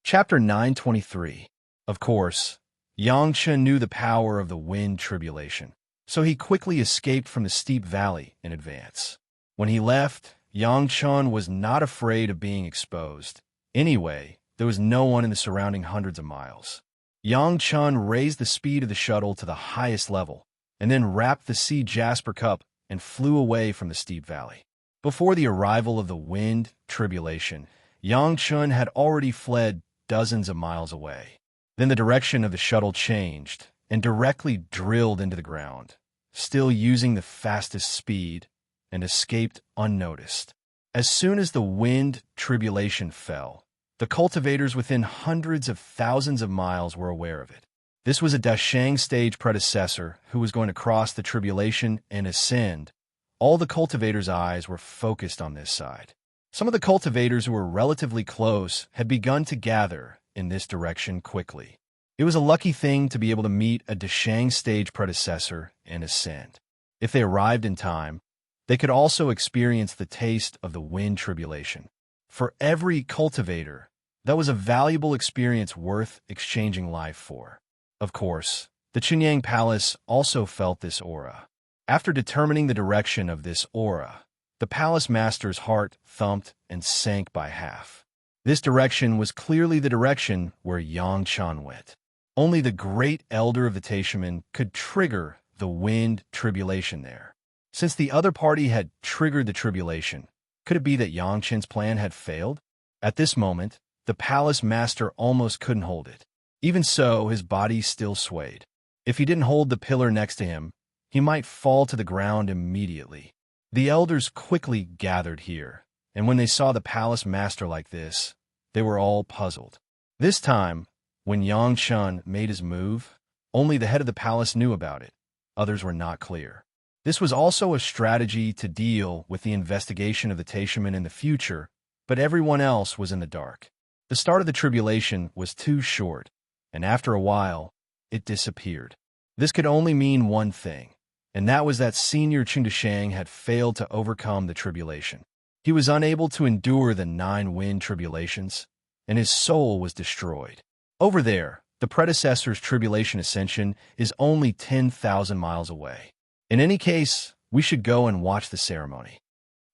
Chapter 923. Of course, Yangchen knew the power of the wind tribulation, so he quickly escaped from the steep valley in advance. When he left, Yangchen was not afraid of being exposed. Anyway, there was no one in the surrounding hundreds of miles. Yangchen raised the speed of the shuttle to the highest level, and then wrapped the sea jasper cup and flew away from the steep valley. Before the arrival of the wind tribulation, Yangchen had already fled dozens of miles away. Then the direction of the shuttle changed and directly drilled into the ground, still using the fastest speed, and escaped unnoticed. As soon as the wind tribulation fell, the cultivators within hundreds of thousands of miles were aware of it. This was a Dashang stage predecessor who was going to cross the tribulation and ascend. All the cultivators' eyes were focused on this side. Some of the cultivators who were relatively close had begun to gather in this direction quickly. It was a lucky thing to be able to meet a Dashang stage predecessor and ascend. If they arrived in time, they could also experience the taste of the wind tribulation. For every cultivator, that was a valuable experience worth exchanging life for. Of course, the Chunyang Palace also felt this aura. After determining the direction of this aura, the palace master's heart thumped and sank by half. This direction was clearly the direction where Yangchen went. Only the great elder of the Taishaman could trigger the wind tribulation there. Since the other party had triggered the tribulation, could it be that Yangchen's plan had failed? At this moment, the palace master almost couldn't hold it. Even so, his body still swayed. If he didn't hold the pillar next to him, he might fall to the ground immediately. The elders quickly gathered here, and when they saw the palace master like this, they were all puzzled. This time, when Yangchen made his move, only the head of the palace knew about it. Others were not clear. This was also a strategy to deal with the investigation of the Taishaman in the future, but everyone else was in the dark. The start of the tribulation was too short, and after a while, it disappeared. This could only mean one thing, and that was that Senior Chingdashang had failed to overcome the tribulation. He was unable to endure the 9 wind tribulations, and his soul was destroyed. Over there, the predecessor's tribulation ascension is only 10,000 miles away. In any case, we should go and watch the ceremony.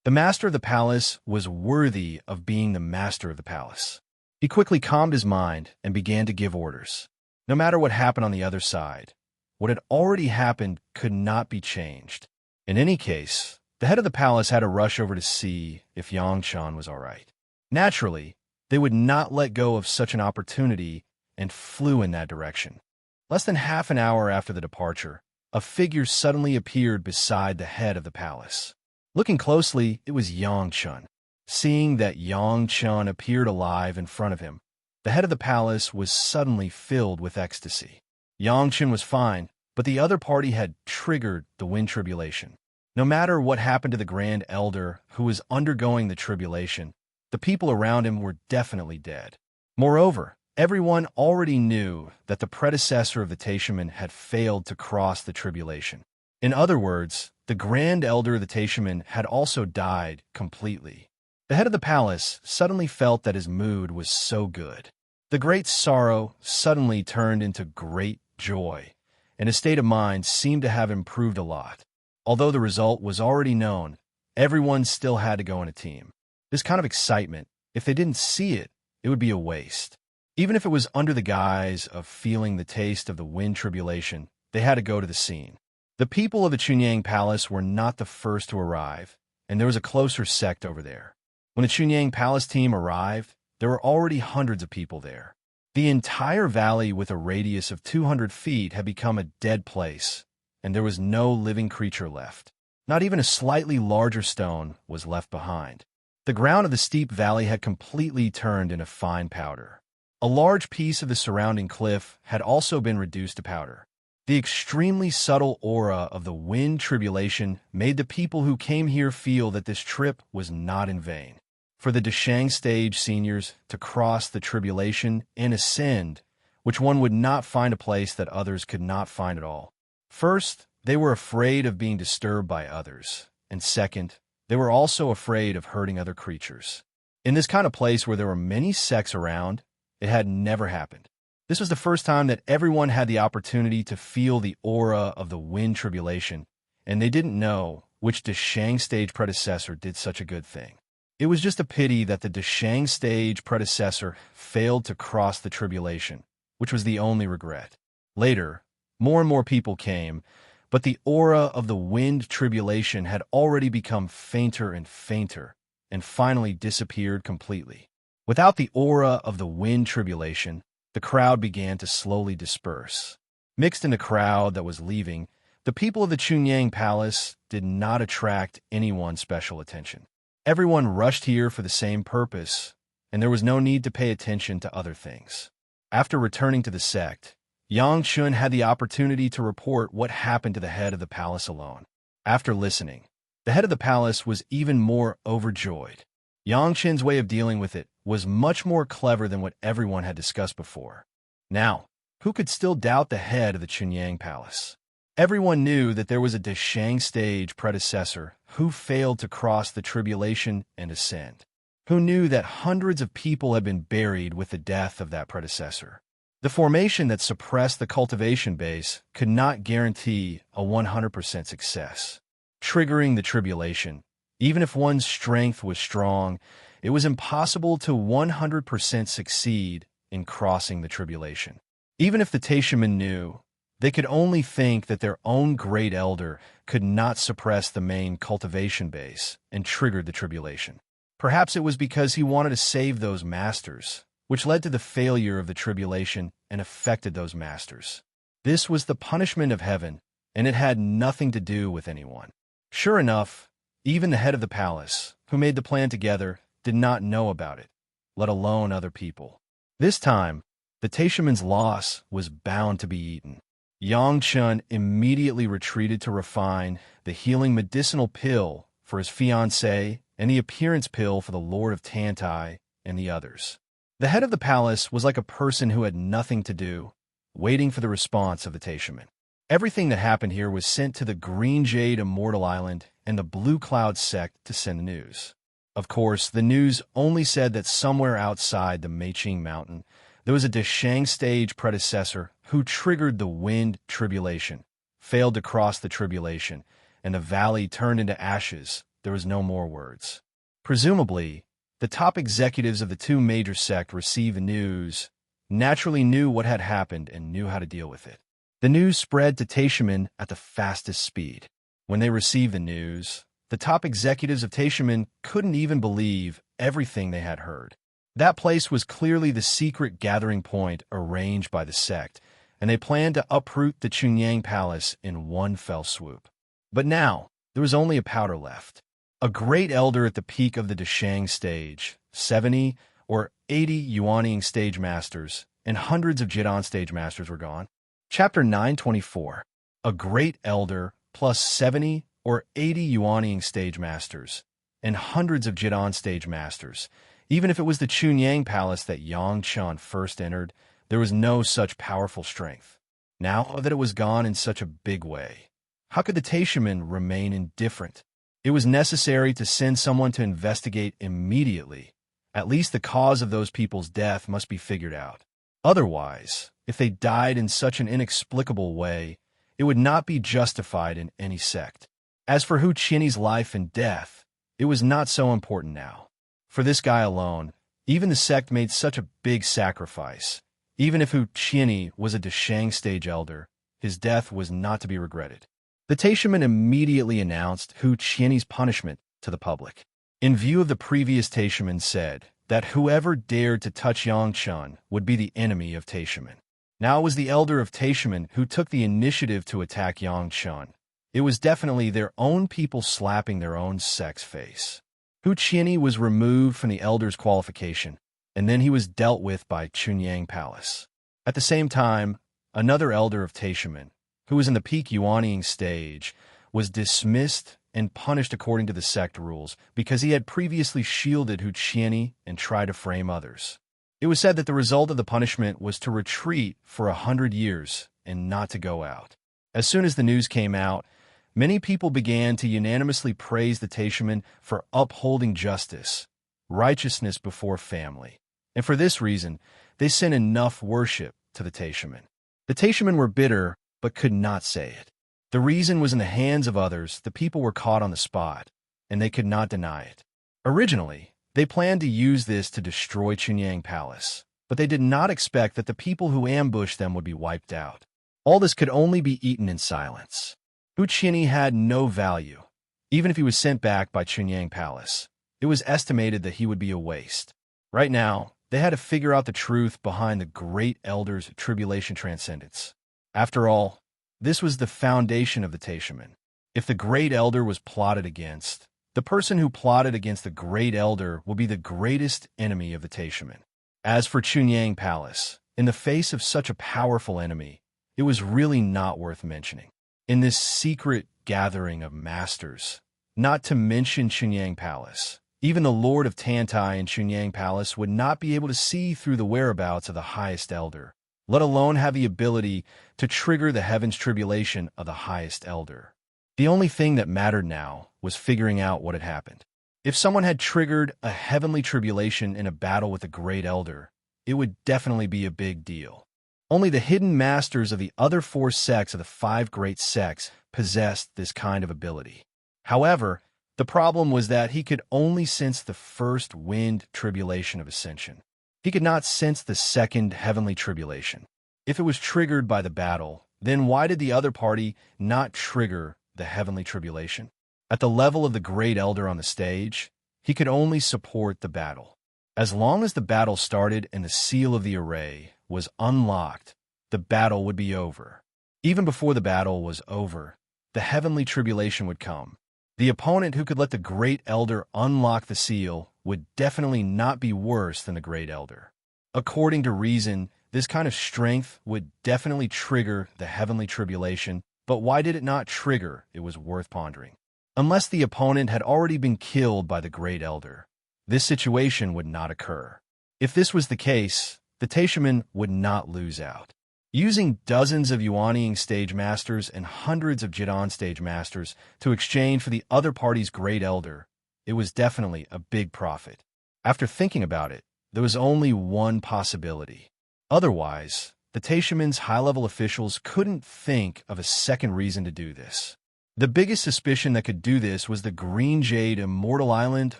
The master of the palace was worthy of being the master of the palace. He quickly calmed his mind and began to give orders. No matter what happened on the other side, what had already happened could not be changed. In any case, the head of the palace had to rush over to see if Yangchen was all right. Naturally, they would not let go of such an opportunity and flew in that direction. Less than half an hour after the departure, a figure suddenly appeared beside the head of the palace. Looking closely, it was Yangchen. Seeing that Yangchen appeared alive in front of him, the head of the palace was suddenly filled with ecstasy. Yangchen was fine, but the other party had triggered the wind tribulation. No matter what happened to the Grand Elder who was undergoing the tribulation, the people around him were definitely dead. Moreover, everyone already knew that the predecessor of the Taishaman had failed to cross the tribulation. In other words, the Grand Elder of the Taishaman had also died completely. The head of the palace suddenly felt that his mood was so good. The great sorrow suddenly turned into great joy, and his state of mind seemed to have improved a lot. Although the result was already known, everyone still had to go in a team. This kind of excitement, if they didn't see it, it would be a waste. Even if it was under the guise of feeling the taste of the wind tribulation, they had to go to the scene. The people of the Chunyang Palace were not the first to arrive, and there was a closer sect over there. When the Chunyang Palace team arrived, there were already hundreds of people there. The entire valley with a radius of 200 feet had become a dead place, and there was no living creature left. Not even a slightly larger stone was left behind. The ground of the steep valley had completely turned into fine powder. A large piece of the surrounding cliff had also been reduced to powder. The extremely subtle aura of the wind tribulation made the people who came here feel that this trip was not in vain. For the Dashang stage seniors to cross the tribulation and ascend, which one would not find a place that others could not find at all. First, they were afraid of being disturbed by others, and second, they were also afraid of hurting other creatures. In this kind of place where there were many sects around, It had never happened. This was the first time that everyone had the opportunity to feel the aura of the wind tribulation, and they didn't know which Deshang stage predecessor did such a good thing. It was just a pity that the Deshang stage predecessor failed to cross the tribulation, which was the only regret. Later, more and more people came, but the aura of the wind tribulation had already become fainter and fainter, and finally disappeared completely. Without the aura of the wind tribulation, the crowd began to slowly disperse. Mixed in the crowd that was leaving, the people of the Chunyang Palace did not attract anyone's special attention. Everyone rushed here for the same purpose, and there was no need to pay attention to other things. After returning to the sect, Yang Chun had the opportunity to report what happened to the head of the palace alone. After listening, the head of the palace was even more overjoyed. Yang Chun's way of dealing with it was much more clever than what everyone had discussed before. Now, who could still doubt the head of the Chunyang Palace? Everyone knew that there was a Deshang stage predecessor who failed to cross the tribulation and ascend. Who knew that hundreds of people had been buried with the death of that predecessor. The formation that suppressed the cultivation base could not guarantee a 100% success. Triggering the tribulation, even if one's strength was strong, it was impossible to 100% succeed in crossing the tribulation. Even if the Taishaman knew, they could only think that their own great elder could not suppress the main cultivation base and triggered the tribulation. Perhaps it was because he wanted to save those masters, which led to the failure of the tribulation and affected those masters. This was the punishment of heaven, and it had nothing to do with anyone. Sure enough, even the head of the palace, who made the plan together, did not know about it, let alone other people. This time, the Taishaman's loss was bound to be eaten. Yang Chun immediately retreated to refine the healing medicinal pill for his fiancée and the appearance pill for the Lord of Tantai and the others. The head of the palace was like a person who had nothing to do, waiting for the response of the Taishaman. Everything that happened here was sent to the Green Jade Immortal Island and the Blue Cloud sect to send the news. Of course, the news only said that somewhere outside the Meiqing Mountain, there was a Deshang stage predecessor who triggered the wind tribulation, failed to cross the tribulation, and the valley turned into ashes. There was no more words. Presumably, the top executives of the two major sects received the news, naturally knew what had happened, and knew how to deal with it. The news spread to Taishaman at the fastest speed. When they received the news, the top executives of Taishaman couldn't even believe everything they had heard. That place was clearly the secret gathering point arranged by the sect, and they planned to uproot the Chunyang Palace in one fell swoop. But now, there was only a powder left. A great elder at the peak of the Deshang stage, 70 or 80 Yuanying stage masters, and hundreds of Jidan stage masters were gone. Chapter 924. A great elder plus 70 or 80 Yuanying stage masters, and hundreds of Jidan stage masters. Even if it was the Chunyang Palace that Yang Chun first entered, there was no such powerful strength. Now that it was gone in such a big way, how could the Taishaman remain indifferent? It was necessary to send someone to investigate immediately. At least the cause of those people's death must be figured out. Otherwise, if they died in such an inexplicable way, it would not be justified in any sect. As for Hu Qianyi's life and death, it was not so important now. For this guy alone, even the sect made such a big sacrifice. Even if Hu Qianyi was a Deshang stage elder, his death was not to be regretted. The Taishaman immediately announced Hu Qianyi's punishment to the public. In view of the previous Taishaman said that whoever dared to touch Yang Chun would be the enemy of Taishaman. Now it was the elder of Taishaman who took the initiative to attack Yang Chun. It was definitely their own people slapping their own sect's face. Hu Qianyi was removed from the elder's qualification, and then he was dealt with by Chunyang Palace. At the same time, another elder of Taishaman, who was in the peak Yuanying stage, was dismissed and punished according to the sect rules because he had previously shielded Hu Qianyi and tried to frame others. It was said that the result of the punishment was to retreat for 100 years and not to go out. As soon as the news came out, many people began to unanimously praise the Taishaman for upholding justice, righteousness before family. And for this reason, they sent enough worship to the Taishamen. The Taishamen were bitter, but could not say it. The reason was in the hands of others. The people were caught on the spot, and they could not deny it. Originally, they planned to use this to destroy Chunyang Palace, but they did not expect that the people who ambushed them would be wiped out. All this could only be eaten in silence. Hu Qinyi had no value. Even if he was sent back by Chunyang Palace, it was estimated that he would be a waste. Right now, they had to figure out the truth behind the Great Elder's tribulation transcendence. After all, this was the foundation of the Taishamen. If the Great Elder was plotted against, the person who plotted against the Great Elder will be the greatest enemy of the Taishamen. As for Chunyang Palace, in the face of such a powerful enemy, it was really not worth mentioning. In this secret gathering of masters, not to mention Chunyang Palace, even the Lord of Tantai in Chunyang Palace would not be able to see through the whereabouts of the highest elder, let alone have the ability to trigger the heavens tribulation of the highest elder. The only thing that mattered now was figuring out what had happened. If someone had triggered a heavenly tribulation in a battle with the Great Elder, it would definitely be a big deal. Only the hidden masters of the other 4 sects of the 5 great sects possessed this kind of ability. However, the problem was that he could only sense the first wind tribulation of ascension. He could not sense the second heavenly tribulation. If it was triggered by the battle, then why did the other party not trigger the heavenly tribulation? At the level of the Great Elder on the stage, he could only support the battle. As long as the battle started and the seal of the array was unlocked, the battle would be over. Even before the battle was over, the heavenly tribulation would come. The opponent who could let the Great Elder unlock the seal would definitely not be worse than the Great Elder. According to reason, this kind of strength would definitely trigger the heavenly tribulation, but why did it not trigger? It was worth pondering. Unless the opponent had already been killed by the Great Elder, this situation would not occur. If this was the case, the Taishamen would not lose out. Using dozens of Yuanying stage masters and hundreds of Jidan stage masters to exchange for the other party's Great Elder, it was definitely a big profit. After thinking about it, there was only one possibility. Otherwise, the Taishamen's high-level officials couldn't think of a second reason to do this. The biggest suspicion that could do this was the Green Jade Immortal Island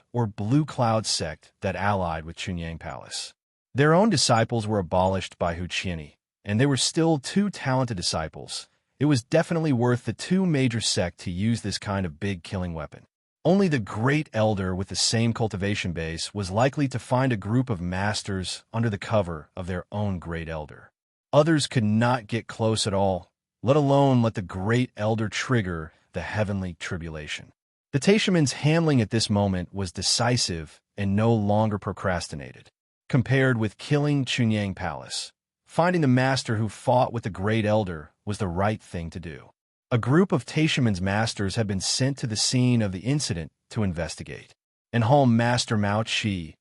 or Blue Cloud sect that allied with Chunyang Palace. Their own disciples were abolished by Hu Qinyi, and there were still 2 talented disciples. It was definitely worth the 2 major sects to use this kind of big killing weapon. Only the Great Elder with the same cultivation base was likely to find a group of masters under the cover of their own Great Elder. Others could not get close at all, let alone let the Great Elder trigger the heavenly tribulation. The Taishamen's handling at this moment was decisive and no longer procrastinated. Compared with killing Chunyang Palace, finding the master who fought with the Great Elder was the right thing to do. A group of Taishamen's masters had been sent to the scene of the incident to investigate. And Hall Master Mao Qi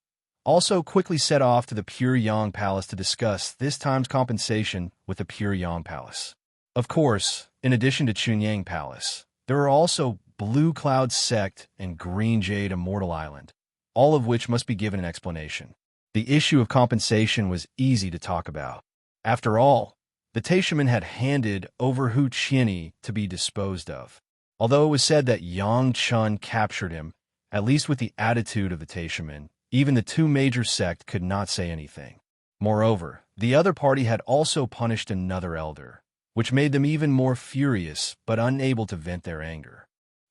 also quickly set off to the Pure Yang Palace to discuss this time's compensation with the Pure Yang Palace. Of course, in addition to Chunyang Palace, there are also Blue Cloud Sect and Green Jade Immortal Island, all of which must be given an explanation. The issue of compensation was easy to talk about. After all, the Taishamen had handed over Hu Qinyi to be disposed of. Although it was said that Yang Chun captured him, at least with the attitude of the Taishamen, even the 2 major sects could not say anything. Moreover, the other party had also punished another elder, which made them even more furious but unable to vent their anger.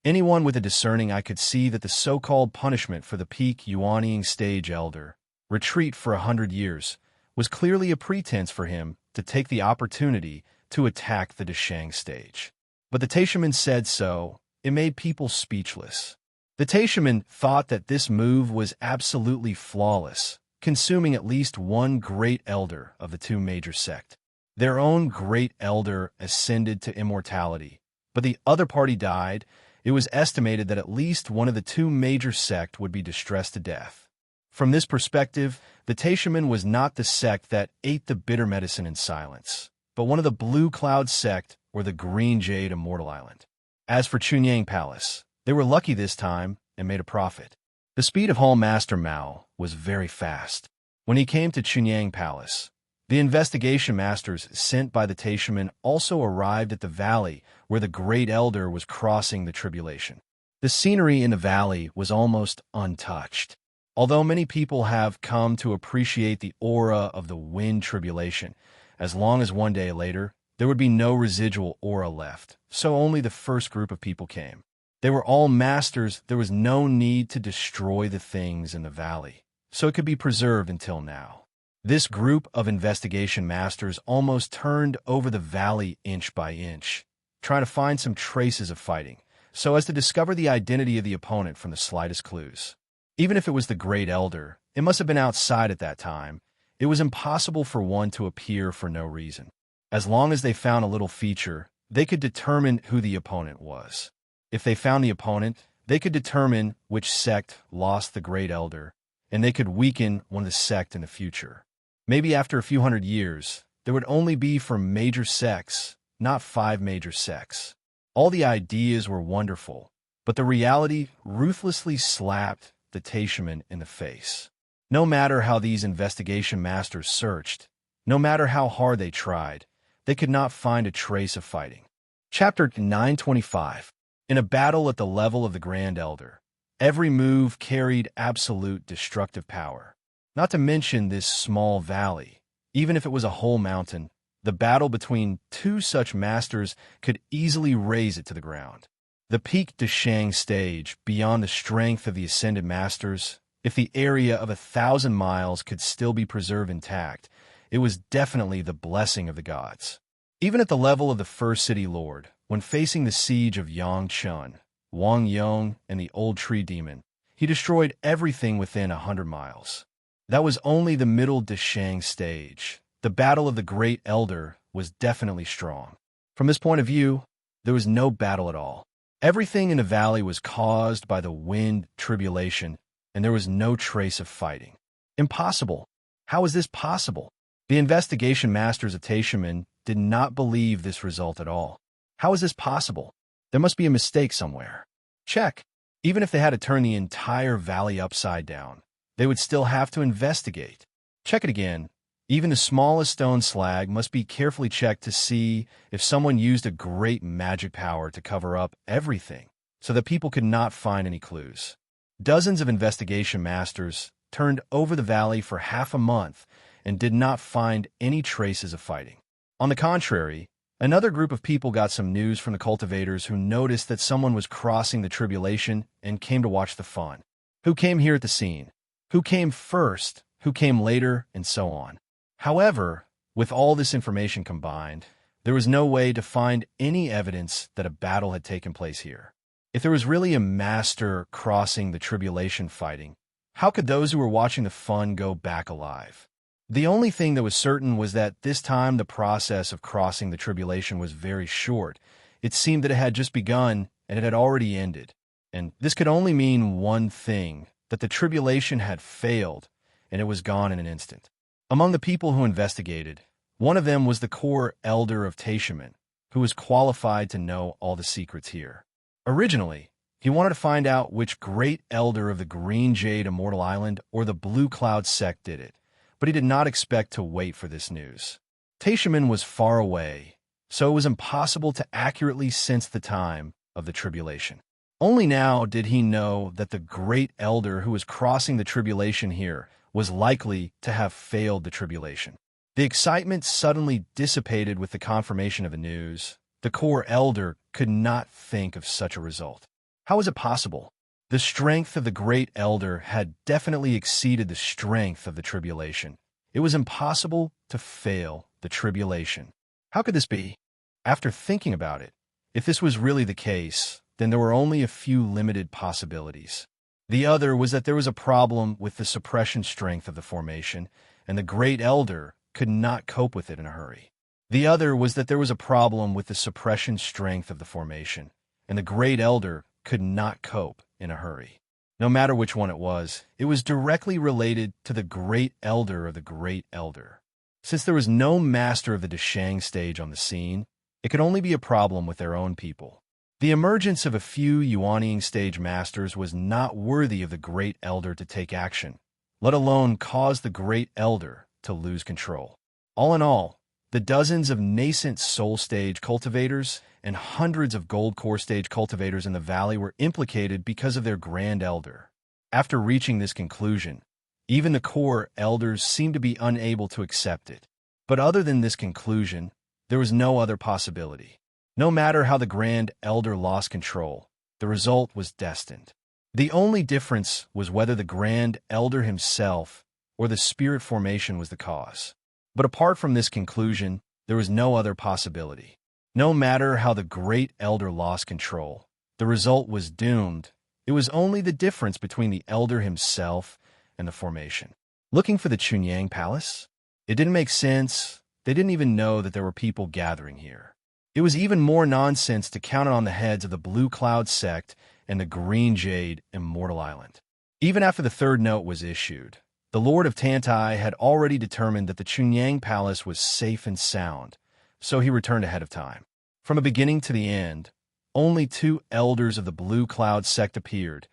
Anyone with a discerning eye could see that the so-called punishment for the peak Yuanying stage elder, retreat for 100 years, was clearly a pretense for him to take the opportunity to attack the Deshang stage. But the Taishamen said so. It made people speechless. The Taishamen thought that this move was absolutely flawless, consuming at least 1 great elder of the 2 major sects. Their own Great Elder ascended to immortality, but the other party died. It was estimated that at least one of the 2 major sects would be distressed to death. From this perspective, the Taishamen was not the sect that ate the bitter medicine in silence, but one of the Blue Cloud sect or the Green Jade Immortal Island. As for Chunyang Palace, they were lucky this time and made a profit. The speed of Hall Master Mao was very fast. When he came to Chunyang Palace, The investigation masters sent by the Taishaman also arrived at the valley where the Great Elder was crossing the tribulation. The scenery in the valley was almost untouched. Although many people have come to appreciate the aura of the wind tribulation, as long as one day later, there would be no residual aura left, so only the first group of people came. They were all masters. There was no need to destroy the things in the valley, so it could be preserved until now. This group of investigation masters almost turned over the valley inch by inch, trying to find some traces of fighting, so as to discover the identity of the opponent from the slightest clues. Even if it was the Great Elder, it must have been outside at that time. It was impossible for one to appear for no reason. As long as they found a little feature, they could determine who the opponent was. If they found the opponent, they could determine which sect lost the Great Elder, and they could weaken one of the sect in the future. Maybe after a few hundred years, there would only be 4 major sects, not 5 major sects. All the ideas were wonderful, but the reality ruthlessly slapped the Taishaman in the face. No matter how these investigation masters searched, no matter how hard they tried, they could not find a trace of fighting. Chapter 925. In a battle at the level of the Grand Elder, every move carried absolute destructive power. Not to mention this small valley. Even if it was a whole mountain, the battle between 2 such masters could easily raze it to the ground. The peak Deshang stage, beyond the strength of the ascended masters, if the area of 1,000 miles could still be preserved intact, it was definitely the blessing of the gods. Even at the level of the first city lord, when facing the siege of Yangchun, Wang Yong, and the old tree demon, he destroyed everything within 100 miles. That was only the middle Deshang stage. The battle of the Great Elder was definitely strong. From this point of view, there was no battle at all. Everything in the valley was caused by the wind tribulation, and there was no trace of fighting. Impossible. How is this possible? The investigation masters of Taishaman did not believe this result at all. How is this possible? There must be a mistake somewhere. Check. Even if they had to turn the entire valley upside down, they would still have to investigate. Check it again. Even the smallest stone slag must be carefully checked to see if someone used a great magic power to cover up everything, so that people could not find any clues. Dozens of investigation masters turned over the valley for half a month and did not find any traces of fighting. On the contrary, another group of people got some news from the cultivators who noticed that someone was crossing the tribulation and came to watch the fun. Who came here at the scene? Who came first? Who came later? And so on. However, with all this information combined, there was no way to find any evidence that a battle had taken place here. If there was really a master crossing the tribulation fighting, how could those who were watching the fun go back alive? The only thing that was certain was that this time the process of crossing the tribulation was very short. It seemed that it had just begun and it had already ended. And this could only mean one thing, that the tribulation had failed and it was gone in an instant. Among the people who investigated, one of them was the core elder of Taishaman, who was qualified to know all the secrets here. Originally, he wanted to find out which great elder of the Green Jade Immortal Island or the Blue Cloud sect did it, but he did not expect to wait for this news. Taishaman was far away, so it was impossible to accurately sense the time of the tribulation. Only now did he know that the great elder who was crossing the tribulation here was likely to have failed the tribulation. The excitement suddenly dissipated with the confirmation of the news. The core elder could not think of such a result. How was it possible? The strength of the great elder had definitely exceeded the strength of the tribulation. It was impossible to fail the tribulation. How could this be? After thinking about it, if this was really the case, then there were only a few limited possibilities. The other was that there was a problem with the suppression strength of the formation, and the great elder could not cope with it in a hurry. The other was that there was a problem with the suppression strength of the formation, and the great elder could not cope in a hurry. No matter which one it was directly related to the great elder of the great elder. Since there was no master of the Deshang stage on the scene, it could only be a problem with their own people. The emergence of a few Yuanying stage masters was not worthy of the great elder to take action, let alone cause the great elder to lose control. All in all, the dozens of nascent soul stage cultivators and hundreds of gold core stage cultivators in the valley were implicated because of their grand elder. After reaching this conclusion, even the core elders seemed to be unable to accept it. But other than this conclusion, there was no other possibility. No matter how the grand elder lost control, the result was destined. The only difference was whether the grand elder himself or the spirit formation was the cause. But apart from this conclusion, there was no other possibility. No matter how the great elder lost control, the result was doomed. It was only the difference between the elder himself and the formation. Looking for the Chunyang Palace? It didn't make sense. They didn't even know that there were people gathering here. It was even more nonsense to count on the heads of the Blue Cloud sect and the Green Jade Immortal Island. Even after the third note was issued, the Lord of Tantai had already determined that the Chunyang Palace was safe and sound, so he returned ahead of time. From the beginning to the end, only 2 elders of the Blue Cloud sect appeared,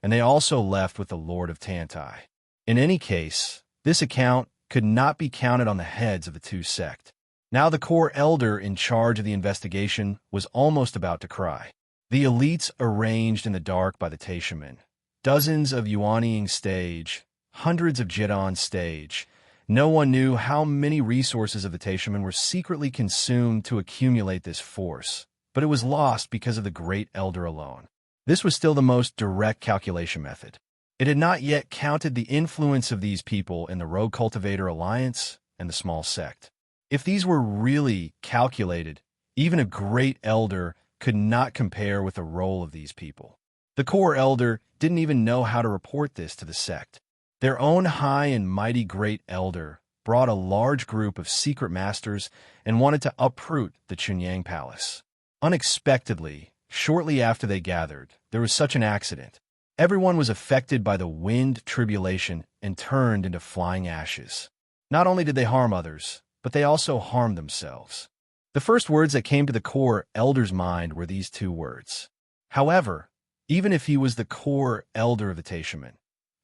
and they also left with the Lord of Tantai. In any case, this account could not be counted on the heads of the 2 sect. Now the core elder in charge of the investigation was almost about to cry. The elites arranged in the dark by the Taishaman, dozens of Yuanying stage, hundreds of Jidon stage. No one knew how many resources of the Taishaman were secretly consumed to accumulate this force, but it was lost because of the great elder alone. This was still the most direct calculation method. It had not yet counted the influence of these people in the Rogue Cultivator Alliance and the small sect. If these were really calculated, even a great elder could not compare with the role of these people. The core elder didn't even know how to report this to the sect. Their own high and mighty great elder brought a large group of secret masters and wanted to uproot the Chunyang Palace. Unexpectedly, shortly after they gathered, there was such an accident. Everyone was affected by the wind tribulation and turned into flying ashes. Not only did they harm others, but they also harmed themselves. The first words that came to the core elder's mind were these 2 words. However, even if he was the core elder of the Taishaman,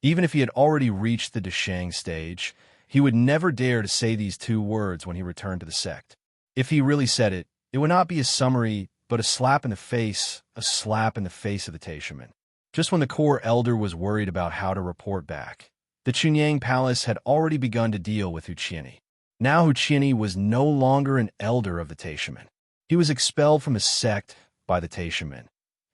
even if he had already reached the Deshang stage, he would never dare to say these 2 words when he returned to the sect. If he really said it, it would not be a summary, but a slap in the face of the Taishaman. Just when the core elder was worried about how to report back, the Chunyang Palace had already begun to deal with Huqiani. Now Huqiani was no longer an elder of the Taishaman. He was expelled from the sect by the Taishaman,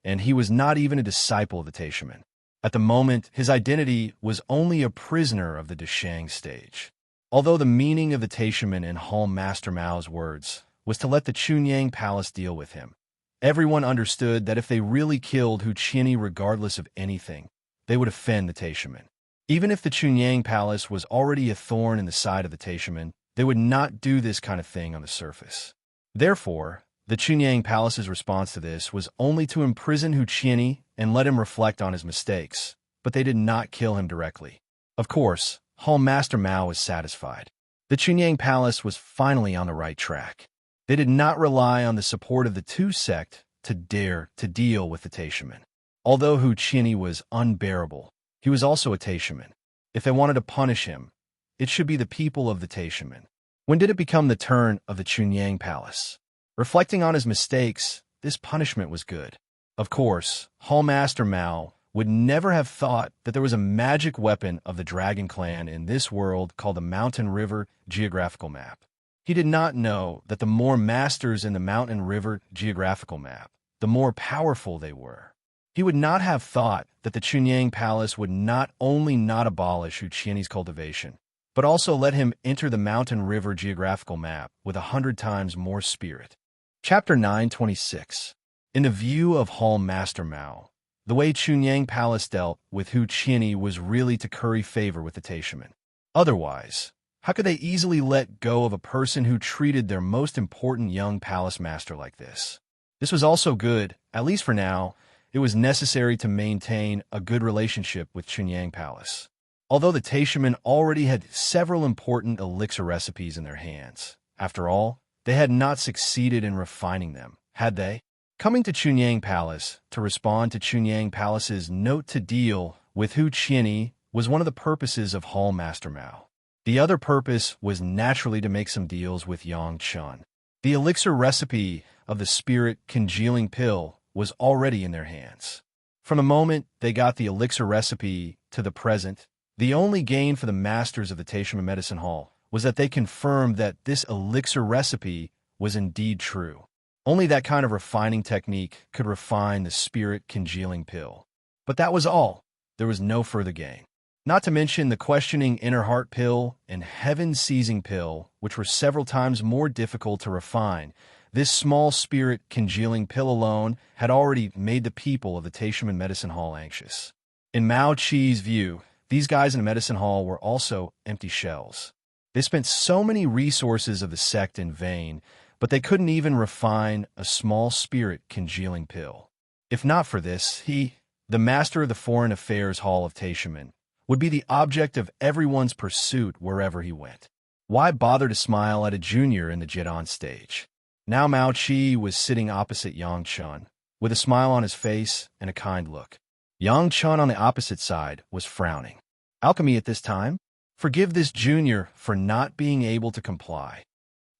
and he was not even a disciple of the Taishaman. At the moment, his identity was only a prisoner of the Deshang stage. Although the meaning of the Taishaman in Hall Master Mao's words was to let the Chunyang Palace deal with him, everyone understood that if they really killed Huqiani regardless of anything, they would offend the Taishaman. Even if the Chunyang Palace was already a thorn in the side of the Taishaman, they would not do this kind of thing on the surface. Therefore, the Chunyang Palace's response to this was only to imprison Huqiani and let him reflect on his mistakes, but they did not kill him directly. Of course, Hall Master Mao was satisfied. The Chunyang Palace was finally on the right track. They did not rely on the support of the 2 sect to dare to deal with the Taishaman. Although Huqiani was unbearable, he was also a Taishaman. If they wanted to punish him, it should be the people of the Taishaman. When did it become the turn of the Chunyang Palace? Reflecting on his mistakes, this punishment was good. Of course, Hall Master Mao would never have thought that there was a magic weapon of the Dragon Clan in this world called the Mountain River Geographical Map. He did not know that the more masters in the Mountain River Geographical Map, the more powerful they were. He would not have thought that the Chunyang Palace would not only not abolish Huqiani's cultivation, but also let him enter the Mountain River Geographical Map with 100 times more spirit. Chapter 926. In the view of Hall Master Mao, the way Chunyang Palace dealt with Huqiani was really to curry favor with the Taishaman. Otherwise, how could they easily let go of a person who treated their most important young palace master like this? This was also good, at least for now. It was necessary to maintain a good relationship with Chunyang Palace. Although the Taishaman already had several important elixir recipes in their hands, after all, they had not succeeded in refining them, had they? Coming to Chunyang Palace to respond to Chunyang Palace's note to deal with Huqiani was one of the purposes of Hall Master Mao. The other purpose was naturally to make some deals with Yang Chun. The elixir recipe of the spirit congealing pill was already in their hands. From the moment they got the elixir recipe to the present, the only gain for the masters of the Taishan Medicine Hall was that they confirmed that this elixir recipe was indeed true. Only that kind of refining technique could refine the spirit congealing pill. But that was all. There was no further gain. Not to mention the questioning inner heart pill and heaven seizing pill, which were several times more difficult to refine. This small spirit congealing pill alone had already made the people of the Taishan Medicine Hall anxious. In Mao Qi's view, these guys in the medicine hall were also empty shells. They spent so many resources of the sect in vain, but they couldn't even refine a small spirit congealing pill. If not for this, he, the master of the Foreign Affairs Hall of Taishan, would be the object of everyone's pursuit wherever he went. Why bother to smile at a junior in the Jidan stage? Now Mao Qi was sitting opposite Yang Chun, with a smile on his face and a kind look. Yang Chun on the opposite side was frowning. Alchemy at this time? Forgive this junior for not being able to comply.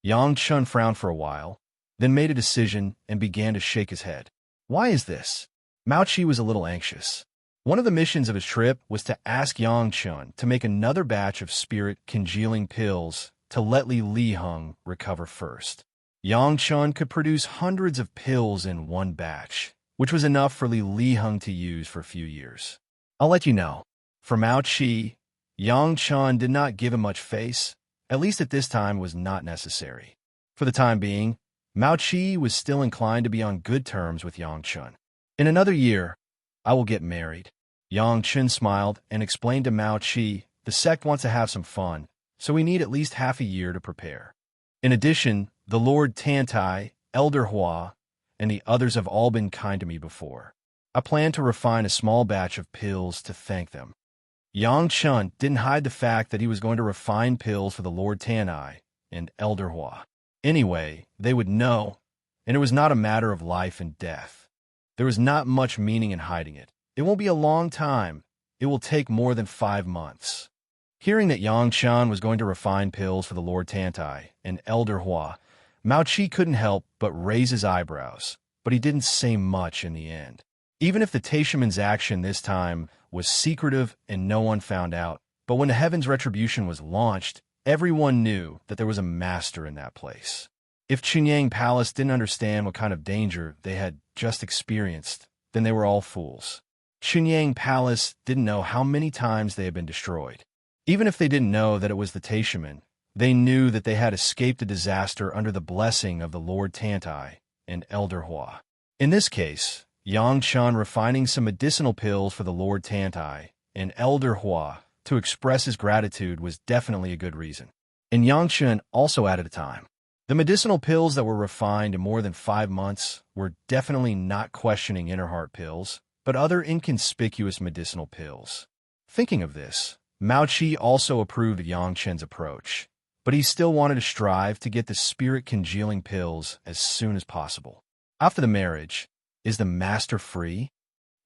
Yang Chun frowned for a while, then made a decision and began to shake his head. Why is this? Mao Qi was a little anxious. One of the missions of his trip was to ask Yang Chun to make another batch of spirit congealing pills to let Li Heng recover first. Yang Chun could produce hundreds of pills in one batch, which was enough for Li Heng to use for a few years. I'll let you know. For Mao Qi, Yang Chun did not give him much face, at least at this time was not necessary. For the time being, Mao Qi was still inclined to be on good terms with Yang Chun. In another year, I will get married. Yang Chun smiled and explained to Mao Qi, the sect wants to have some fun, so we need at least half a year to prepare. In addition, the Lord Tantai, Elder Hua, and the others have all been kind to me before. I plan to refine a small batch of pills to thank them. Yang Chun didn't hide the fact that he was going to refine pills for the Lord Tanai and Elder Hua. Anyway, they would know, and it was not a matter of life and death. There was not much meaning in hiding it. It won't be a long time. It will take more than 5 months. Hearing that Yang Chun was going to refine pills for the Lord Tantai and Elder Hua, Mao Qi couldn't help but raise his eyebrows, but he didn't say much in the end. Even if the Taishan's action this time was secretive and no one found out, but when the Heaven's Retribution was launched, everyone knew that there was a master in that place. If Chunyang Palace didn't understand what kind of danger they had just experienced, then they were all fools. Chunyang Palace didn't know how many times they had been destroyed. Even if they didn't know that it was the Taishan, they knew that they had escaped a disaster under the blessing of the Lord Tantai and Elder Hua. In this case, Yang Chun refining some medicinal pills for the Lord Tantai and Elder Hua to express his gratitude was definitely a good reason. And Yang Chun also added a time. The medicinal pills that were refined in more than 5 months were definitely not questioning inner heart pills, but other inconspicuous medicinal pills. Thinking of this, Mao Qi also approved of Yang Chun's approach, but he still wanted to strive to get the spirit congealing pills as soon as possible. After the marriage, is the master free?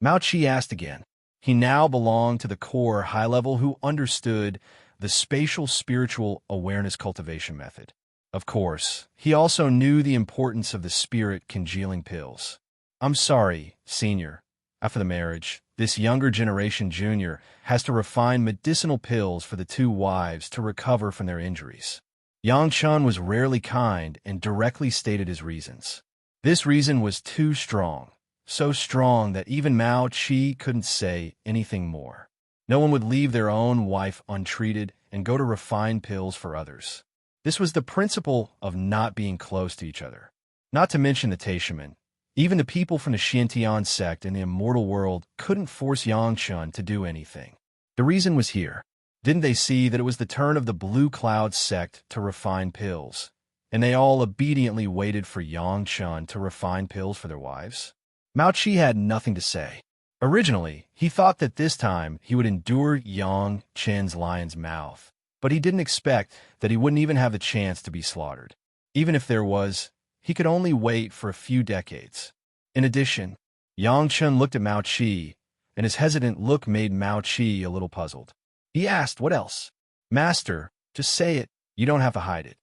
Mao Qi asked again. He now belonged to the core high level who understood the spatial spiritual awareness cultivation method. Of course, he also knew the importance of the spirit congealing pills. I'm sorry, senior. After the marriage, this younger generation junior has to refine medicinal pills for the 2 wives to recover from their injuries. Yang Chun was rarely kind and directly stated his reasons. This reason was too strong, so strong that even Mao Qi couldn't say anything more. No one would leave their own wife untreated and go to refine pills for others. This was the principle of not being close to each other. Not to mention the Taishan. Even the people from the Xiantian sect in the Immortal world couldn't force Yang Chun to do anything. The reason was here. Didn't they see that it was the turn of the Blue Cloud sect to refine pills, and they all obediently waited for Yang Chun to refine pills for their wives? Mao Qi had nothing to say. Originally, he thought that this time he would endure Yang Chun's lion's mouth, but he didn't expect that he wouldn't even have the chance to be slaughtered. Even if there was, he could only wait for a few decades. In addition, Yang Chun looked at Mao Qi, and his hesitant look made Mao Qi a little puzzled. He asked, what else? Master, Just say it. You don't have to hide it.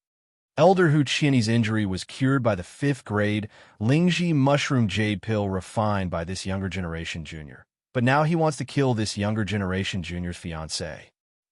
Elder Hu Qian's injury was cured by the 5th grade Lingji mushroom jade pill refined by this younger generation junior. But now he wants to kill this younger generation junior's fiancée.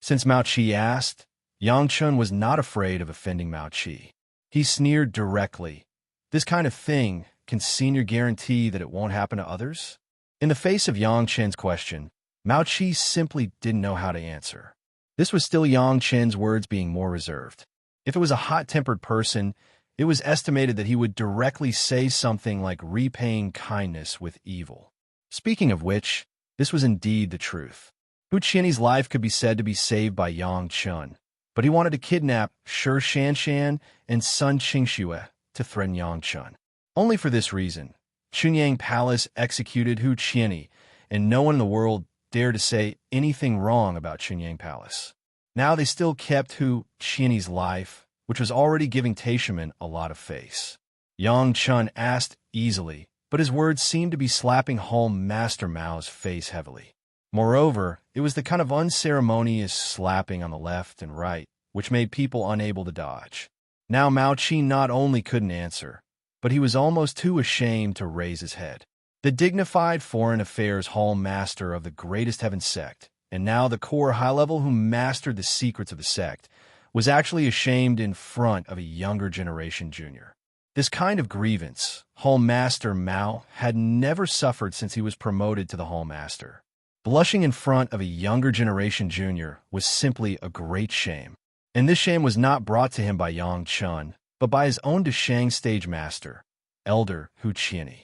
Since Mao Qi asked, Yang Chun was not afraid of offending Mao Qi. He sneered directly. This kind of thing, can senior guarantee that it won't happen to others? In the face of Yang Chen's question, Mao Qi simply didn't know how to answer. This was still Yang Chen's words being more reserved. If it was a hot-tempered person, it was estimated that he would directly say something like repaying kindness with evil. Speaking of which, this was indeed the truth. Hu Qian's life could be said to be saved by Yang Chun, but he wanted to kidnap Shi Shanshan and Sun Qingxue to threaten Yang Chun. Only for this reason, Chunyang Palace executed Hu Qian, and no one in the world dared to say anything wrong about Chunyang Palace. Now they still kept Hu Qian's life, which was already giving Taishaman a lot of face. Yang Chun asked easily, but his words seemed to be slapping Home Master Mao's face heavily. Moreover, it was the kind of unceremonious slapping on the left and right, which made people unable to dodge. Now Mao Qi not only couldn't answer, but he was almost too ashamed to raise his head. The dignified foreign affairs hall master of the greatest heaven sect, and now the core high-level who mastered the secrets of the sect, was actually ashamed in front of a younger generation junior. This kind of grievance, Hall Master Mao had never suffered since he was promoted to the Hall Master. Blushing in front of a younger generation junior was simply a great shame. And this shame was not brought to him by Yang Chun, but by his own Deshang stage master, Elder Hu Qian.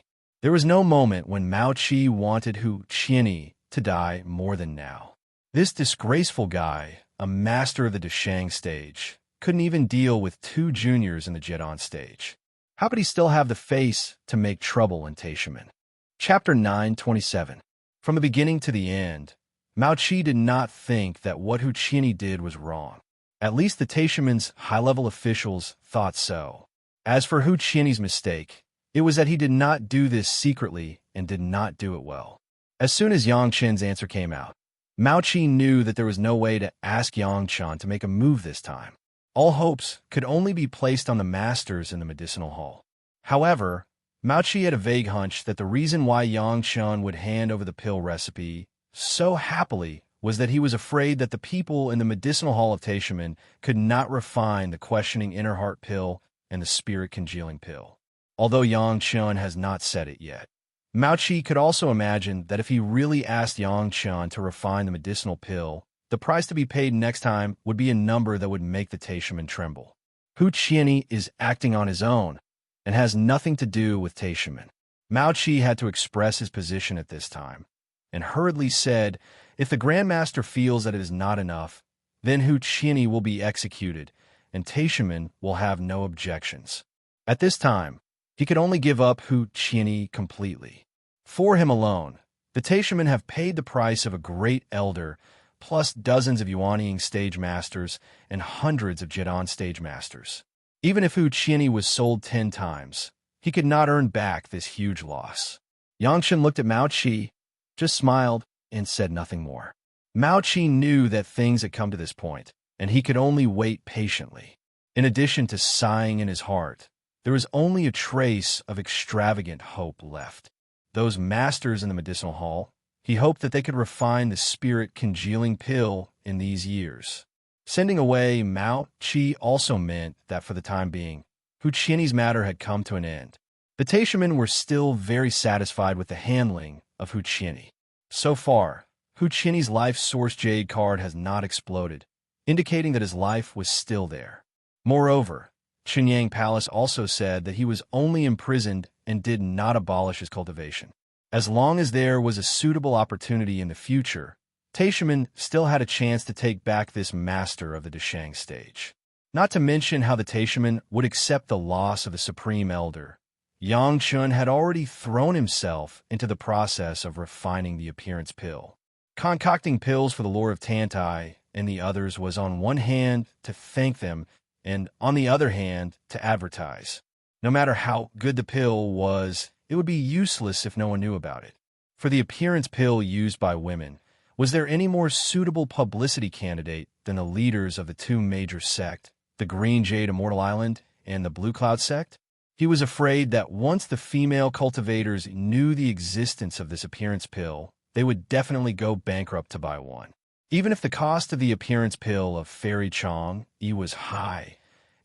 There was no moment when Mao Qi wanted Hu Qian to die more than now. This disgraceful guy, a master of the Deshang stage, couldn't even deal with 2 juniors in the Jedon stage. How could he still have the face to make trouble in Taishaman? Chapter 9:27. From the beginning to the end, Mao Qi did not think that what Hu Qian did was wrong. At least the Taishaman's high-level officials thought so. As for Hu Qian's mistake, it was that he did not do this secretly and did not do it well. As soon as Yang Chen's answer came out, Mao Qi knew that there was no way to ask Yang Chen to make a move this time. All hopes could only be placed on the masters in the medicinal hall. However, Mao Qi had a vague hunch that the reason why Yang Chen would hand over the pill recipe so happily was that he was afraid that the people in the medicinal hall of Taishaman could not refine the questioning inner heart pill and the spirit congealing pill. Although Yang Chen has not said it yet. Mao Qi could also imagine that if he really asked Yang Chen to refine the medicinal pill, the price to be paid next time would be a number that would make the Taishaman tremble. Hu Qian is acting on his own and has nothing to do with Taishaman. Mao Qi had to express his position at this time, and hurriedly said, if the Grandmaster feels that it is not enough, then Hu Qian will be executed, and Taishaman will have no objections. At this time, he could only give up Hu Qian completely. For him alone, the Taishaman have paid the price of a great elder, plus dozens of Yuanying stage masters and hundreds of Jedon stage masters. Even if Hu Qian was sold 10 times, he could not earn back this huge loss. Yang Chen looked at Mao Qi, just smiled, and said nothing more. Mao Qi knew that things had come to this point, and he could only wait patiently. In addition to sighing in his heart, there was only a trace of extravagant hope left. Those masters in the medicinal hall, he hoped that they could refine the spirit congealing pill in these years. Sending away Mao Qi also meant that for the time being, Hu Qian's matter had come to an end. The Taishaman were still very satisfied with the handling of Hu Qian. So far, Hu Qian's life source jade card has not exploded, indicating that his life was still there. Moreover, Chunyang Palace also said that he was only imprisoned and did not abolish his cultivation. As long as there was a suitable opportunity in the future, Taishaman still had a chance to take back this master of the Deshang stage. Not to mention how the Taishaman would accept the loss of the Supreme Elder. Yang Chun had already thrown himself into the process of refining the appearance pill. Concocting pills for the lore of Tantai and the others was on one hand to thank them and on the other hand to advertise. No matter how good the pill was, it would be useless if no one knew about it. For the appearance pill used by women Was there any more suitable publicity candidate than the leaders of the two major sects, the Green Jade Immortal Island and the Blue Cloud sect? He was afraid that once the female cultivators knew the existence of this appearance pill, they would definitely go bankrupt to buy one. Even if the cost of the appearance pill of Fairy Chong Yi was high,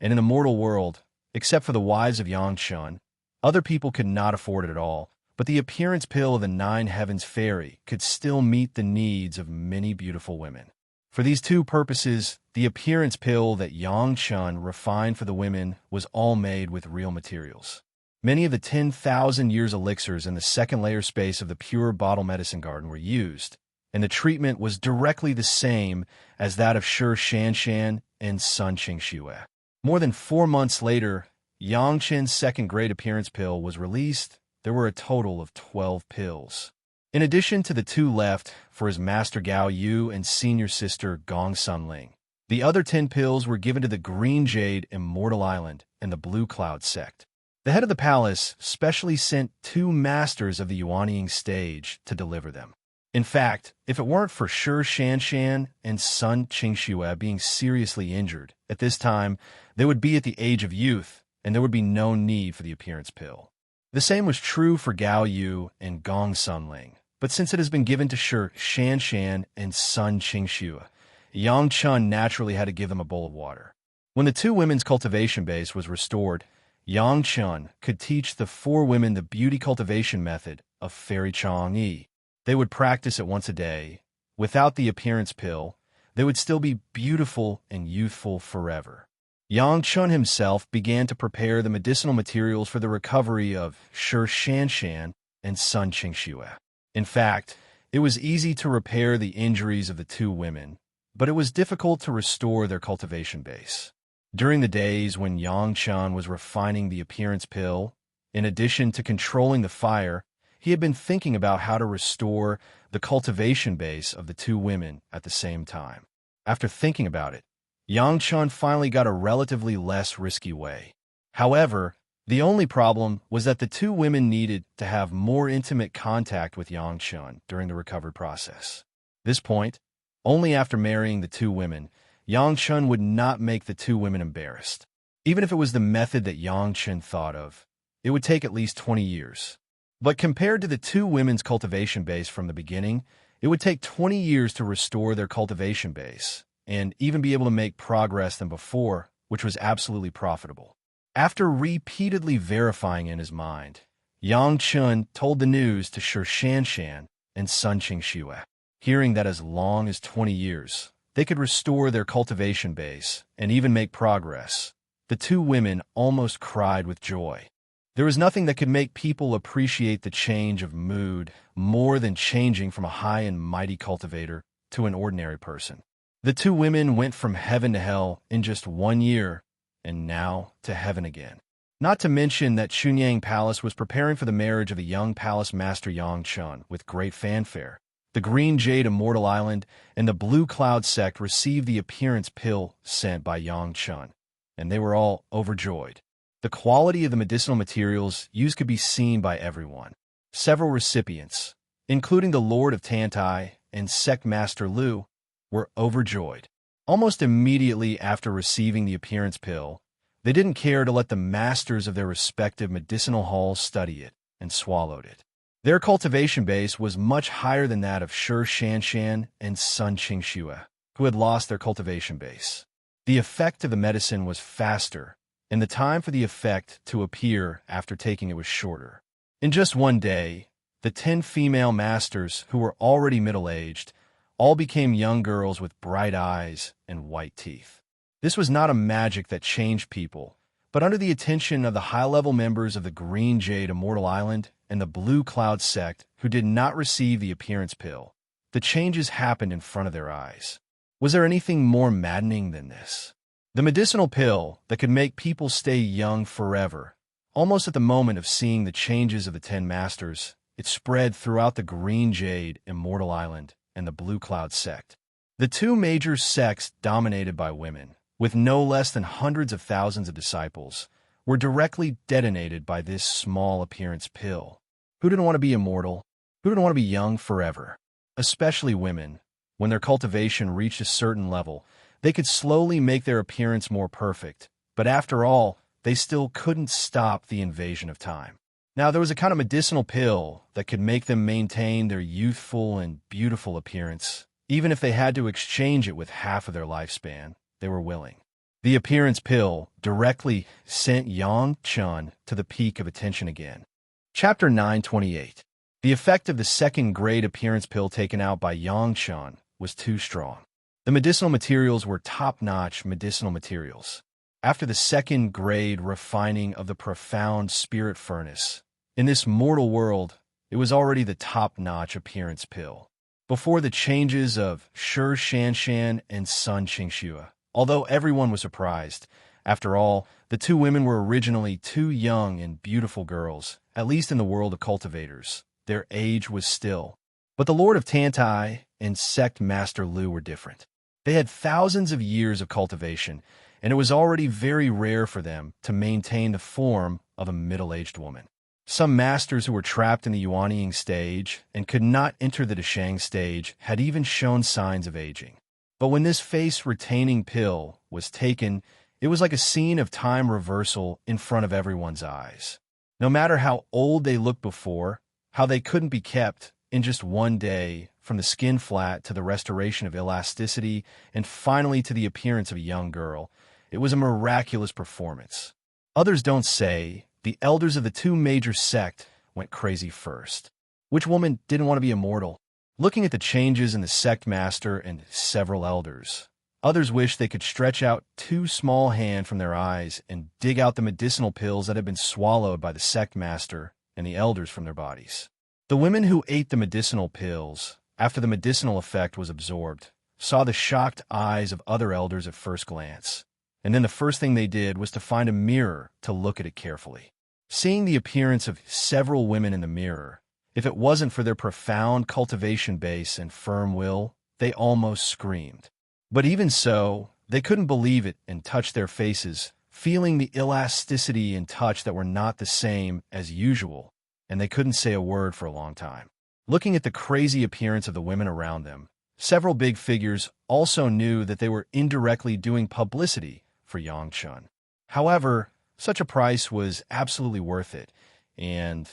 and in the mortal world, except for the wives of Yang Chun, other people could not afford it at all, but the appearance pill of the Nine Heavens Fairy could still meet the needs of many beautiful women. For these two purposes, the appearance pill that Yang Chun refined for the women was all made with real materials. Many of the 10,000 years elixirs in the second layer space of the pure bottle medicine garden were used, and the treatment was directly the same as that of Shi Shanshan and Sun Qingxue. More than 4 months later, Yang Chen's second-grade appearance pill was released. There were a total of 12 pills. In addition to the 2 left for his master Gao Yu and senior sister Gong Sunling, the other 10 pills were given to the Green Jade Immortal Island and the Blue Cloud sect. The head of the palace specially sent 2 masters of the Yuanying stage to deliver them. In fact, if it weren't for Shi Shanshan and Sun Qingxue being seriously injured, at this time, they would be at the age of youth, and there would be no need for the appearance pill. The same was true for Gao Yu and Gong Sunling, but since it has been given to Shi Shanshan and Sun Qingxue, Yang Chun naturally had to give them a bowl of water. When the 2 women's cultivation base was restored, Yang Chun could teach the 4 women the beauty cultivation method of Fairy Chong Yi. They would practice it once a day. Without the appearance pill, they would still be beautiful and youthful forever. Yang Chun himself began to prepare the medicinal materials for the recovery of Shi Shanshan and Sun Qingxue. In fact, it was easy to repair the injuries of the 2 women, but it was difficult to restore their cultivation base. During the days when Yang Chun was refining the appearance pill, in addition to controlling the fire, he had been thinking about how to restore the cultivation base of the 2 women at the same time. After thinking about it, Yang Chun finally got a relatively less risky way. However, the only problem was that the 2 women needed to have more intimate contact with Yang Chun during the recovery process. This point, only after marrying the 2 women, Yang Chun would not make the 2 women embarrassed. Even if it was the method that Yang Chun thought of, it would take at least 20 years. But compared to the 2 women's cultivation base from the beginning, it would take 20 years to restore their cultivation base, and even be able to make progress than before, which was absolutely profitable. After repeatedly verifying in his mind, Yang Chun told the news to Shi Shanshan and Sun Qingxue, hearing that as long as 20 years, they could restore their cultivation base and even make progress. The 2 women almost cried with joy. There was nothing that could make people appreciate the change of mood more than changing from a high and mighty cultivator to an ordinary person. The 2 women went from heaven to hell in just 1 year, and now to heaven again. Not to mention that Chunyang Palace was preparing for the marriage of the young palace master Yang Chun with great fanfare. The Green Jade Immortal Island and the Blue Cloud sect received the appearance pill sent by Yang Chun, and they were all overjoyed. The quality of the medicinal materials used could be seen by everyone. Several recipients, including the Lord of Tantai and Sect Master Lu, were overjoyed. Almost immediately after receiving the appearance pill, they didn't care to let the masters of their respective medicinal halls study it and swallowed it. Their cultivation base was much higher than that of Shi Shanshan and Sun Qingxue, who had lost their cultivation base. The effect of the medicine was faster, and the time for the effect to appear after taking it was shorter. In just 1 day, the 10 female masters, who were already middle-aged, all became young girls with bright eyes and white teeth. This was not a magic that changed people, but under the attention of the high-level members of the Green Jade Immortal Island and the Blue Cloud sect who did not receive the appearance pill, the changes happened in front of their eyes. Was there anything more maddening than this? The medicinal pill that could make people stay young forever. Almost at the moment of seeing the changes of the 10 masters, it spread throughout the Green Jade Immortal Island and the Blue Cloud sect. The 2 major sects dominated by women, with no less than hundreds of thousands of disciples, were directly detonated by this small appearance pill. Who didn't want to be immortal? Who didn't want to be young forever? Especially women, When their cultivation reached a certain level, they could slowly make their appearance more perfect, but after all, they still couldn't stop the invasion of time. Now, there was a kind of medicinal pill that could make them maintain their youthful and beautiful appearance. Even if they had to exchange it with half of their lifespan, they were willing. The appearance pill directly sent Yang Chun to the peak of attention again. Chapter 928. The effect of the second-grade appearance pill taken out by Yang Chun was too strong. The medicinal materials were top-notch medicinal materials. After the second-grade refining of the profound spirit furnace, in this mortal world, it was already the top-notch appearance pill. Before the changes of Shi Shanshan and Sun Qingxue, although everyone was surprised, after all, the two women were originally two young and beautiful girls, at least in the world of cultivators. Their age was still. But the Lord of Tantai and Sect Master Lu were different. They had thousands of years of cultivation, and it was already very rare for them to maintain the form of a middle-aged woman. Some masters who were trapped in the Yuanying stage and could not enter the Dashang stage had even shown signs of aging. But when this face-retaining pill was taken, it was like a scene of time reversal in front of everyone's eyes. No matter how old they looked before, how they couldn't be kept in just one day, from the skin flat to the restoration of elasticity and finally to the appearance of a young girl, it was a miraculous performance. Others don't say. The elders of the two major sects went crazy first. Which woman didn't want to be immortal? Looking at the changes in the sect master and several elders, others wished they could stretch out two small hands from their eyes and dig out the medicinal pills that had been swallowed by the sect master and the elders from their bodies. The women who ate the medicinal pills, after the medicinal effect was absorbed, saw the shocked eyes of other elders at first glance, and then the first thing they did was to find a mirror to look at it carefully. Seeing the appearance of several women in the mirror, if it wasn't for their profound cultivation base and firm will, they almost screamed. But even so, they couldn't believe it and touched their faces, feeling the elasticity and touch that were not the same as usual, and they couldn't say a word for a long time. Looking at the crazy appearance of the women around them, several big figures also knew that they were indirectly doing publicity for Yang Chun. However, such a price was absolutely worth it, and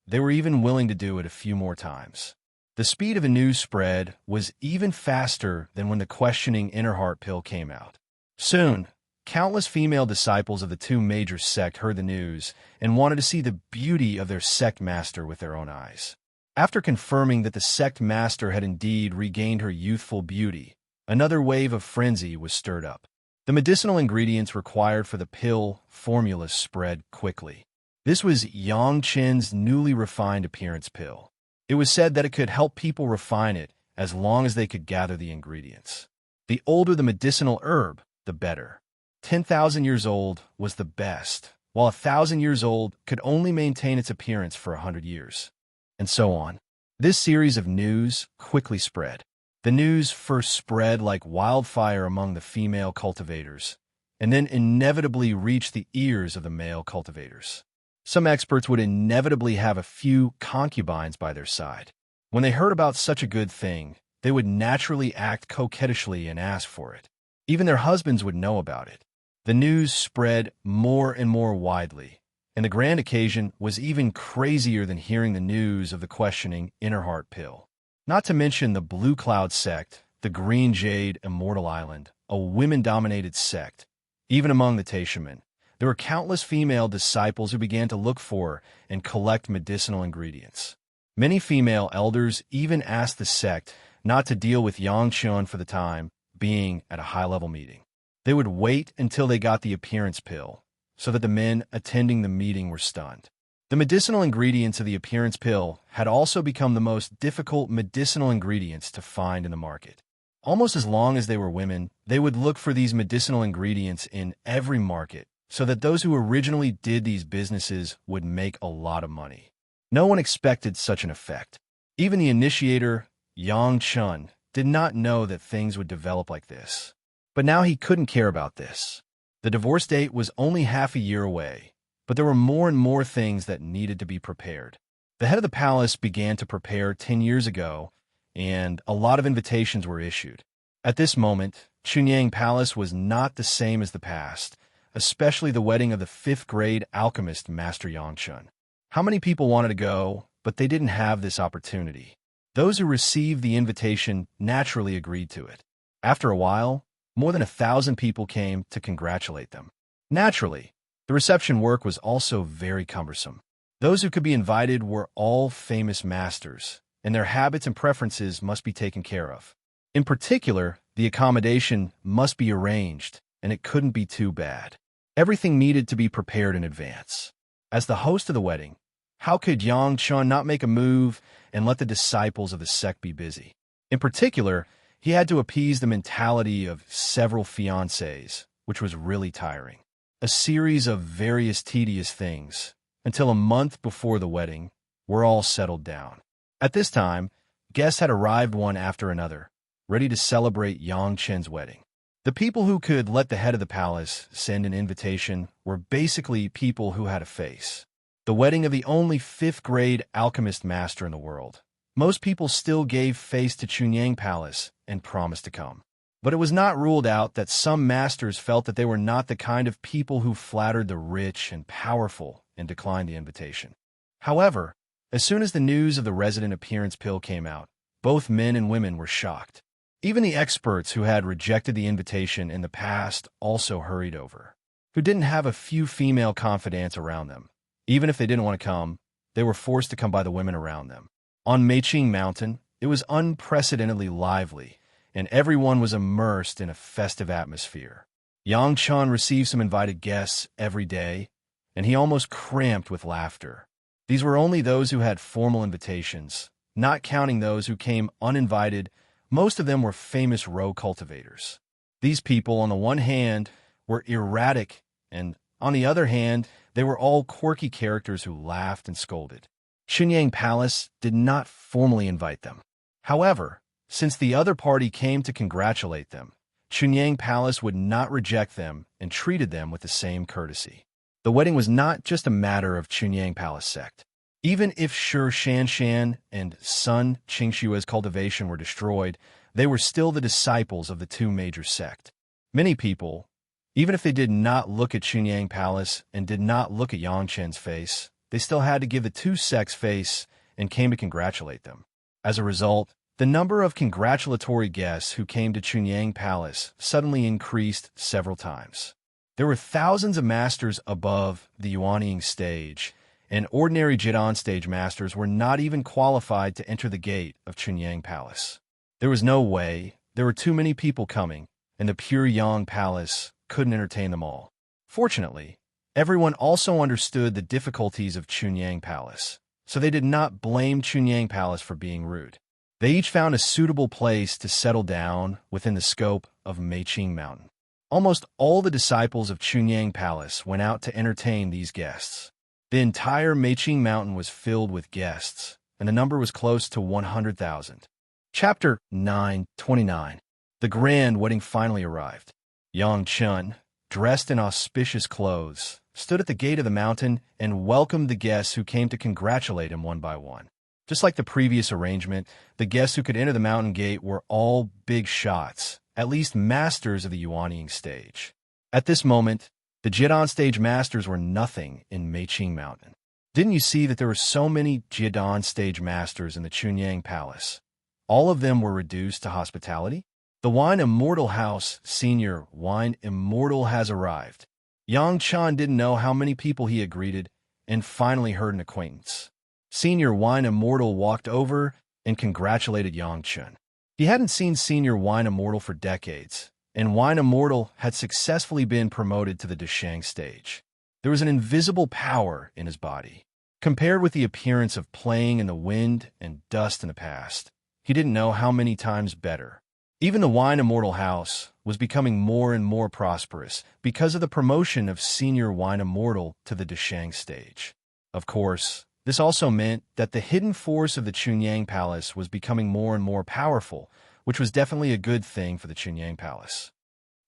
they were even willing to do it a few more times. The speed of the news spread was even faster than when the questioning inner heart pill came out. Soon, countless female disciples of the two major sects heard the news and wanted to see the beauty of their sect master with their own eyes. After confirming that the sect master had indeed regained her youthful beauty, another wave of frenzy was stirred up. The medicinal ingredients required for the pill formula spread quickly. This was Yang Chen's newly refined appearance pill. It was said that it could help people refine it as long as they could gather the ingredients. The older the medicinal herb, the better. 10,000 years old was the best, while 1,000 years old could only maintain its appearance for 100 years. And so on. This series of news quickly spread. The news first spread like wildfire among the female cultivators, and then inevitably reached the ears of the male cultivators. Some experts would inevitably have a few concubines by their side. When they heard about such a good thing, they would naturally act coquettishly and ask for it. Even their husbands would know about it. The news spread more and more widely, and the grand occasion was even crazier than hearing the news of the questioning inner heart pill. Not to mention the Blue Cloud sect, the Green Jade Immortal Island, a women-dominated sect. Even among the Taishamen, there were countless female disciples who began to look for and collect medicinal ingredients. Many female elders even asked the sect not to deal with Yang Chun for the time being at a high-level meeting. They would wait until they got the appearance pill, so that the men attending the meeting were stunned. The medicinal ingredients of the appearance pill had also become the most difficult medicinal ingredients to find in the market. Almost as long as they were women, they would look for these medicinal ingredients in every market, so that those who originally did these businesses would make a lot of money. No one expected such an effect. Even the initiator, Yang Chun, did not know that things would develop like this. But now he couldn't care about this. The divorce date was only half a year away, but there were more and more things that needed to be prepared. The head of the palace began to prepare 10 years ago, and a lot of invitations were issued. At this moment, Chunyang Palace was not the same as the past, especially the wedding of the 5th grade alchemist Master Yangchun. How many people wanted to go, but they didn't have this opportunity. Those who received the invitation naturally agreed to it. After a while, more than 1,000 people came to congratulate them. Naturally, the reception work was also very cumbersome. Those who could be invited were all famous masters, and their habits and preferences must be taken care of. In particular, the accommodation must be arranged, and it couldn't be too bad. Everything needed to be prepared in advance. As the host of the wedding, how could Yang Chun not make a move and let the disciples of the sect be busy? In particular, he had to appease the mentality of several fiancés, which was really tiring. A series of various tedious things, until a month before the wedding, were all settled down. At this time, guests had arrived one after another, ready to celebrate Yang Chen's wedding. The people who could let the head of the palace send an invitation were basically people who had a face. The wedding of the only 5th grade alchemist master in the world. Most people still gave face to Chunyang Palace and promised to come. But it was not ruled out that some masters felt that they were not the kind of people who flattered the rich and powerful and declined the invitation. However, as soon as the news of the resident appearance pill came out, both men and women were shocked. Even the experts who had rejected the invitation in the past also hurried over, who didn't have a few female confidants around them. Even if they didn't want to come, they were forced to come by the women around them. On Meiqing Mountain, it was unprecedentedly lively, and everyone was immersed in a festive atmosphere. Yang Chun received some invited guests every day, and he almost cramped with laughter. These were only those who had formal invitations, not counting those who came uninvited. Most of them were famous row cultivators. These people, on the one hand, were erratic, and on the other hand, they were all quirky characters who laughed and scolded. Chunyang Palace did not formally invite them. However, since the other party came to congratulate them, Chunyang Palace would not reject them and treated them with the same courtesy. The wedding was not just a matter of Chunyang Palace sect. Even if Shi Shanshan and Sun Qingshua's cultivation were destroyed, they were still the disciples of the two major sects. Many people, even if they did not look at Chunyang Palace and did not look at Yang Chen's face, they still had to give the two sects face and came to congratulate them. As a result, the number of congratulatory guests who came to Chunyang Palace suddenly increased several times. There were thousands of masters above the Yuanying stage, and ordinary Jidan stage masters were not even qualified to enter the gate of Chunyang Palace. There was no way, there were too many people coming, and the pure Yang Palace couldn't entertain them all. Fortunately, everyone also understood the difficulties of Chunyang Palace, so they did not blame Chunyang Palace for being rude. They each found a suitable place to settle down within the scope of Meiqing Mountain. Almost all the disciples of Chunyang Palace went out to entertain these guests. The entire Meiqing Mountain was filled with guests, and the number was close to 100,000. Chapter 9:29. The grand wedding finally arrived. Yang Chun, dressed in auspicious clothes, stood at the gate of the mountain and welcomed the guests who came to congratulate him one by one. Just like the previous arrangement, the guests who could enter the mountain gate were all big shots, at least masters of the Yuanying stage. At this moment, the Jidan stage masters were nothing in Meiqing Mountain. Didn't you see that there were so many Jidan stage masters in the Chunyang Palace? All of them were reduced to hospitality? The Wine Immortal House Senior Wine Immortal has arrived. Yang Chan didn't know how many people he had greeted and finally heard an acquaintance. Senior Wine Immortal walked over and congratulated Yang Chun. He hadn't seen Senior Wine Immortal for decades, and Wine Immortal had successfully been promoted to the Deshang stage. There was an invisible power in his body. Compared with the appearance of playing in the wind and dust in the past, he didn't know how many times better. Even the Wine Immortal House was becoming more and more prosperous because of the promotion of Senior Wine Immortal to the Deshang stage. Of course, this also meant that the hidden force of the Chunyang Palace was becoming more and more powerful, which was definitely a good thing for the Chunyang Palace.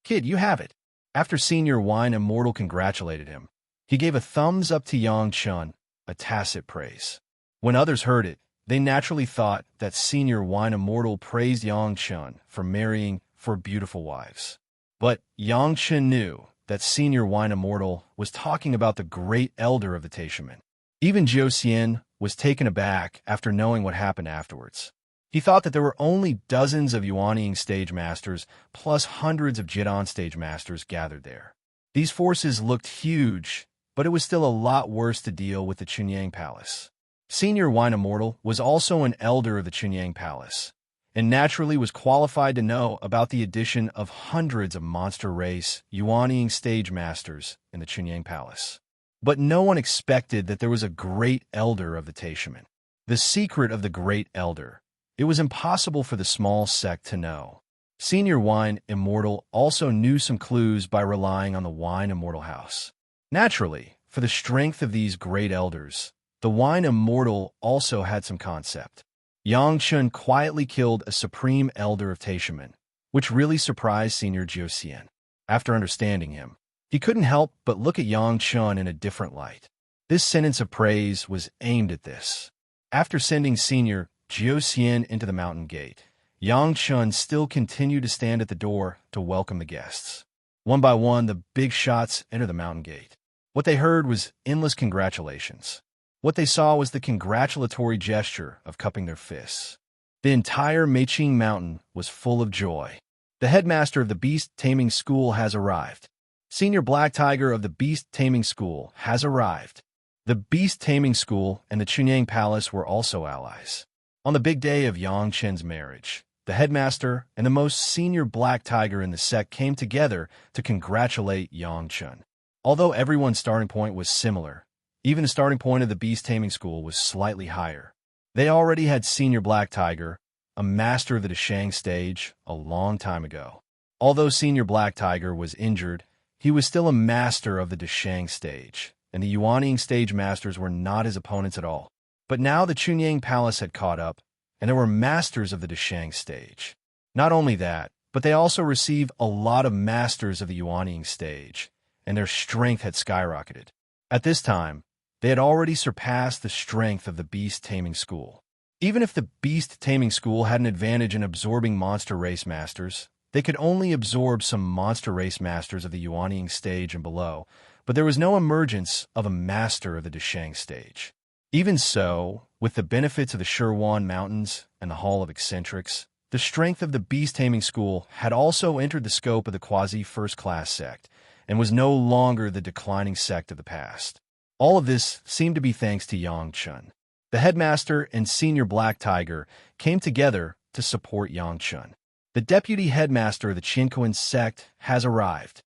Kid, you have it. After Senior Wine Immortal congratulated him, he gave a thumbs up to Yang Chun, a tacit praise. When others heard it, They naturally thought that Senior Wine Immortal praised Yangchun for marrying for beautiful wives. But Yangchun knew that Senior Wine Immortal was talking about the great elder of the Taishaman. Even Jiuxian was taken aback after knowing what happened afterwards. He thought that there were only dozens of Yuanying stage masters plus hundreds of Jidan stage masters gathered there. These forces looked huge, but it was still a lot worse to deal with the Chunyang Palace. Senior Wine Immortal was also an elder of the Chunyang Palace, and naturally was qualified to know about the addition of hundreds of monster race Yuanying stage masters in the Chunyang Palace. But no one expected that there was a great elder of the Taishaman. The secret of the great elder. It was impossible for the small sect to know. Senior Wine Immortal also knew some clues by relying on the Wine Immortal house. Naturally, for the strength of these great elders, the Wine Immortal also had some concept. Yangchun quietly killed a supreme elder of Taishaman, which really surprised Senior Jiuxian. After understanding him, he couldn't help but look at Yangchun in a different light. This sentence of praise was aimed at this. After sending Senior Jiuxian into the mountain gate, Yangchun still continued to stand at the door to welcome the guests. One by one, the big shots entered the mountain gate. What they heard was endless congratulations. What they saw was the congratulatory gesture of cupping their fists. The entire Meiqing Mountain was full of joy. The headmaster of the Beast Taming School has arrived. Senior Black Tiger of the Beast Taming School has arrived. The Beast Taming School and the Chunyang Palace were also allies. On the big day of Yangchen's marriage, the headmaster and the most senior Black Tiger in the sect came together to congratulate Yangchen. Although everyone's starting point was similar, even the starting point of the Beast Taming School was slightly higher. They already had Senior Black Tiger, a master of the Deshang stage, a long time ago. Although Senior Black Tiger was injured, he was still a master of the Deshang stage, and the Yuanying stage masters were not his opponents at all. But now the Chunyang Palace had caught up, and there were masters of the Deshang stage. Not only that, but they also received a lot of masters of the Yuanying stage, and their strength had skyrocketed. At this time, they had already surpassed the strength of the Beast Taming School. Even if the Beast Taming School had an advantage in absorbing monster race masters, they could only absorb some monster race masters of the Yuanying stage and below, but there was no emergence of a master of the Deshang stage. Even so, with the benefits of the Shirwan Mountains and the Hall of Eccentrics, the strength of the Beast Taming School had also entered the scope of the quasi-first-class sect, and was no longer the declining sect of the past. All of this seemed to be thanks to Yangchun. The headmaster and Senior Black Tiger came together to support Yangchun. The deputy headmaster of the Qinquan sect has arrived.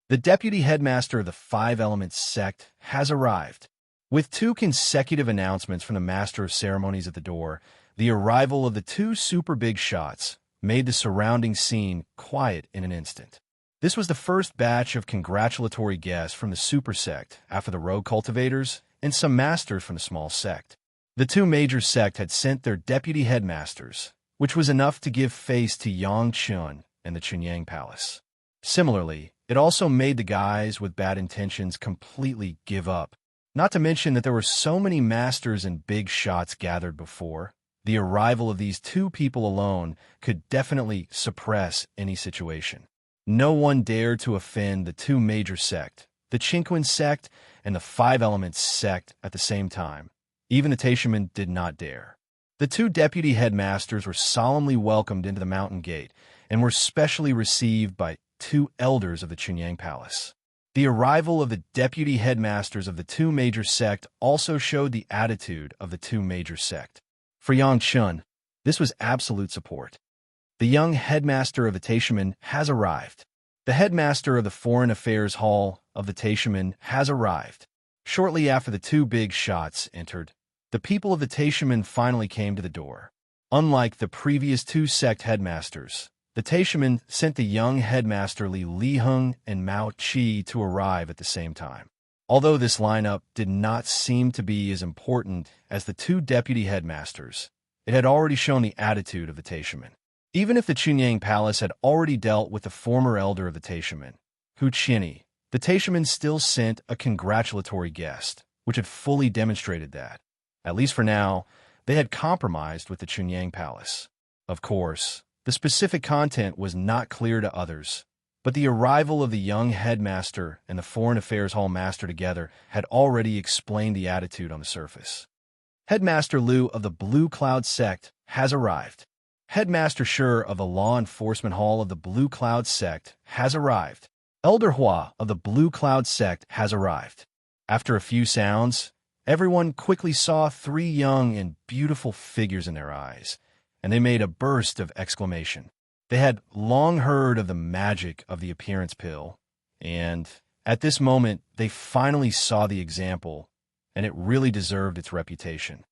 The deputy headmaster of the Five Elements sect has arrived. With 2 consecutive announcements from the Master of Ceremonies at the door, the arrival of the 2 super big shots made the surrounding scene quiet in an instant. This was the first batch of congratulatory guests from the super sect after the rogue cultivators and some masters from the small sect. The 2 major sect had sent their deputy headmasters, which was enough to give face to Yangchun and the Chunyang Palace. Similarly, it also made the guys with bad intentions completely give up. Not to mention that there were so many masters and big shots gathered before. The arrival of these 2 people alone could definitely suppress any situation. No one dared to offend the 2 major sect, the Qinquan sect and the Five Elements sect at the same time. Even the Taishaman did not dare. The 2 deputy headmasters were solemnly welcomed into the mountain gate and were specially received by 2 elders of the Chunyang Palace. The arrival of the deputy headmasters of the 2 major sect also showed the attitude of the 2 major sect. For Yangchun, this was absolute support. The young headmaster of the Taishaman has arrived. The headmaster of the Foreign Affairs Hall of the Taishaman has arrived. Shortly after the 2 big shots entered, the people of the Taishaman finally came to the door. Unlike the previous 2 sect headmasters, the Taishaman sent the young headmaster Li Heng and Mao Qi to arrive at the same time. Although this lineup did not seem to be as important as the 2 deputy headmasters, it had already shown the attitude of the Taishaman. Even if the Chunyang Palace had already dealt with the former elder of the Taishaman, Hu Qinyi, the Taishaman still sent a congratulatory guest, which had fully demonstrated that, at least for now, they had compromised with the Chunyang Palace. Of course, the specific content was not clear to others, but the arrival of the young headmaster and the Foreign Affairs Hall master together had already explained the attitude on the surface. Headmaster Liu of the Blue Cloud Sect has arrived. Headmaster Sher of the Law Enforcement Hall of the Blue Cloud Sect has arrived. Elder Hua of the Blue Cloud Sect has arrived. After a few sounds, everyone quickly saw three young and beautiful figures in their eyes, and they made a burst of exclamation. They had long heard of the magic of the appearance pill, and at this moment they finally saw the example, and it really deserved its reputation.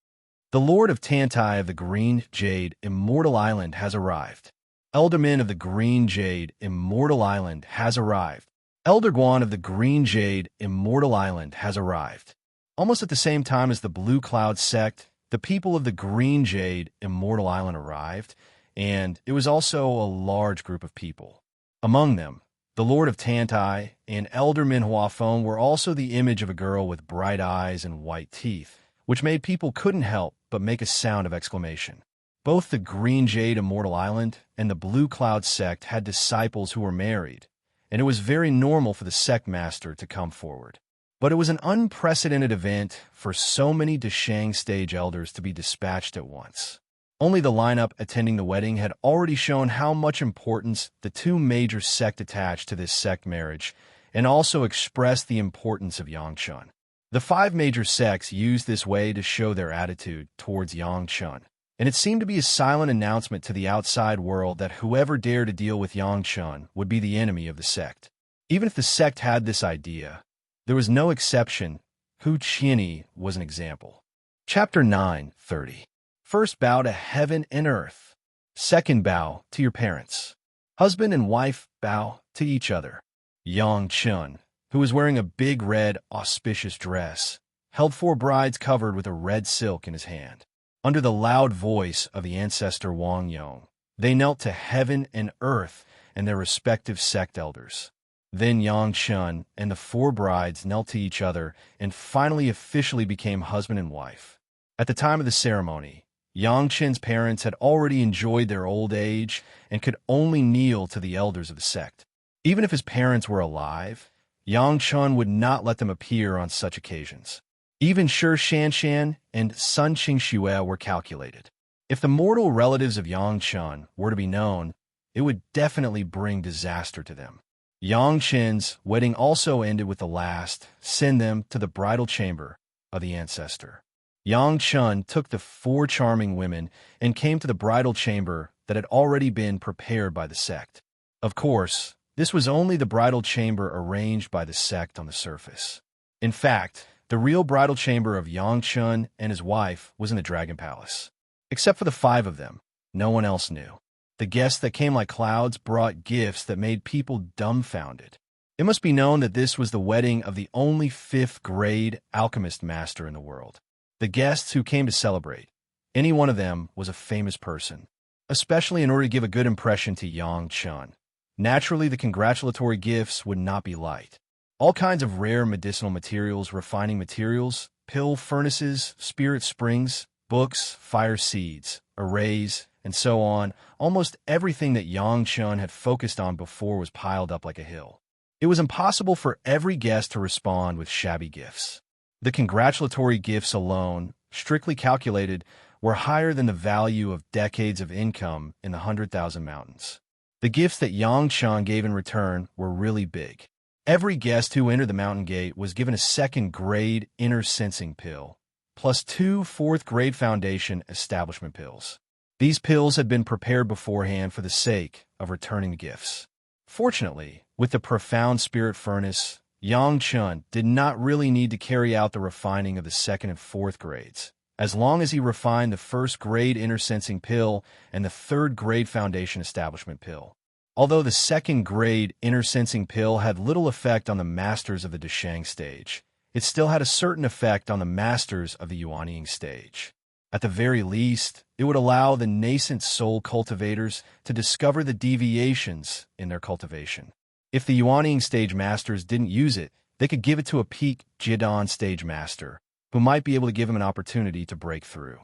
The Lord of Tantai of the Green Jade Immortal Island has arrived. Elderman of the Green Jade Immortal Island has arrived. Elder Guan of the Green Jade Immortal Island has arrived. Almost at the same time as the Blue Cloud Sect, the people of the Green Jade Immortal Island arrived, and it was also a large group of people. Among them, the Lord of Tantai and Elder Min Huafeng were also the image of a girl with bright eyes and white teeth, which made people couldn't help but make a sound of exclamation. Both the Green Jade Immortal Island and the Blue Cloud Sect had disciples who were married, and it was very normal for the sect master to come forward. But it was an unprecedented event for so many Deshang stage elders to be dispatched at once. Only the lineup attending the wedding had already shown how much importance the two major sects attached to this sect marriage, and also expressed the importance of Yangchun. The five major sects used this way to show their attitude towards Yangchun, and it seemed to be a silent announcement to the outside world that whoever dared to deal with Yangchun would be the enemy of the sect. Even if the sect had this idea, there was no exception. Hu Qianyi was an example. Chapter 9:30. First bow to heaven and earth. Second bow to your parents. Husband and wife bow to each other. Yangchun, who was wearing a big red, auspicious dress, held four brides covered with a red silk in his hand. Under the loud voice of the ancestor Wang Yong, they knelt to heaven and earth and their respective sect elders. Then Yangchun and the four brides knelt to each other and finally officially became husband and wife. At the time of the ceremony, Yangchun's parents had already enjoyed their old age and could only kneel to the elders of the sect. Even if his parents were alive, Yangchun would not let them appear on such occasions. Even Shi Shanshan and Sun Qingxue were calculated. If the mortal relatives of Yangchun were to be known, it would definitely bring disaster to them. Yangchun's wedding also ended with the last, send them to the bridal chamber of the ancestor. Yangchun took the four charming women and came to the bridal chamber that had already been prepared by the sect. Of course, this was only the bridal chamber arranged by the sect on the surface. In fact, the real bridal chamber of Yangchun and his wife was in the Dragon Palace. Except for the five of them, no one else knew. The guests that came like clouds brought gifts that made people dumbfounded. It must be known that this was the wedding of the only fifth-grade alchemist master in the world. The guests who came to celebrate, any one of them was a famous person, especially in order to give a good impression to Yangchun. Naturally, the congratulatory gifts would not be light. All kinds of rare medicinal materials, refining materials, pill furnaces, spirit springs, books, fire seeds, arrays, and so on. Almost everything that Yangchun had focused on before was piled up like a hill. It was impossible for every guest to respond with shabby gifts. The congratulatory gifts alone, strictly calculated, were higher than the value of decades of income in the 100,000 mountains. The gifts that Yangchun gave in return were really big. Every guest who entered the mountain gate was given a second-grade inner sensing pill, plus 2 fourth-grade foundation establishment pills. These pills had been prepared beforehand for the sake of returning the gifts. Fortunately, with the profound spirit furnace, Yangchun did not really need to carry out the refining of the second and fourth grades, as long as he refined the first-grade inner sensing pill and the third-grade foundation establishment pill. Although the second-grade inner sensing pill had little effect on the masters of the Deshang stage, it still had a certain effect on the masters of the Yuanying stage. At the very least, it would allow the nascent soul cultivators to discover the deviations in their cultivation. If the Yuanying stage masters didn't use it, they could give it to a peak Jidan stage master, who might be able to give him an opportunity to break through.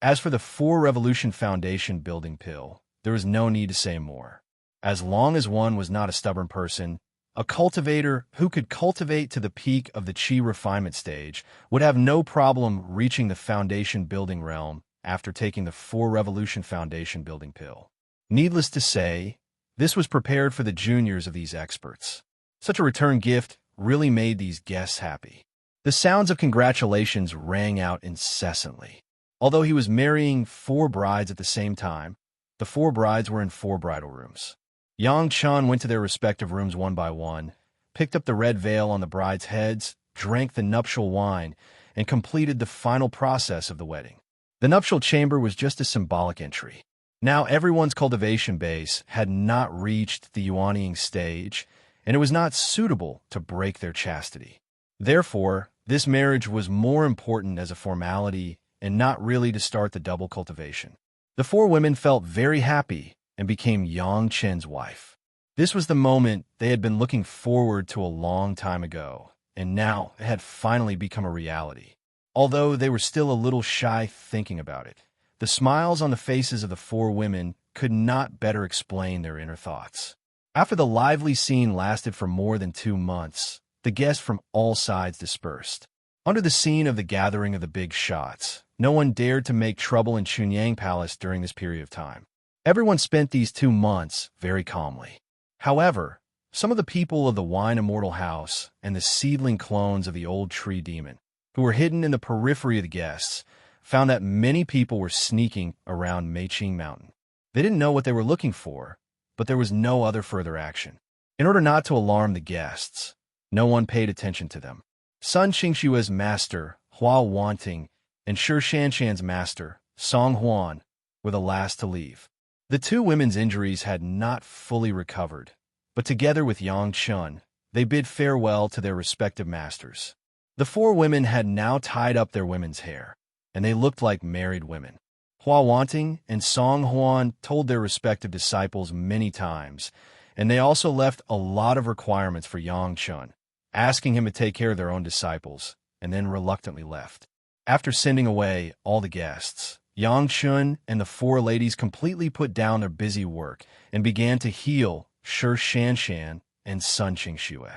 As for the 4-revolution foundation building pill, there is no need to say more. As long as one was not a stubborn person, a cultivator who could cultivate to the peak of the chi refinement stage would have no problem reaching the foundation building realm after taking the 4-revolution foundation building pill. Needless to say, this was prepared for the juniors of these experts. Such a return gift really made these guests happy. The sounds of congratulations rang out incessantly. Although he was marrying 4 brides at the same time, the 4 brides were in 4 bridal rooms. Yang Chun went to their respective rooms one by one, picked up the red veil on the brides' heads, drank the nuptial wine, and completed the final process of the wedding. The nuptial chamber was just a symbolic entry. Now everyone's cultivation base had not reached the yuanying stage, and it was not suitable to break their chastity. Therefore, this marriage was more important as a formality and not really to start the double cultivation. The 4 women felt very happy and became Yang Chen's wife. This was the moment they had been looking forward to a long time ago, and now it had finally become a reality. Although they were still a little shy thinking about it, the smiles on the faces of the 4 women could not better explain their inner thoughts. After the lively scene lasted for more than 2 months, the guests from all sides dispersed. Under the scene of the gathering of the big shots, no one dared to make trouble in Chunyang Palace during this period of time. Everyone spent these 2 months very calmly. However, some of the people of the Wine Immortal house and the seedling clones of the old tree demon, who were hidden in the periphery of the guests, found that many people were sneaking around Meiqing Mountain. They didn't know what they were looking for, but there was no other further action. In order not to alarm the guests, no one paid attention to them. Sun Qingshue's master, Hua Wanting, and Shi Shanshan's master, Song Huan, were the last to leave. The 2 women's injuries had not fully recovered, but together with Yang Chun, they bid farewell to their respective masters. The 4 women had now tied up their women's hair, and they looked like married women. Hua Wanting and Song Huan told their respective disciples many times, and they also left a lot of requirements for Yang Chun, asking him to take care of their own disciples, and then reluctantly left. After sending away all the guests, Yang Chun and the 4 ladies completely put down their busy work and began to heal Shi Shanshan and Sun Qingxue.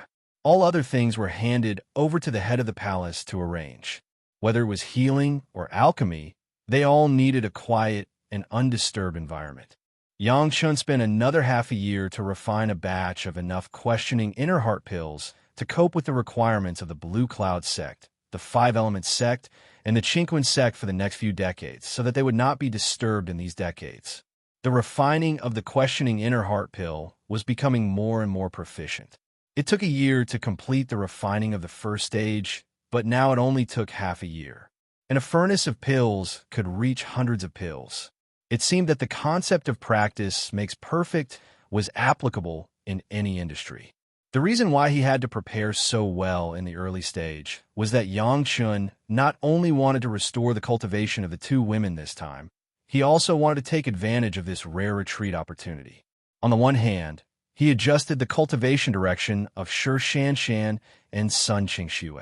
All other things were handed over to the head of the palace to arrange. Whether it was healing or alchemy, they all needed a quiet and undisturbed environment. Yang Chun spent another half a year to refine a batch of enough questioning inner heart pills to cope with the requirements of the Blue Cloud sect, the 5-element sect, and the Qingquan sect for the next few decades, so that they would not be disturbed in these decades. The refining of the questioning inner heart pill was becoming more and more proficient. It took a year to complete the refining of the first stage, but now it only took half a year. And a furnace of pills could reach hundreds of pills. It seemed that the concept of practice makes perfect was applicable in any industry. The reason why he had to prepare so well in the early stage was that Yang Chun not only wanted to restore the cultivation of the 2 women this time, he also wanted to take advantage of this rare retreat opportunity. On the one hand, he adjusted the cultivation direction of Shi Shanshan and Sun Qingxue.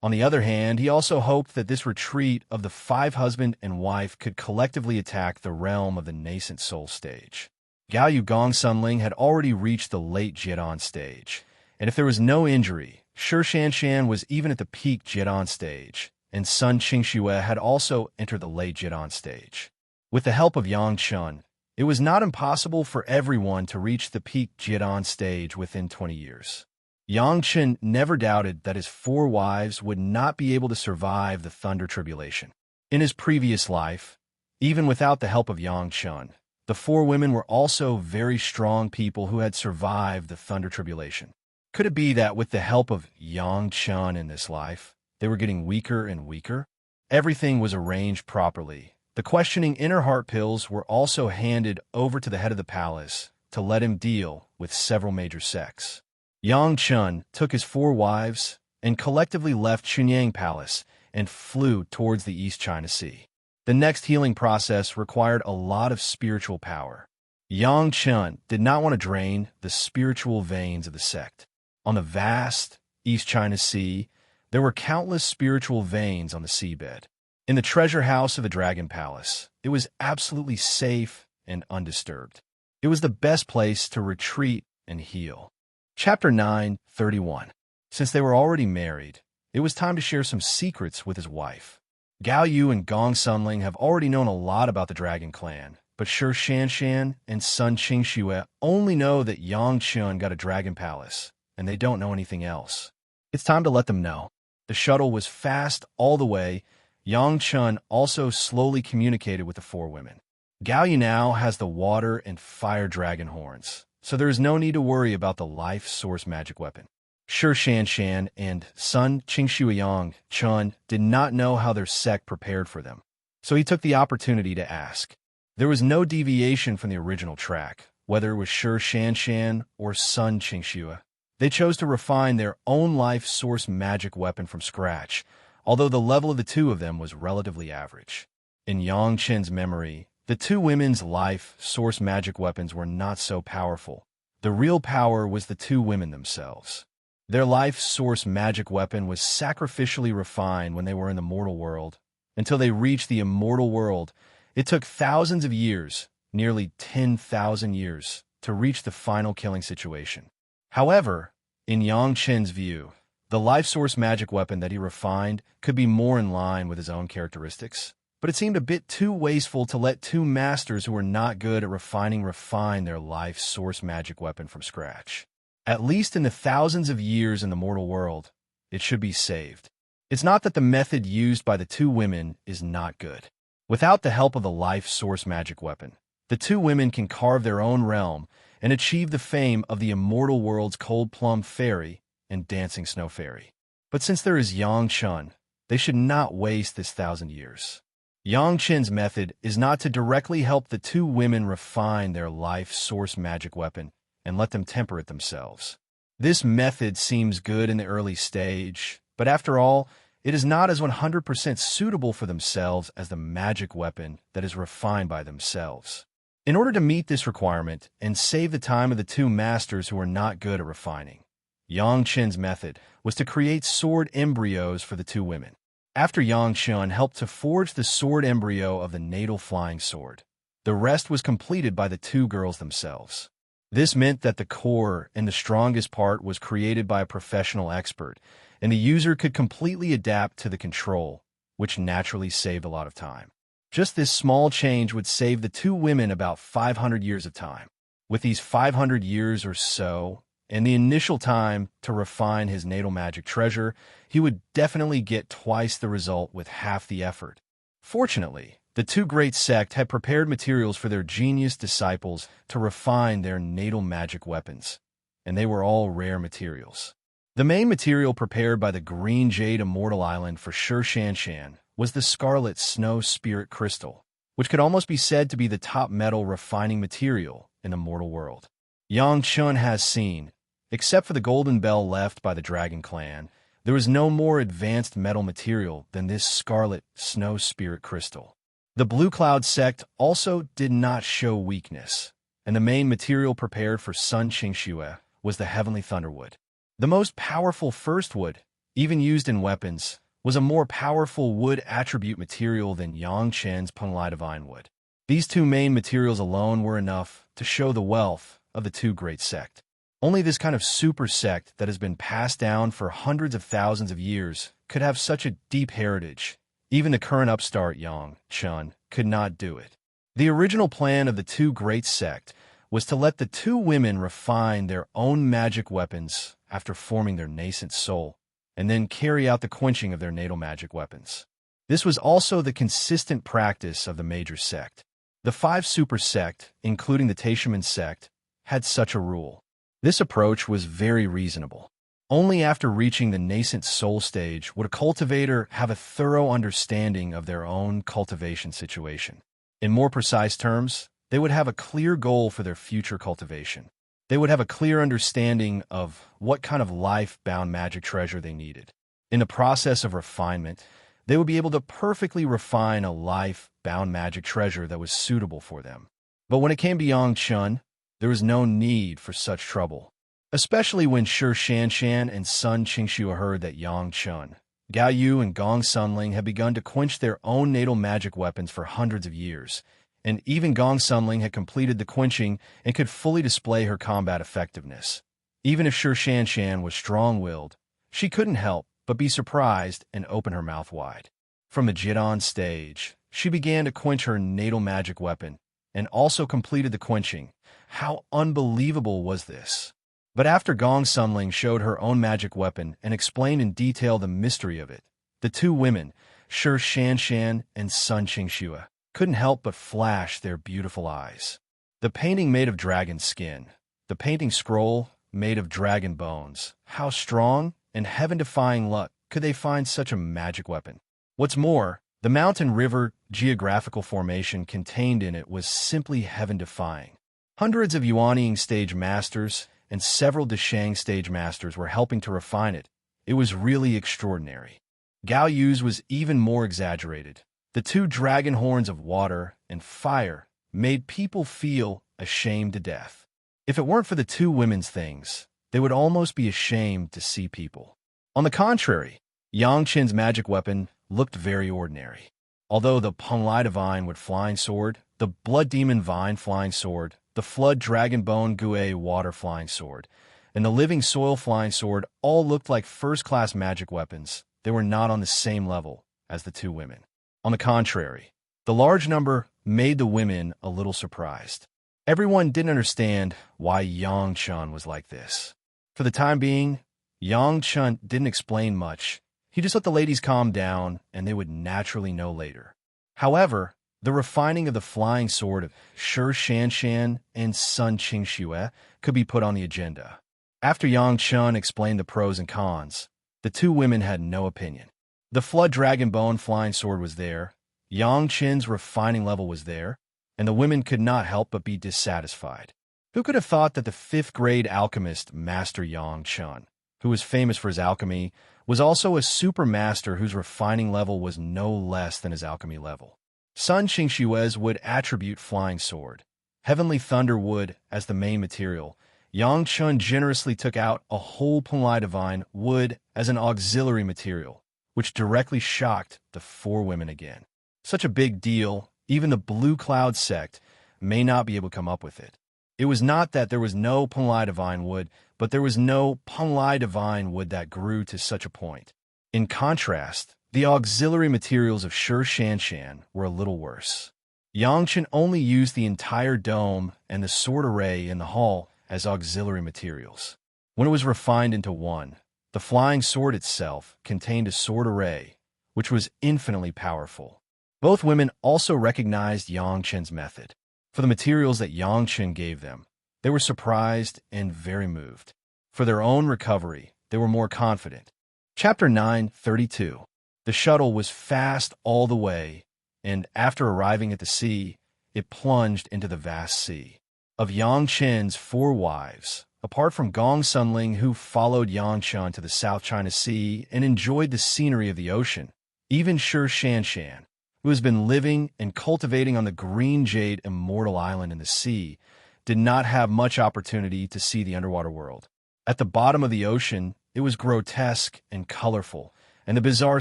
On the other hand, he also hoped that this retreat of the 5 husband and wife could collectively attack the realm of the nascent soul stage. Gao Yugong Sunling had already reached the late Jiedan stage, and if there was no injury, Shi Shanshan was even at the peak Jiedan stage, and Sun Qingxue had also entered the late Jiedan stage. With the help of Yang Chun, it was not impossible for everyone to reach the peak Jiedan stage within 20 years. Yang Chun never doubted that his 4 wives would not be able to survive the Thunder Tribulation. In his previous life, even without the help of Yang Chun, the 4 women were also very strong people who had survived the Thunder Tribulation. Could it be that with the help of Yang Chun in this life, they were getting weaker and weaker? Everything was arranged properly. The questioning inner heart pills were also handed over to the head of the palace to let him deal with several major sects. Yang Chun took his 4 wives and collectively left Chunyang Palace and flew towards the East China Sea. The next healing process required a lot of spiritual power. Yang Chun did not want to drain the spiritual veins of the sect. On the vast East China Sea, there were countless spiritual veins on the seabed. In the treasure house of the Dragon Palace, it was absolutely safe and undisturbed. It was the best place to retreat and heal. Chapter 9:31. Since they were already married, it was time to share some secrets with his wife. Gao Yu and Gong Sunling have already known a lot about the Dragon Clan, but Shi Shanshan and Sun Qingxue only know that Yang Chun got a Dragon Palace, and they don't know anything else. It's time to let them know. The shuttle was fast all the way. Yang Chun also slowly communicated with the four women. Gao Yu now has the water and fire dragon horns, so there is no need to worry about the life source magic weapon. Shi Shanshan and Sun Qingxue Yang Chun did not know how their sect prepared for them, so he took the opportunity to ask. There was no deviation from the original track, whether it was Shi Shanshan or Sun Qingxue. They chose to refine their own life source magic weapon from scratch, although the level of the two of them was relatively average. In Yang Chen's memory, the two women's life source magic weapons were not so powerful. The real power was the two women themselves. Their life source magic weapon was sacrificially refined when they were in the mortal world. Until they reached the immortal world, it took thousands of years, nearly 10,000 years, to reach the final killing situation. However, in Yang Chen's view, the life source magic weapon that he refined could be more in line with his own characteristics, but it seemed a bit too wasteful to let two masters who were not good at refine their life source magic weapon from scratch. At least in the thousands of years in the mortal world, it should be saved. It's not that the method used by the two women is not good. Without the help of the life source magic weapon, the two women can carve their own realm and achieve the fame of the immortal world's cold plum fairy and dancing snow fairy. But since there is Yang Chun, they should not waste this 1,000 years. Yang Chen's method is not to directly help the two women refine their life source magic weapon and let them temper it themselves. This method seems good in the early stage, but after all, it is not as 100% suitable for themselves as the magic weapon that is refined by themselves. In order to meet this requirement and save the time of the two masters who are not good at refining, Yang Chen's method was to create sword embryos for the two women. After Yang Chun helped to forge the sword embryo of the natal flying sword, the rest was completed by the two girls themselves. This meant that the core and the strongest part was created by a professional expert, and the user could completely adapt to the control, which naturally saved a lot of time. Just this small change would save the two women about 500 years of time. With these 500 years or so, and the initial time to refine his natal magic treasure, he would definitely get twice the result with half the effort. Fortunately, the two great sect had prepared materials for their genius disciples to refine their natal magic weapons, and they were all rare materials. The main material prepared by the Green Jade Immortal Island for Shi Shanshan was the Scarlet Snow Spirit Crystal, which could almost be said to be the top metal refining material in the mortal world. Yang Chun has seen, except for the golden bell left by the Dragon Clan, there was no more advanced metal material than this Scarlet Snow Spirit Crystal. The Blue Cloud sect also did not show weakness, and the main material prepared for Sun Qingxue was the Heavenly Thunderwood. The most powerful first wood, even used in weapons, was a more powerful wood attribute material than Yang Chen's Penglai Divine Wood. These two main materials alone were enough to show the wealth of the two great sect. Only this kind of super sect that has been passed down for hundreds of thousands of years could have such a deep heritage. Even the current upstart Yang Chun could not do it. The original plan of the two great sect was to let the two women refine their own magic weapons after forming their nascent soul, and then carry out the quenching of their natal magic weapons. This was also the consistent practice of the major sect. The 5 super sect, including the Taishaman sect, had such a rule. This approach was very reasonable. Only after reaching the nascent soul stage would a cultivator have a thorough understanding of their own cultivation situation. In more precise terms, they would have a clear goal for their future cultivation. They would have a clear understanding of what kind of life-bound magic treasure they needed. In the process of refinement, they would be able to perfectly refine a life-bound magic treasure that was suitable for them. But when it came to Yang Chun, there was no need for such trouble, especially when Shi Shanshan and Sun Qingxue heard that Yang Chun Gao Yu and Gong Sunling had begun to quench their own natal magic weapons for hundreds of years, and even Gong Sunling had completed the quenching and could fully display her combat effectiveness. Even if Shi Shanshan was strong-willed, she couldn't help but be surprised and open her mouth wide. From the Jidon stage, she began to quench her natal magic weapon, and also completed the quenching. How unbelievable was this? But after Gong Sunling showed her own magic weapon and explained in detail the mystery of it, the two women, Shi Shanshan and Sun Qingxue, couldn't help but flash their beautiful eyes. The painting made of dragon skin, the painting scroll made of dragon bones. How strong and heaven-defying luck could they find such a magic weapon? What's more, the mountain river geographical formation contained in it was simply heaven-defying. Hundreds of Yuanying stage masters and several Deshang stage masters were helping to refine it. It was really extraordinary. Gao Yu's was even more exaggerated. The two dragon horns of water and fire made people feel ashamed to death. If it weren't for the two women's things, they would almost be ashamed to see people. On the contrary, Yang Qin's magic weapon looked very ordinary. Although the Penglai Divine wood flying sword, the Blood Demon Vine flying sword, the Flood Dragon Bone Gue water flying sword, and the Living Soil flying sword all looked like first-class magic weapons, they were not on the same level as the two women. On the contrary, the large number made the women a little surprised. Everyone didn't understand why Yang Chun was like this. For the time being, Yang Chun didn't explain much. He just let the ladies calm down, and they would naturally know later. However, the refining of the flying sword of Shi Shanshan and Sun Qingxue could be put on the agenda. After Yang Chun explained the pros and cons, the two women had no opinion. The Flood Dragon Bone flying sword was there, Yang Qin's refining level was there, and the women could not help but be dissatisfied. Who could have thought that the fifth-grade alchemist Master Yang Chun, who was famous for his alchemy, was also a super master whose refining level was no less than his alchemy level? Sun Qingxue's wood attribute flying sword, Heavenly Thunder wood as the main material, Yang Chun generously took out a whole Penglai Divine wood as an auxiliary material, which directly shocked the four women again. Such a big deal, even the Blue Cloud sect may not be able to come up with it. It was not that there was no Penglai Divine wood, but there was no Penglai Divine wood that grew to such a point. In contrast, the auxiliary materials of Shi Shanshan were a little worse. Yang Chen only used the entire dome and the sword array in the hall as auxiliary materials. When it was refined into one, the flying sword itself contained a sword array, which was infinitely powerful. Both women also recognized Yang Chen's method. For the materials that Yang Chen gave them, they were surprised and very moved. For their own recovery, they were more confident. Chapter 9:32. The shuttle was fast all the way, and after arriving at the sea, it plunged into the vast sea. Of Yang Chen's four wives, apart from Gong Sunling, who followed Yang Chen to the South China Sea and enjoyed the scenery of the ocean, even Shi Shanshan, who has been living and cultivating on the green jade Immortal Island in the sea, did not have much opportunity to see the underwater world. At the bottom of the ocean, it was grotesque and colorful, and the bizarre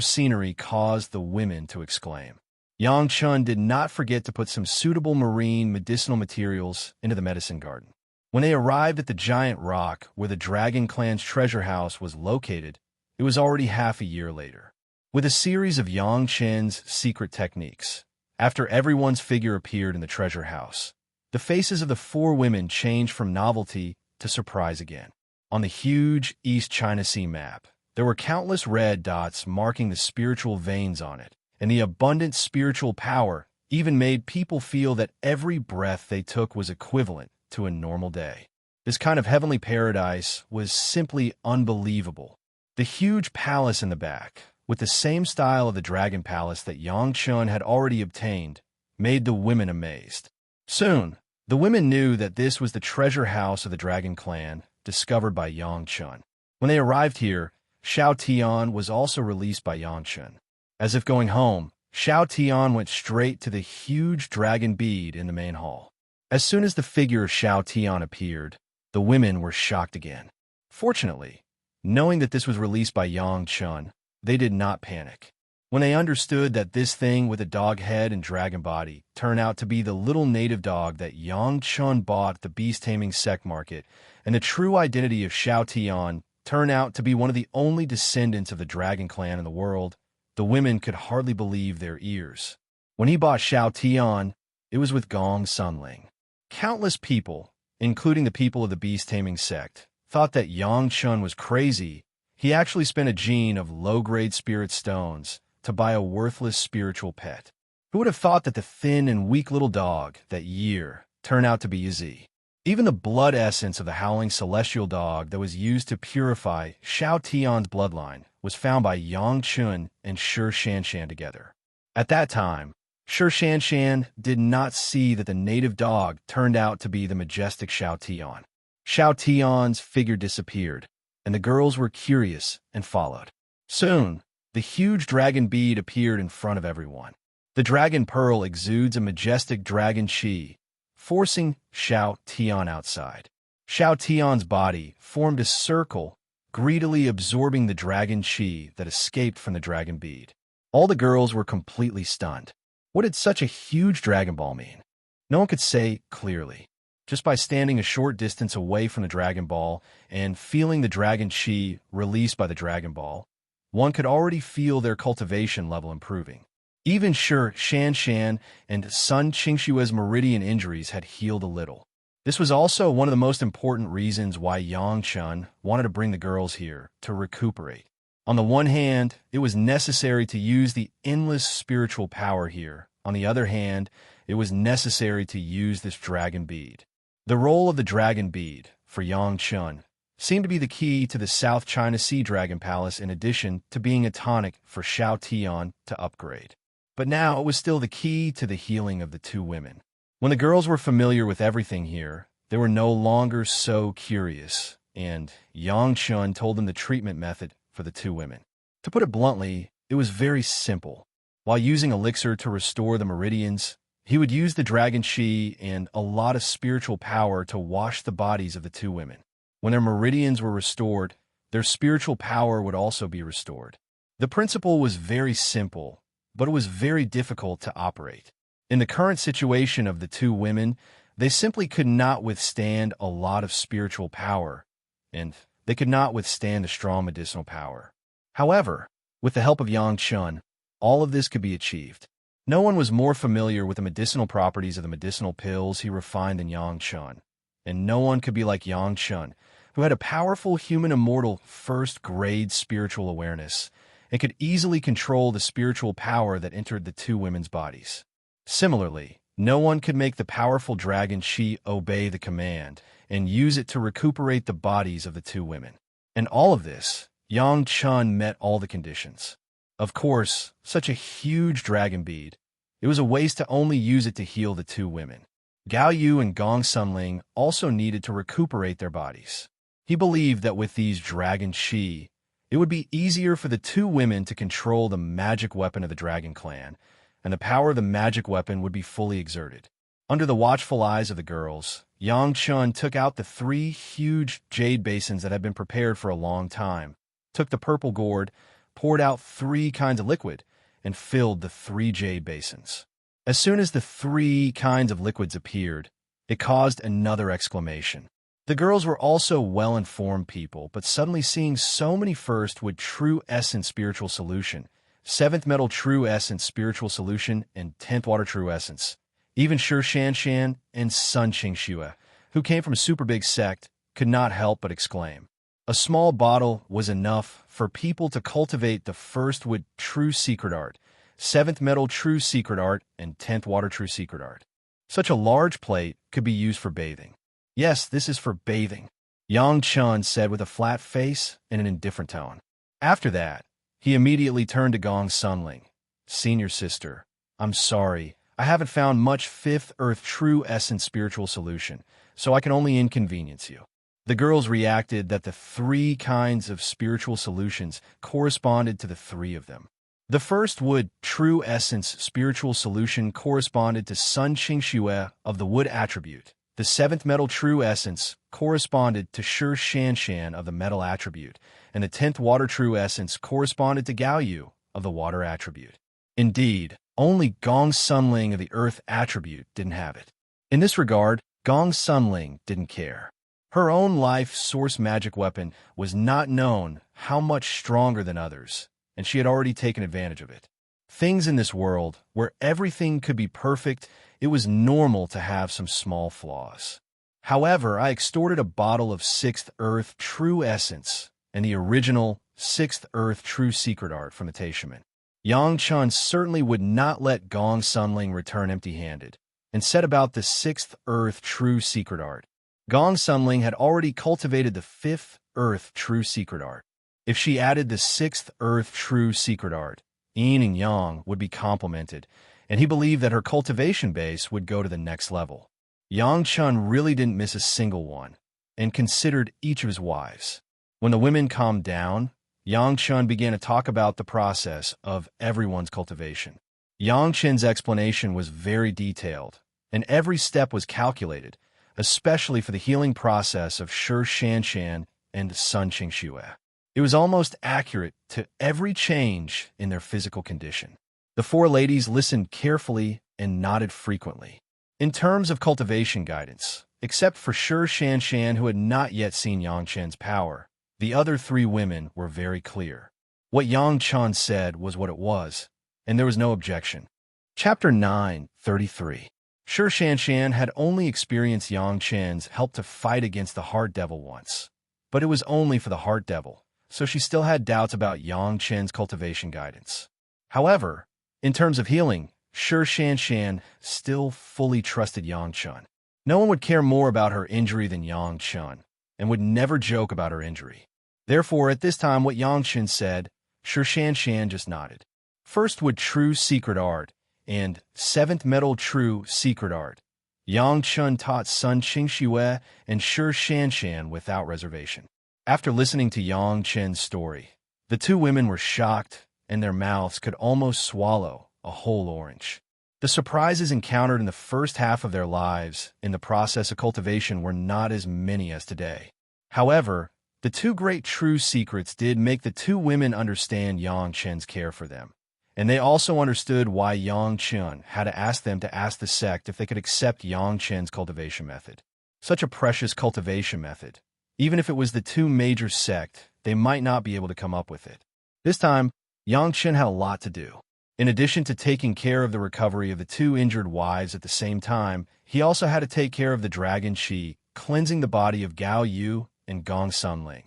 scenery caused the women to exclaim. Yang Chun did not forget to put some suitable marine medicinal materials into the medicine garden. When they arrived at the giant rock where the Dragon Clan's treasure house was located, it was already half a year later. With a series of Yang Chen's secret techniques, after everyone's figure appeared in the treasure house, the faces of the four women changed from novelty to surprise again. On the huge East China Sea map, there were countless red dots marking the spiritual veins on it, and the abundant spiritual power even made people feel that every breath they took was equivalent to a normal day. This kind of heavenly paradise was simply unbelievable. The huge palace in the back, with the same style of the Dragon Palace that Yang Chun had already obtained, made the women amazed. Soon, the women knew that this was the treasure house of the Dragon Clan, discovered by Yang Chun. When they arrived here, Xiao Tian was also released by Yang Chun. As if going home, Xiao Tian went straight to the huge dragon bead in the main hall. As soon as the figure of Xiao Tian appeared, the women were shocked again. Fortunately, knowing that this was released by Yang Chun, they did not panic. When they understood that this thing with a dog head and dragon body turned out to be the little native dog that Yang Chun bought at the beast-taming sect market, and the true identity of Xiao Tian turned out to be one of the only descendants of the dragon clan in the world, the women could hardly believe their ears. When he bought Xiao Tian, it was with Gong Sunling. Countless people, including the people of the beast-taming sect, thought that Yang Chun was crazy. He actually spent a gene of low-grade spirit stones to buy a worthless spiritual pet. Who would have thought that the thin and weak little dog that year turned out to be Izzy? Even the blood essence of the howling celestial dog that was used to purify Xiao Tian's bloodline was found by Yang Chun and Shi Shanshan together. At that time, Shi Shanshan did not see that the native dog turned out to be the majestic Xiao Tian. Xiao Tian's figure disappeared, and the girls were curious and followed. Soon, the huge dragon bead appeared in front of everyone. The dragon pearl exudes a majestic dragon chi, forcing Xiao Tian outside. Xiao Tian's body formed a circle, greedily absorbing the dragon chi that escaped from the dragon bead. All the girls were completely stunned. What did such a huge Dragon Ball mean? No one could say clearly. Just by standing a short distance away from the Dragon Ball and feeling the dragon chi released by the Dragon Ball, one could already feel their cultivation level improving. Even Shi Shanshan and Sun Qingshua's meridian injuries had healed a little. This was also one of the most important reasons why Yang Chun wanted to bring the girls here to recuperate. On the one hand, it was necessary to use the endless spiritual power here. On the other hand, it was necessary to use this dragon bead. The role of the dragon bead, for Yang Chun, seemed to be the key to the South China Sea Dragon Palace in addition to being a tonic for Xiao Tian to upgrade. But now it was still the key to the healing of the two women. When the girls were familiar with everything here, they were no longer so curious, and Yang Chun told them the treatment method for the two women. To put it bluntly, it was very simple. While using elixir to restore the meridians, he would use the dragon chi and a lot of spiritual power to wash the bodies of the two women. When their meridians were restored, their spiritual power would also be restored. The principle was very simple, but it was very difficult to operate. In the current situation of the two women, they simply could not withstand a lot of spiritual power, and they could not withstand the strong medicinal power. However, with the help of Yang Chun, all of this could be achieved. No one was more familiar with the medicinal properties of the medicinal pills he refined than Yang Chun, and no one could be like Yang Chun, who had a powerful human immortal first-grade spiritual awareness and could easily control the spiritual power that entered the two women's bodies. Similarly, no one could make the powerful dragon chi obey the command and use it to recuperate the bodies of the two women. And all of this, Yang Chun met all the conditions. Of course, such a huge dragon bead, it was a waste to only use it to heal the two women. Gao Yu and Gong Sunling also needed to recuperate their bodies. He believed that with these dragon chi, it would be easier for the two women to control the magic weapon of the Dragon Clan, and the power of the magic weapon would be fully exerted. Under the watchful eyes of the girls, Yang Chun took out the 3 huge jade basins that had been prepared for a long time, took the purple gourd, poured out 3 kinds of liquid, and filled the 3 jade basins. As soon as the 3 kinds of liquids appeared, it caused another exclamation. The girls were also well-informed people, but suddenly seeing so many first with True Essence Spiritual Solution, 7th Metal True Essence Spiritual Solution, and 10th Water True Essence. Even Shi Shanshan and Sun Qingxue, who came from a super big sect, could not help but exclaim. A small bottle was enough for people to cultivate the first wood True Secret Art, 7th Metal True Secret Art, and 10th Water True Secret Art. Such a large plate could be used for bathing. Yes, this is for bathing, Yang Chun said with a flat face and an indifferent tone. After that, he immediately turned to Gong Sunling. Senior sister, I'm sorry, I haven't found much 5th Earth True Essence Spiritual Solution, so I can only inconvenience you. The girls reacted that the 3 kinds of spiritual solutions corresponded to the 3 of them. The first wood True Essence Spiritual Solution corresponded to Sun Qingxue of the wood attribute, The seventh metal true essence corresponded to Shan of the metal attribute, and the 10th water true essence corresponded to Gao Yu of the water attribute. Indeed, only Gong Sunling of the earth attribute didn't have it. In this regard, Gong Sunling didn't care. Her own life source magic weapon was not known how much stronger than others, and she had already taken advantage of it. Things in this world, where everything could be perfect, it was normal to have some small flaws. However, I extorted a bottle of 6th Earth True Essence and the original 6th Earth True Secret Art from the Taishaman. Yang Chun certainly would not let Gong Sunling return empty-handed, and set about the 6th Earth True Secret Art. Gong Sunling had already cultivated the 5th Earth True Secret Art. If she added the 6th Earth True Secret Art, Yin and Yang would be complemented, and he believed that her cultivation base would go to the next level. Yang Chun really didn't miss a single one, and considered each of his wives. When the women calmed down, Yang Chun began to talk about the process of everyone's cultivation. Yang Chen's explanation was very detailed, and every step was calculated, especially for the healing process of Shan and Sun Qingxue. It was almost accurate to every change in their physical condition. The four ladies listened carefully and nodded frequently. In terms of cultivation guidance, except for Shan, who had not yet seen Yang Chen's power, the other three women were very clear. What Yang Chen said was what it was, and there was no objection. Chapter 9:33. Shan had only experienced Yang Chen's help to fight against the Heart Devil once, but it was only for the Heart Devil, so she still had doubts about Yang Chen's cultivation guidance. However, in terms of healing, Shan still fully trusted Yang Chen. No one would care more about her injury than Yang Chen, and would never joke about her injury. Therefore, at this time, what Yang Chen said, Shan just nodded. First would True Secret Art, and 7th Metal True Secret Art. Yang Chen taught Sun Qingxue and Shan without reservation. After listening to Yang Chen's story, the two women were shocked, and their mouths could almost swallow a whole orange. The surprises encountered in the first half of their lives in the process of cultivation were not as many as today. However, the two great true secrets did make the two women understand Yang Chen's care for them, and they also understood why Yang Chen had to ask them to ask the sect if they could accept Yang Chen's cultivation method. Such a precious cultivation method. Even if it was the two major sect, they might not be able to come up with it. This time, Yang Chen had a lot to do. In addition to taking care of the recovery of the two injured wives at the same time, he also had to take care of the dragon Qi, cleansing the body of Gao Yu and Gong Sunling.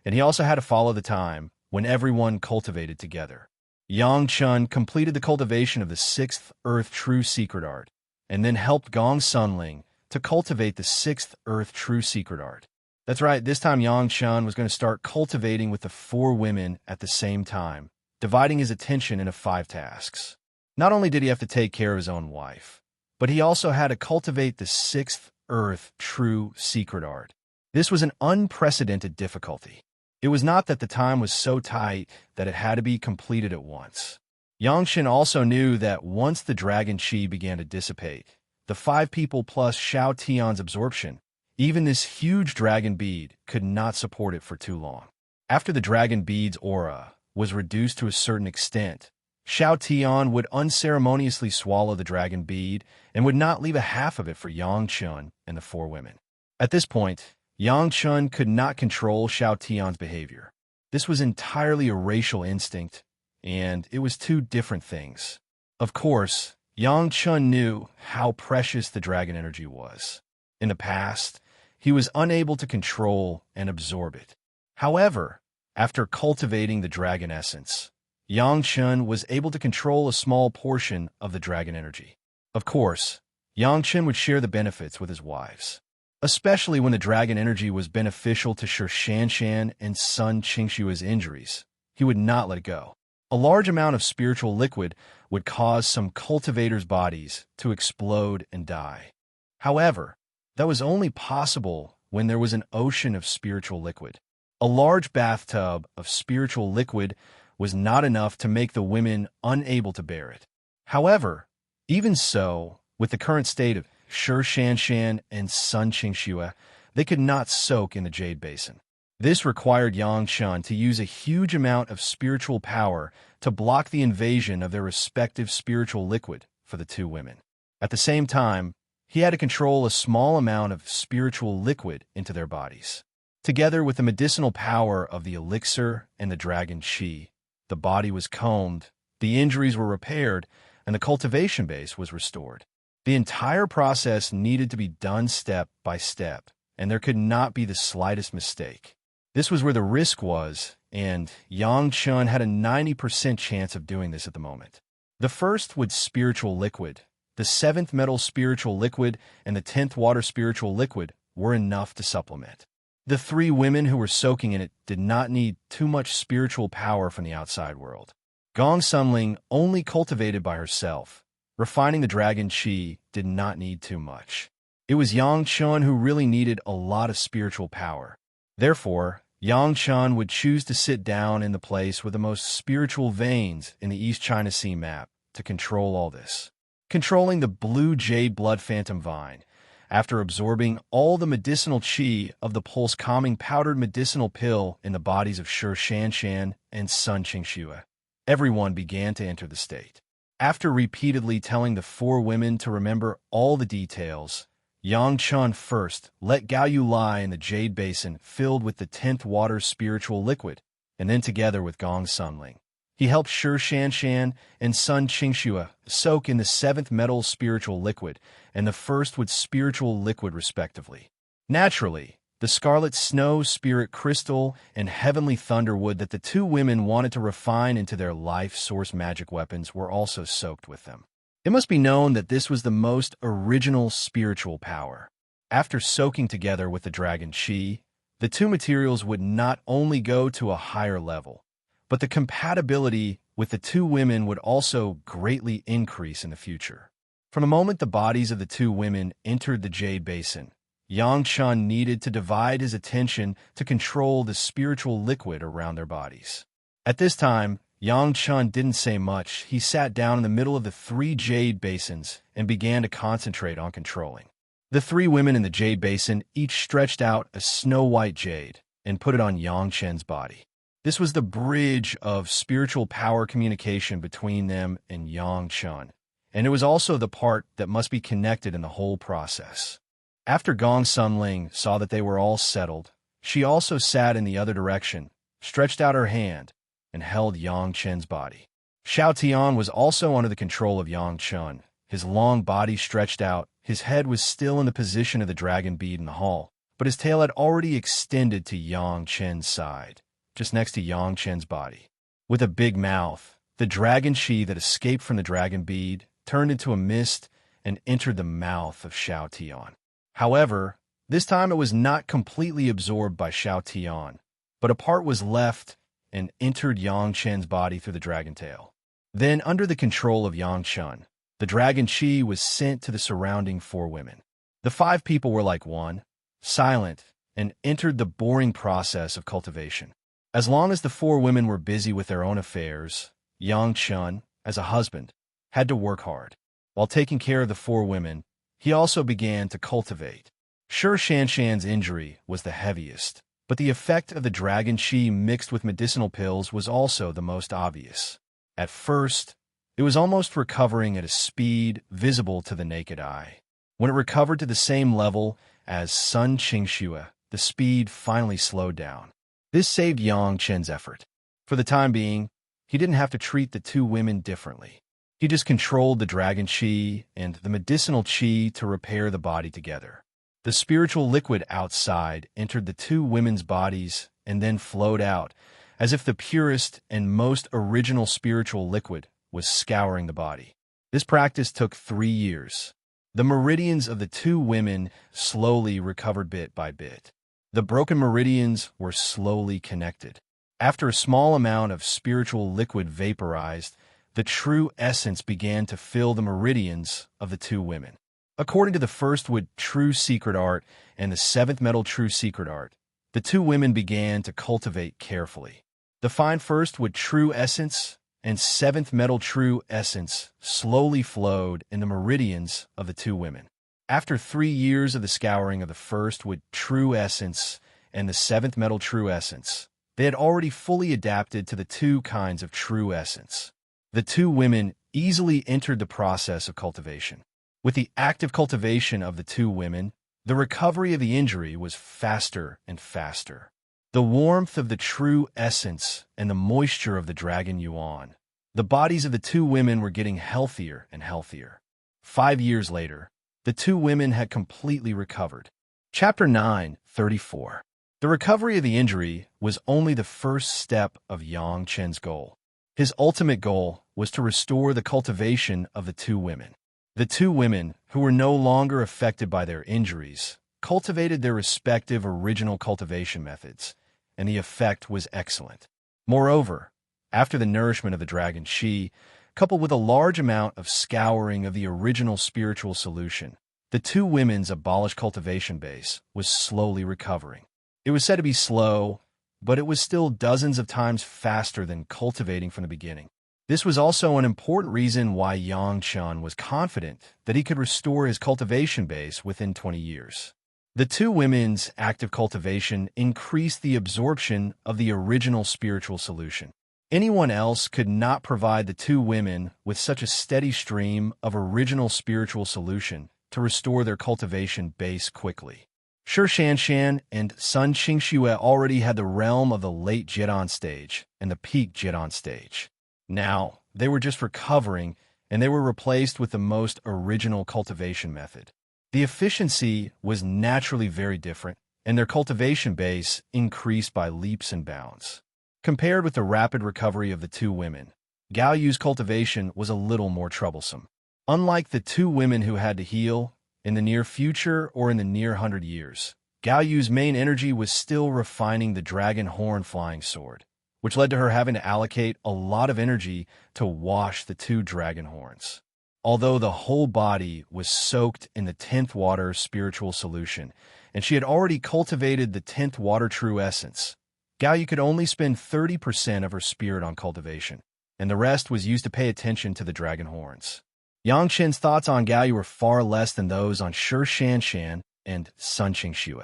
And he also had to follow the time when everyone cultivated together. Yang Chen completed the cultivation of the 6th Earth True Secret Art, and then helped Gong Sunling to cultivate the 6th Earth True Secret Art. That's right, this time Yang Chen was going to start cultivating with the four women at the same time, dividing his attention into 5 tasks. Not only did he have to take care of his own wife, but he also had to cultivate the 6th Earth True Secret Art. This was an unprecedented difficulty. It was not that the time was so tight that it had to be completed at once. Yang Chen also knew that once the dragon Qi began to dissipate, the 5 people plus Xiao Tian's absorption, even this huge dragon bead could not support it for too long. After the dragon bead's aura was reduced to a certain extent, Xiao Tian would unceremoniously swallow the dragon bead and would not leave a half of it for Yang Chen and the 4 women. At this point, Yang Chen could not control Xiao Tian's behavior. This was entirely a racial instinct, and it was 2 different things. Of course, Yang Chen knew how precious the dragon energy was. In the past, he was unable to control and absorb it. However, after cultivating the dragon essence, Yang Chen was able to control a small portion of the dragon energy. Of course, Yang Chen would share the benefits with his wives, especially when the dragon energy was beneficial to Shan and Sun Qingxue's injuries. He would not let it go. A large amount of spiritual liquid would cause some cultivators' bodies to explode and die. However, that was only possible when there was an ocean of spiritual liquid. A large bathtub of spiritual liquid was not enough to make the women unable to bear it. However, even so, with the current state of Shanshan, and Sun Qingxue, they could not soak in the jade basin. This required Yang Chun to use a huge amount of spiritual power to block the invasion of their respective spiritual liquid for the two women. At the same time, he had to control a small amount of spiritual liquid into their bodies. Together with the medicinal power of the elixir and the dragon qi, the body was combed, the injuries were repaired, and the cultivation base was restored. The entire process needed to be done step by step, and there could not be the slightest mistake. This was where the risk was, and Yang Chun had a 90% chance of doing this at the moment. The first was spiritual liquid. The 7th metal spiritual liquid and the 10th water spiritual liquid were enough to supplement. The 3 women who were soaking in it did not need too much spiritual power from the outside world. Gong Sunling only cultivated by herself. Refining the dragon qi did not need too much. It was Yang Chun who really needed a lot of spiritual power. Therefore, Yang Chun would choose to sit down in the place with the most spiritual veins in the East China Sea map to control all this. Controlling the blue jade blood phantom vine, after absorbing all the medicinal qi of the pulse-calming powdered medicinal pill in the bodies of Shanshan and Sun Qingxue, everyone began to enter the state. After repeatedly telling the 4 women to remember all the details, Yang Chun first let Gao Yu lie in the jade basin filled with the 10th water spiritual liquid, and then together with Gong Sunling, he helped Shanshan and Sun Qingxue soak in the 7th metal spiritual liquid and the 1st with spiritual liquid respectively. Naturally, the scarlet snow spirit crystal and heavenly thunderwood that the 2 women wanted to refine into their life source magic weapons were also soaked with them. It must be known that this was the most original spiritual power. After soaking together with the dragon qi, the 2 materials would not only go to a higher level, but the compatibility with the 2 women would also greatly increase in the future. From the moment the bodies of the 2 women entered the jade basin, Yang Chun needed to divide his attention to control the spiritual liquid around their bodies. At this time, Yang Chun didn't say much. He sat down in the middle of the 3 jade basins and began to concentrate on controlling. The 3 women in the jade basin each stretched out a snow-white jade and put it on Yang Chun's body. This was the bridge of spiritual power communication between them and Yang Chun, and it was also the part that must be connected in the whole process. After Gong Sunling saw that they were all settled, she also sat in the other direction, stretched out her hand, and held Yang Chun's body. Xiao Tian was also under the control of Yang Chun. His long body stretched out, his head was still in the position of the dragon bead in the hall, but his tail had already extended to Yang Chun's side, just next to Yang Chun's body. With a big mouth, the dragon qi that escaped from the dragon bead turned into a mist and entered the mouth of Xiao Tian. However, this time it was not completely absorbed by Xiao Tian, but a part was left and entered Yang Chun's body through the dragon tail. Then, under the control of Yang Chun, the dragon qi was sent to the surrounding 4 women. The 5 people were like one, silent, and entered the boring process of cultivation. As long as the 4 women were busy with their own affairs, Yang Chun, as a husband, had to work hard. While taking care of the 4 women, he also began to cultivate. Shanshan's injury was the heaviest, but the effect of the dragon qi mixed with medicinal pills was also the most obvious. At first, it was almost recovering at a speed visible to the naked eye. When it recovered to the same level as Sun Qingxue, the speed finally slowed down. This saved Yang Chun's effort. For the time being, he didn't have to treat the 2 women differently. He just controlled the dragon qi and the medicinal qi to repair the body together. The spiritual liquid outside entered the 2 women's bodies and then flowed out, as if the purest and most original spiritual liquid was scouring the body. This practice took 3 years. The meridians of the 2 women slowly recovered bit by bit. The broken meridians were slowly connected. After a small amount of spiritual liquid vaporized, the true essence began to fill the meridians of the 2 women. According to the 1st wood true secret art and the 7th metal true secret art, the 2 women began to cultivate carefully. The fine 1st wood true essence and 7th metal true essence slowly flowed in the meridians of the 2 women. After 3 years of the scouring of the first wood true essence and the seventh metal true essence, they had already fully adapted to the two kinds of true essence. The two women easily entered the process of cultivation. With the active cultivation of the two women, the recovery of the injury was faster and faster. The warmth of the true essence and the moisture of the dragon yuan. The bodies of the two women were getting healthier and healthier. 5 years later, the two women had completely recovered. Chapter 9:34. The recovery of the injury was only the first step of Yang Chen's goal. His ultimate goal was to restore the cultivation of the two women. The two women, who were no longer affected by their injuries, cultivated their respective original cultivation methods, and the effect was excellent. Moreover, after the nourishment of the dragon Qi, coupled with a large amount of scouring of the original spiritual solution, the two women's abolished cultivation base was slowly recovering. It was said to be slow, but it was still dozens of times faster than cultivating from the beginning. This was also an important reason why Yang Chen was confident that he could restore his cultivation base within 20 years. The two women's active cultivation increased the absorption of the original spiritual solution. Anyone else could not provide the two women with such a steady stream of original spiritual solution to restore their cultivation base quickly. Shi Shanshan and Sun Qingxue already had the realm of the late Jidan stage and the peak Jidan stage. Now, they were just recovering, and they were replaced with the most original cultivation method. The efficiency was naturally very different, and their cultivation base increased by leaps and bounds. Compared with the rapid recovery of the two women, Gao Yu's cultivation was a little more troublesome. Unlike the two women who had to heal, in the near future or in the near 100 years, Gao Yu's main energy was still refining the dragon horn flying sword, which led to her having to allocate a lot of energy to wash the two dragon horns. Although the whole body was soaked in the 10th water spiritual solution, and she had already cultivated the 10th water true essence, Gao Yu could only spend 30% of her spirit on cultivation, and the rest was used to pay attention to the dragon horns. Yang Chen's thoughts on Gao Yu were far less than those on Shi Shanshan and Sun Qingxue.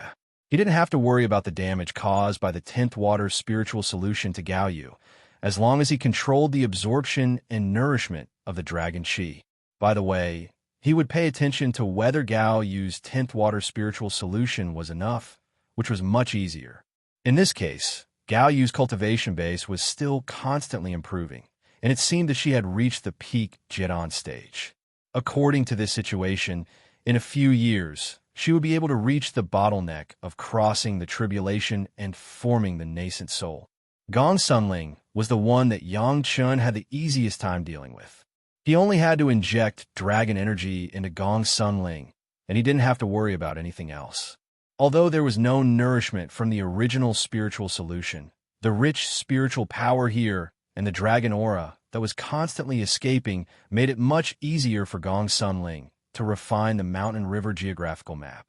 He didn't have to worry about the damage caused by the 10th water spiritual solution to Gao Yu, as long as he controlled the absorption and nourishment of the dragon Qi. By the way, he would pay attention to whether Gao Yu's 10th water spiritual solution was enough, which was much easier. In this case, Gao Yu's cultivation base was still constantly improving, and it seemed that she had reached the peak Jidan stage. According to this situation, in a few years, she would be able to reach the bottleneck of crossing the tribulation and forming the nascent soul. Gong Sunling was the one that Yang Chen had the easiest time dealing with. He only had to inject dragon energy into Gong Sunling, and he didn't have to worry about anything else. Although there was no nourishment from the original spiritual solution, the rich spiritual power here and the dragon aura that was constantly escaping made it much easier for Gong Sunling to refine the mountain river geographical map.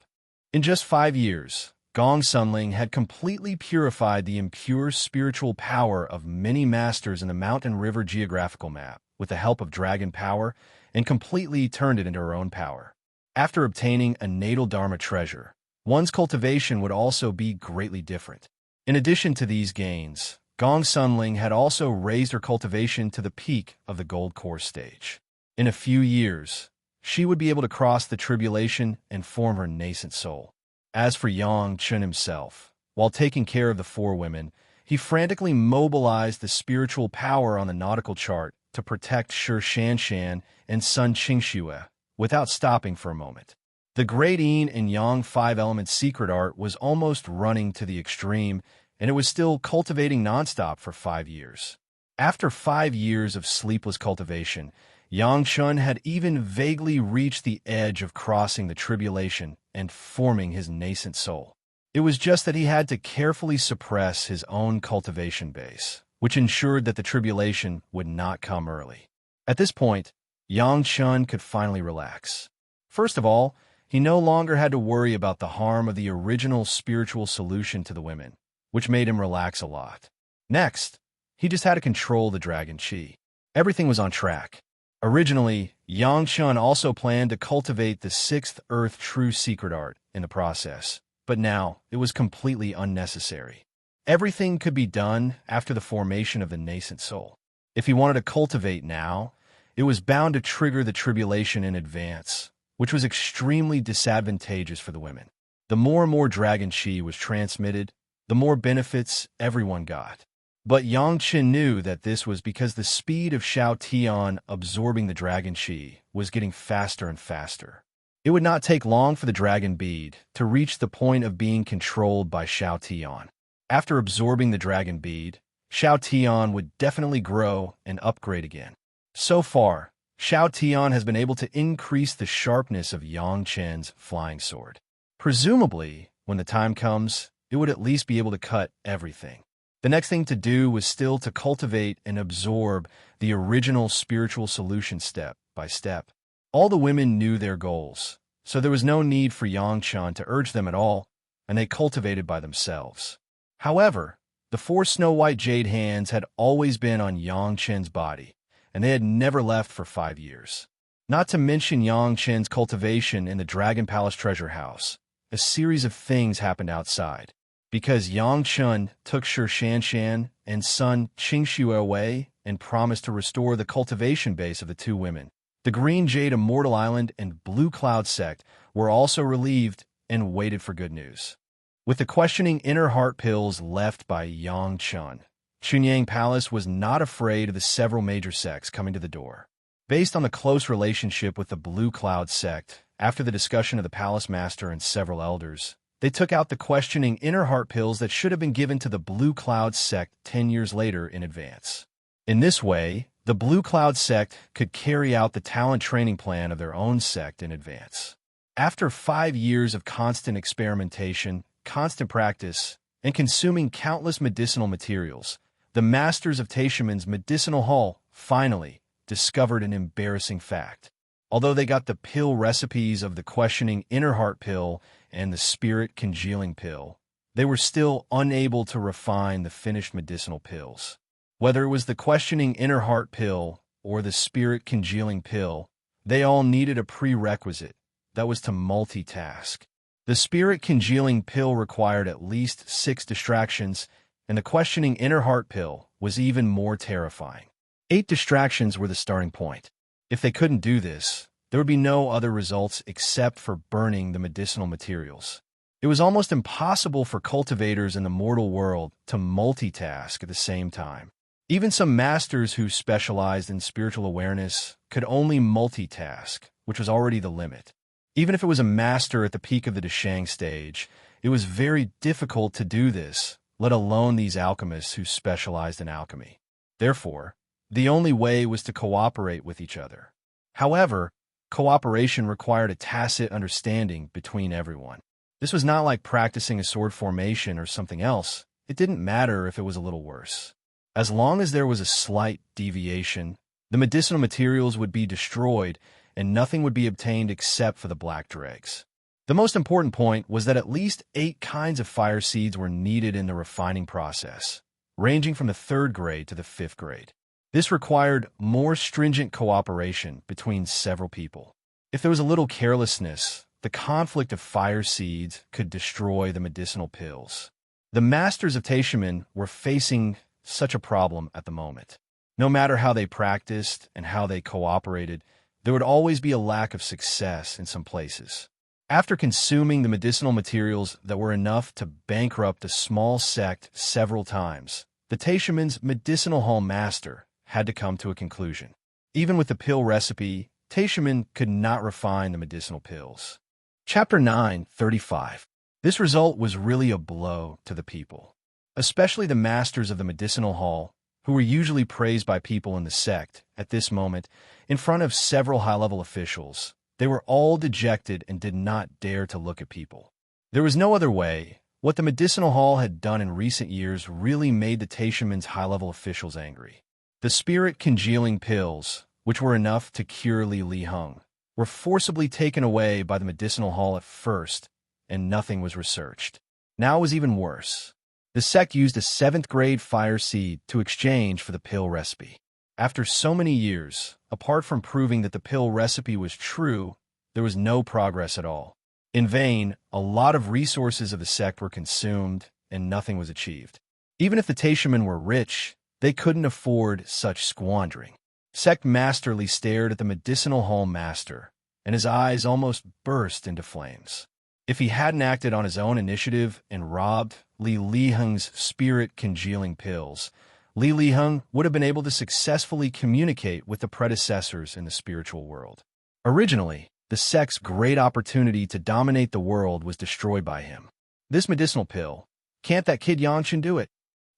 In just 5 years, Gong Sunling had completely purified the impure spiritual power of many masters in the mountain river geographical map with the help of dragon power and completely turned it into her own power. After obtaining a natal dharma treasure, one's cultivation would also be greatly different. In addition to these gains, Gong Sunling had also raised her cultivation to the peak of the gold core stage. In a few years, she would be able to cross the tribulation and form her nascent soul. As for Yang Chen himself, while taking care of the 4 women, he frantically mobilized the spiritual power on the nautical chart to protect Shi Shanshan and Sun Qingxue without stopping for a moment. The Great Yin and Yang 5-element secret art was almost running to the extreme, and it was still cultivating nonstop for 5 years. After 5 years of sleepless cultivation, Yang Chen had even vaguely reached the edge of crossing the tribulation and forming his nascent soul. It was just that he had to carefully suppress his own cultivation base, which ensured that the tribulation would not come early. At this point, Yang Chen could finally relax. First of all, he no longer had to worry about the harm of the original spiritual solution to the women, which made him relax a lot. Next, he just had to control the dragon Qi. Everything was on track. Originally, Yang Chun also planned to cultivate the sixth earth true secret art in the process, but now it was completely unnecessary. Everything could be done after the formation of the nascent soul. If he wanted to cultivate now, it was bound to trigger the tribulation in advance, which was extremely disadvantageous for the women. The more and more dragon chi was transmitted, the more benefits everyone got. But Yang Chen knew that this was because the speed of Xiao Tian absorbing the dragon chi was getting faster and faster. It would not take long for the dragon bead to reach the point of being controlled by Xiao Tian. After absorbing the dragon bead, Xiao Tian would definitely grow and upgrade again. So far, Xiao Tian has been able to increase the sharpness of Yang Chen's flying sword. Presumably, when the time comes, it would at least be able to cut everything. The next thing to do was still to cultivate and absorb the original spiritual solution step by step. All the women knew their goals, so there was no need for Yang Chen to urge them at all, and they cultivated by themselves. However, the four snow-white jade hands had always been on Yang Chen's body, and they had never left for 5 years. Not to mention Yang Chen's cultivation in the Dragon Palace treasure house. A series of things happened outside. Because Yang Chen took Shi Shanshan and son Qingxue away and promised to restore the cultivation base of the two women, the Green Jade Immortal Island and Blue Cloud sect were also relieved and waited for good news. With the questioning inner heart pills left by Yang Chen, Chunyang Palace was not afraid of the several major sects coming to the door. Based on the close relationship with the Blue Cloud sect, after the discussion of the palace master and several elders, they took out the questioning inner heart pills that should have been given to the Blue Cloud sect 10 years later in advance. In this way, the Blue Cloud sect could carry out the talent training plan of their own sect in advance. After 5 years of constant experimentation, constant practice, and consuming countless medicinal materials, the masters of Taishiman's medicinal hall finally discovered an embarrassing fact. Although they got the pill recipes of the questioning inner heart pill and the spirit congealing pill, they were still unable to refine the finished medicinal pills. Whether it was the questioning inner heart pill or the spirit congealing pill, they all needed a prerequisite, that was to multitask. The spirit congealing pill required at least 6 distractions, and the questioning inner heart pill was even more terrifying. 8 distractions were the starting point. If they couldn't do this, there would be no other results except for burning the medicinal materials. It was almost impossible for cultivators in the mortal world to multitask at the same time. Even some masters who specialized in spiritual awareness could only multitask, which was already the limit. Even if it was a master at the peak of the Deshang stage, it was very difficult to do this, let alone these alchemists who specialized in alchemy. Therefore, the only way was to cooperate with each other. However, cooperation required a tacit understanding between everyone. This was not like practicing a sword formation or something else. It didn't matter if it was a little worse. As long as there was a slight deviation, the medicinal materials would be destroyed and nothing would be obtained except for the black dregs. The most important point was that at least 8 kinds of fire seeds were needed in the refining process, ranging from the 3rd grade to the 5th grade. This required more stringent cooperation between several people. If there was a little carelessness, the conflict of fire seeds could destroy the medicinal pills. The masters of Taishiman were facing such a problem at the moment. No matter how they practiced and how they cooperated, there would always be a lack of success in some places. After consuming the medicinal materials that were enough to bankrupt a small sect several times, the Taishiman's medicinal hall master had to come to a conclusion. Even with the pill recipe, Taishiman could not refine the medicinal pills. Chapter 9:35. This result was really a blow to the people, especially the masters of the medicinal hall, who were usually praised by people in the sect. At this moment, in front of several high-level officials, they were all dejected and did not dare to look at people. There was no other way. What the medicinal hall had done in recent years really made the Taishiman's high-level officials angry. The spirit congealing pills, which were enough to cure Li Hung, were forcibly taken away by the medicinal hall at first, and nothing was researched. Now it was even worse. The sect used a 7th grade fire seed to exchange for the pill recipe. After so many years, apart from proving that the pill recipe was true, there was no progress at all. In vain, a lot of resources of the sect were consumed, and nothing was achieved. Even if the Taishamen were rich, they couldn't afford such squandering. Sect Masterly stared at the medicinal home master, and his eyes almost burst into flames. If he hadn't acted on his own initiative and robbed Li Liheng's spirit-congealing pills, Li Liheng would have been able to successfully communicate with the predecessors in the spiritual world. Originally, the sect's great opportunity to dominate the world was destroyed by him. This medicinal pill, can't that kid Yangshan do it?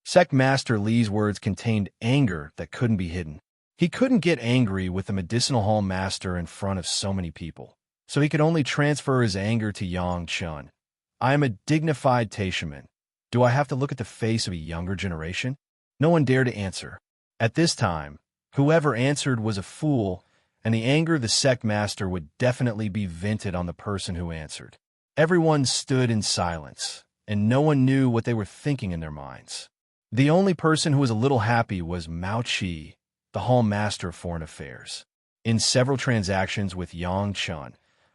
Sect Master Li's words contained anger that couldn't be hidden. He couldn't get angry with the medicinal hall master in front of so many people, so he could only transfer his anger to Yang Chun. I am a dignified Taishaman. Do I have to look at the face of a younger generation? No one dared to answer. At this time, whoever answered was a fool, and the anger of the sect master would definitely be vented on the person who answered. Everyone stood in silence, and no one knew what they were thinking in their minds. The only person who was a little happy was Mao Qi, the Hall Master of Foreign Affairs. In several transactions with Yang Chun,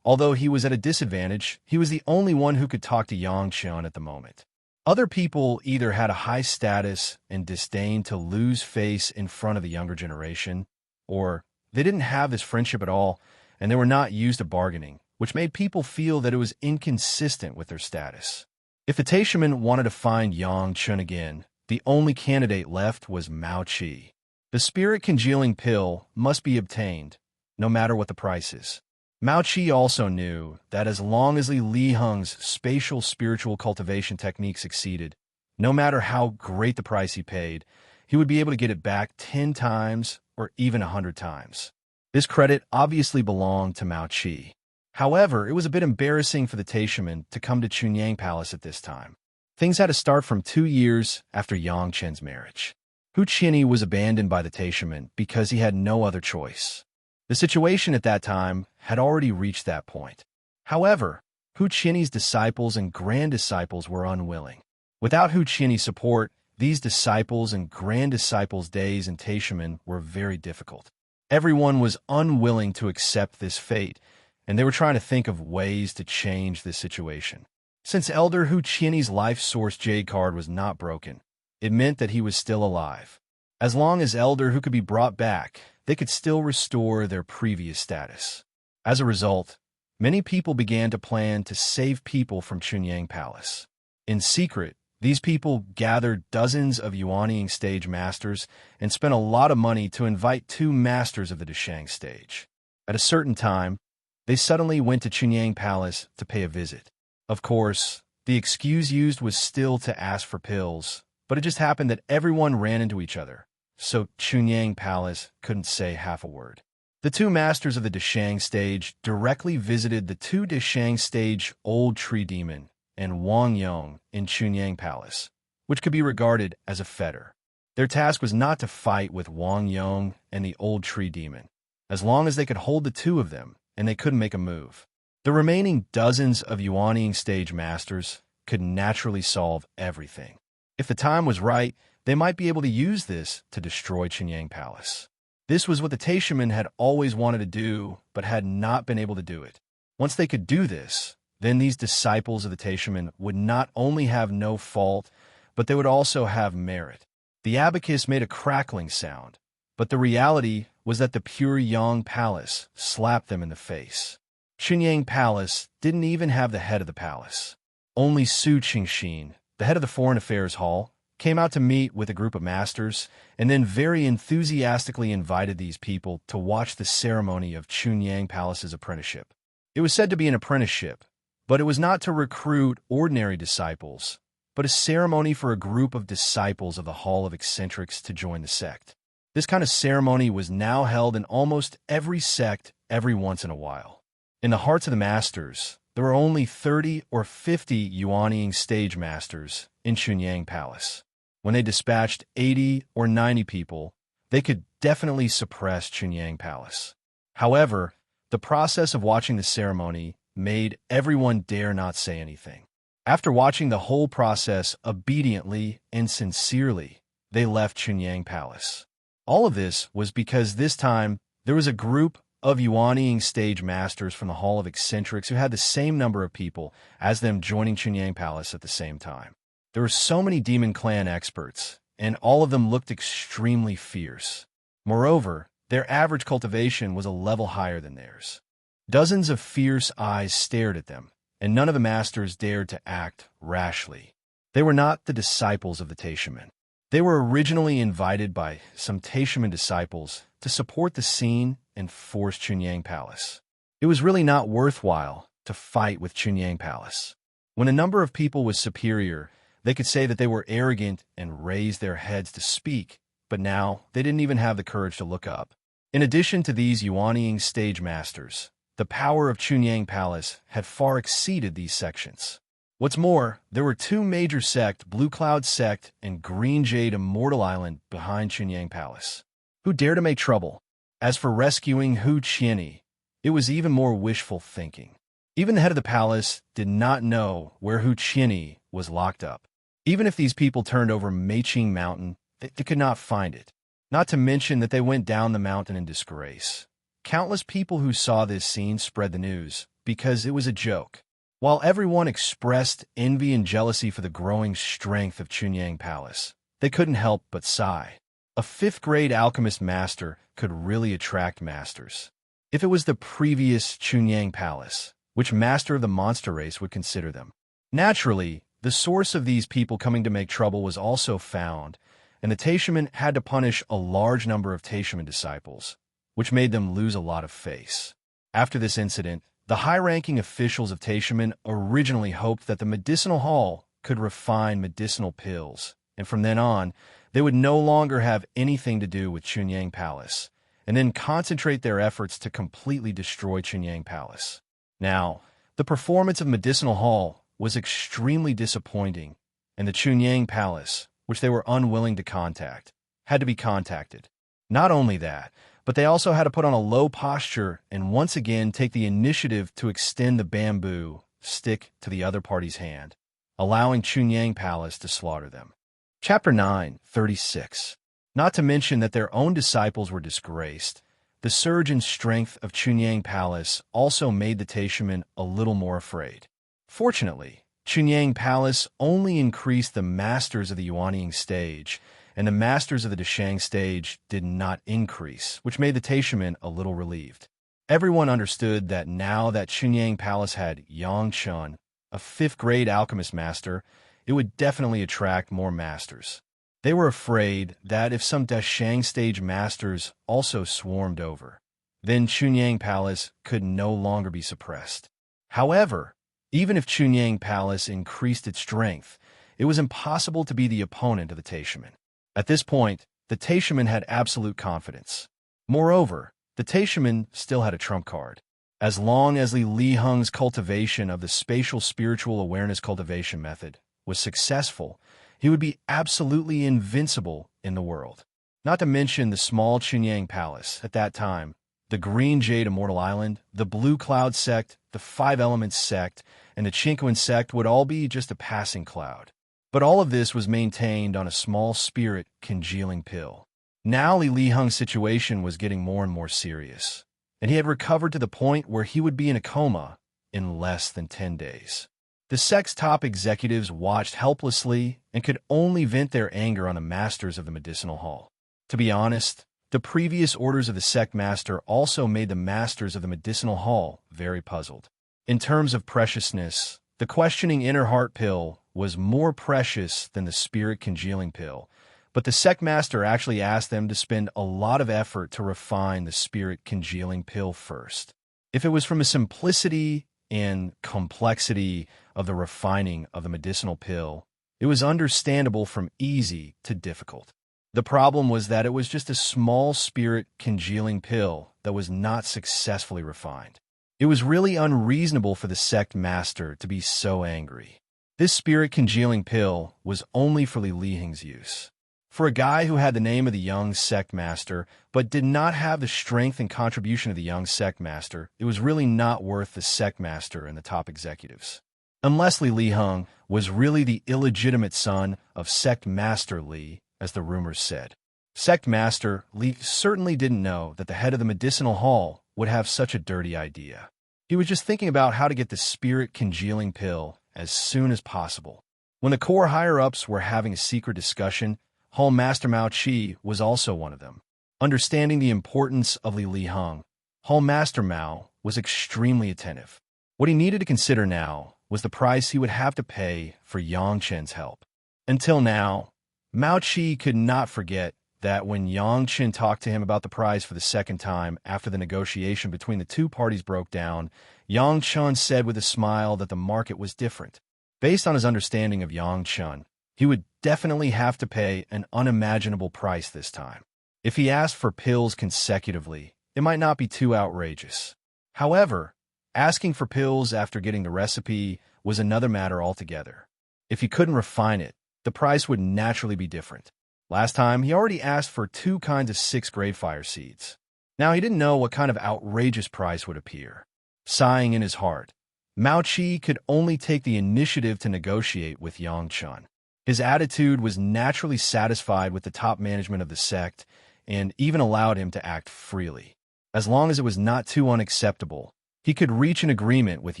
although he was at a disadvantage, he was the only one who could talk to Yang Chun at the moment. Other people either had a high status and disdained to lose face in front of the younger generation, or they didn't have this friendship at all, and they were not used to bargaining, which made people feel that it was inconsistent with their status. If the Taishamen wanted to find Yang Chun again, the only candidate left was Mao Qi. The spirit-congealing pill must be obtained, no matter what the price is. Mao Qi also knew that as long as Li Liheng's spatial spiritual cultivation technique succeeded, no matter how great the price he paid, he would be able to get it back 10 times or even 100 times. This credit obviously belonged to Mao Qi. However, it was a bit embarrassing for the Taishamen to come to Chunyang Palace at this time. Things had to start from 2 years after Yang Chen's marriage. Hu Qinyi was abandoned by the Taishamen because he had no other choice. The situation at that time had already reached that point. However, Hu Qinyi's disciples and grand-disciples were unwilling. Without Hu Qinyi's support, these disciples and grand-disciples' days in Taishamen were very difficult. Everyone was unwilling to accept this fate, and they were trying to think of ways to change this situation. Since Elder Hu Qinyi's life source jade card was not broken, it meant that he was still alive. As long as Elder Hu could be brought back, they could still restore their previous status. As a result, many people began to plan to save people from Chunyang Palace. In secret, these people gathered dozens of Yuanying stage masters and spent a lot of money to invite 2 masters of the Deshang stage. At a certain time, they suddenly went to Chunyang Palace to pay a visit. Of course, the excuse used was still to ask for pills, but it just happened that everyone ran into each other, so Chunyang Palace couldn't say half a word. The 2 masters of the Deshang stage directly visited the 2 Deshang stage Old Tree Demon and Wang Yong in Chunyang Palace, which could be regarded as a fetter. Their task was not to fight with Wang Yong and the Old Tree Demon, as long as they could hold the 2 of them and they couldn't make a move. The remaining dozens of Yuanying stage masters could naturally solve everything. If the time was right, they might be able to use this to destroy Chunyang Palace. This was what the Taishamen had always wanted to do, but had not been able to do it. Once they could do this, then these disciples of the Taishamen would not only have no fault, but they would also have merit. The abacus made a crackling sound, but the reality was that the pure Yang Palace slapped them in the face. Chunyang Palace didn't even have the head of the palace. Only Su Qingxin, the head of the Foreign Affairs Hall, came out to meet with a group of masters, and then very enthusiastically invited these people to watch the ceremony of Chunyang Palace's apprenticeship. It was said to be an apprenticeship, but it was not to recruit ordinary disciples, but a ceremony for a group of disciples of the Hall of Eccentrics to join the sect. This kind of ceremony was now held in almost every sect every once in a while. In the hearts of the masters, there were only 30 or 50 Yuanying stage masters in Chunyang Palace. When they dispatched 80 or 90 people, they could definitely suppress Chunyang Palace. However, the process of watching the ceremony made everyone dare not say anything. After watching the whole process obediently and sincerely, they left Chunyang Palace. All of this was because this time there was a group of Yuanying stage masters from the Hall of Eccentrics who had the same number of people as them joining Chunyang Palace at the same time. There were so many Demon Clan experts, and all of them looked extremely fierce. Moreover, their average cultivation was a level higher than theirs. Dozens of fierce eyes stared at them, and none of the masters dared to act rashly. They were not the disciples of the Taishaman. They were originally invited by some Taishaman disciples to support the scene and force Chunyang Palace. It was really not worthwhile to fight with Chunyang Palace. When a number of people was superior, they could say that they were arrogant and raise their heads to speak, but now they didn't even have the courage to look up. In addition to these Yuanying stage masters, the power of Chunyang Palace had far exceeded these sections. What's more, there were two major sects, Blue Cloud Sect and Green Jade Immortal Island, behind Chunyang Palace. Who dared to make trouble? As for rescuing Hu Qianyi, it was even more wishful thinking. Even the head of the palace did not know where Hu Qianyi was locked up. Even if these people turned over Meiqing Mountain, they could not find it. Not to mention that they went down the mountain in disgrace. Countless people who saw this scene spread the news because it was a joke. While everyone expressed envy and jealousy for the growing strength of Chunyang Palace, they couldn't help but sigh. A fifth-grade alchemist master could really attract masters. If it was the previous Chunyang Palace, which master of the monster race would consider them? Naturally, the source of these people coming to make trouble was also found, and the Taishaman had to punish a large number of Taishaman disciples, which made them lose a lot of face. After this incident, the high-ranking officials of Taishaman originally hoped that the medicinal hall could refine medicinal pills, and from then on, they would no longer have anything to do with Chunyang Palace, and then concentrate their efforts to completely destroy Chunyang Palace. Now, the performance of Medicinal Hall was extremely disappointing, and the Chunyang Palace, which they were unwilling to contact, had to be contacted. Not only that, but they also had to put on a low posture and once again take the initiative to extend the bamboo stick to the other party's hand, allowing Chunyang Palace to slaughter them. Chapter 9:36. Not to mention that their own disciples were disgraced, the surge in strength of Chunyang Palace also made the Taishaman a little more afraid. Fortunately, Chunyang Palace only increased the masters of the Yuanying stage, and the masters of the Deshang stage did not increase, which made the Taishaman a little relieved. Everyone understood that now that Chunyang Palace had Yang Chun, a fifth-grade alchemist master, it would definitely attract more masters. They were afraid that if some Deshang stage masters also swarmed over, then Chunyang Palace could no longer be suppressed. However, even if Chunyang Palace increased its strength, it was impossible to be the opponent of the Taishaman. At this point, the Taishaman had absolute confidence. Moreover, the Taishaman still had a trump card. As long as Li Heng's cultivation of the spatial spiritual awareness cultivation method was successful, he would be absolutely invincible in the world. Not to mention the small Chunyang Palace at that time, the Green Jade Immortal Island, the Blue Cloud Sect, the Five Elements Sect, and the Chinquin Sect would all be just a passing cloud. But all of this was maintained on a small spirit congealing pill. Now Li Heng's situation was getting more and more serious, and he had recovered to the point where he would be in a coma in less than 10 days. The sect's top executives watched helplessly and could only vent their anger on the masters of the medicinal hall. To be honest, the previous orders of the sect master also made the masters of the medicinal hall very puzzled. In terms of preciousness, the questioning inner heart pill was more precious than the spirit congealing pill, but the sect master actually asked them to spend a lot of effort to refine the spirit congealing pill first. If it was from the simplicity and complexity of the refining of the medicinal pill, it was understandable from easy to difficult. The problem was that it was just a small spirit congealing pill that was not successfully refined. It was really unreasonable for the sect master to be so angry. This spirit congealing pill was only for Li Heng's use. For a guy who had the name of the young sect master, but did not have the strength and contribution of the young sect master, it was really not worth the sect master and the top executives. Unless Li Heng was really the illegitimate son of sect master Li, as the rumors said. Sect Master Li certainly didn't know that the head of the medicinal hall would have such a dirty idea. He was just thinking about how to get the spirit-congealing pill as soon as possible. When the core higher-ups were having a secret discussion, Hall Master Mao Qi was also one of them. Understanding the importance of Li Heng, Hall Master Mao was extremely attentive. What he needed to consider now was the price he would have to pay for Yang Chen's help. Until now, Mao Qi could not forget that when Yang Chen talked to him about the prize for the second time after the negotiation between the two parties broke down, Yang Chen said with a smile that the market was different. Based on his understanding of Yang Chen, he would definitely have to pay an unimaginable price this time. If he asked for pills consecutively, it might not be too outrageous. However, asking for pills after getting the recipe was another matter altogether. If he couldn't refine it, the price would naturally be different. Last time, he already asked for 2 kinds of 6-grade fire seeds. Now he didn't know what kind of outrageous price would appear. Sighing in his heart, Mao Qi could only take the initiative to negotiate with Yang Chen. His attitude was naturally satisfied with the top management of the sect and even allowed him to act freely. As long as it was not too unacceptable, he could reach an agreement with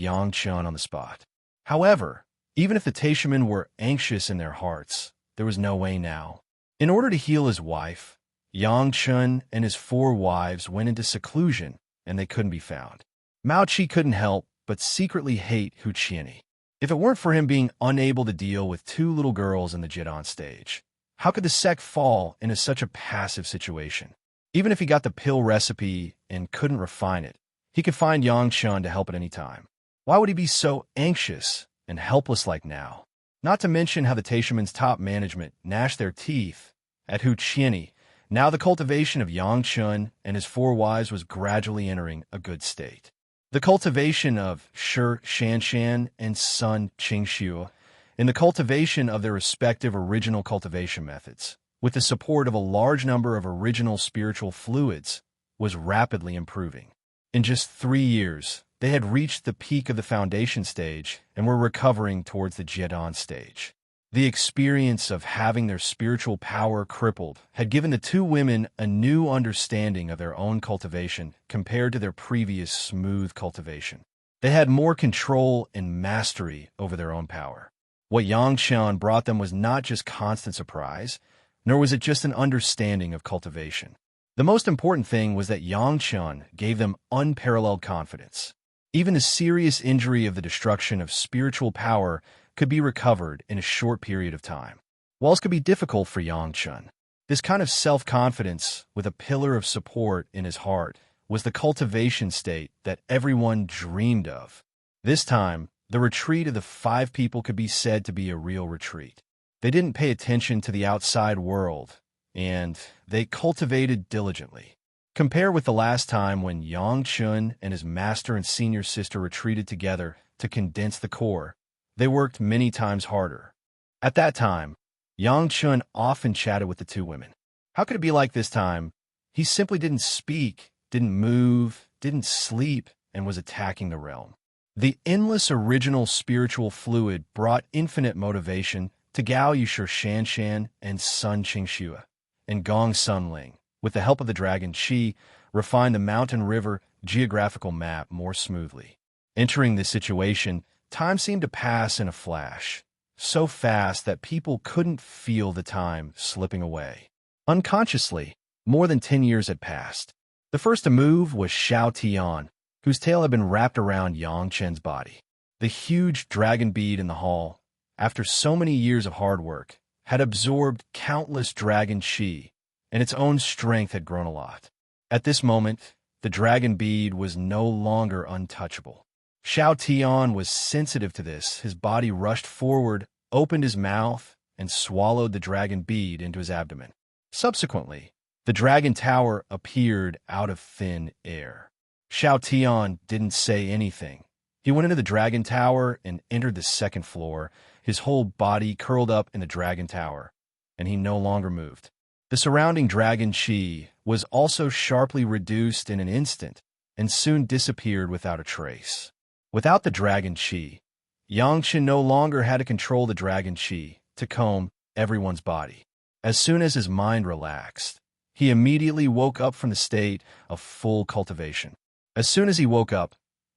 Yang Chen on the spot. However, even if the Taishamen were anxious in their hearts, there was no way now. In order to heal his wife, Yang Chen and his 4 wives went into seclusion, and they couldn't be found. Mao Qi couldn't help but secretly hate Hu Qianni. If it weren't for him being unable to deal with 2 little girls in the Jidon stage, how could the sect fall into such a passive situation? Even if he got the pill recipe and couldn't refine it, he could find Yang Chen to help at any time. Why would he be so anxious and helpless like now? Not to mention how the Taishamen's top management gnashed their teeth at Hu Qianni. Now the cultivation of Yang Chen and his 4 wives was gradually entering a good state. The cultivation of Shi Shanshan and Sun Qingxiu, and the cultivation of their respective original cultivation methods, with the support of a large number of original spiritual fluids, was rapidly improving. In just 3 years, they had reached the peak of the foundation stage and were recovering towards the Jidon stage. The experience of having their spiritual power crippled had given the 2 women a new understanding of their own cultivation compared to their previous smooth cultivation. They had more control and mastery over their own power. What Yang Chen brought them was not just constant surprise, nor was it just an understanding of cultivation. The most important thing was that Yang Chen gave them unparalleled confidence. Even a serious injury of the destruction of spiritual power could be recovered in a short period of time. Whilst could be difficult for Yang Chen, this kind of self-confidence with a pillar of support in his heart was the cultivation state that everyone dreamed of. This time, the retreat of the 5 people could be said to be a real retreat. They didn't pay attention to the outside world, and they cultivated diligently. Compare with the last time when Yang Chen and his master and senior sister retreated together to condense the core. They worked many times harder. At that time, Yang Chen often chatted with the 2 women. How could it be like this time? He simply didn't speak, didn't move, didn't sleep, and was attacking the realm. The endless original spiritual fluid brought infinite motivation to Gao Yushi Shanshan and Sun Qingxiu, and Gong Sunling, with the help of the dragon Qi, refined the mountain river geographical map more smoothly. Entering this situation, time seemed to pass in a flash, so fast that people couldn't feel the time slipping away. Unconsciously, more than 10 years had passed. The first to move was Xiao Tian, whose tail had been wrapped around Yang Chen's body. The huge dragon bead in the hall, after so many years of hard work, had absorbed countless dragon Qi, and its own strength had grown a lot. At this moment, the dragon bead was no longer untouchable. Xiao Tian was sensitive to this. His body rushed forward, opened his mouth, and swallowed the dragon bead into his abdomen. Subsequently, the dragon tower appeared out of thin air. Xiao Tian didn't say anything. He went into the dragon tower and entered the 2nd floor, his whole body curled up in the dragon tower, and he no longer moved. The surrounding dragon Qi was also sharply reduced in an instant and soon disappeared without a trace. Without the dragon Qi, Yang Chen no longer had to control the dragon Qi to comb everyone's body. As soon as his mind relaxed, he immediately woke up from the state of full cultivation. As soon as he woke up,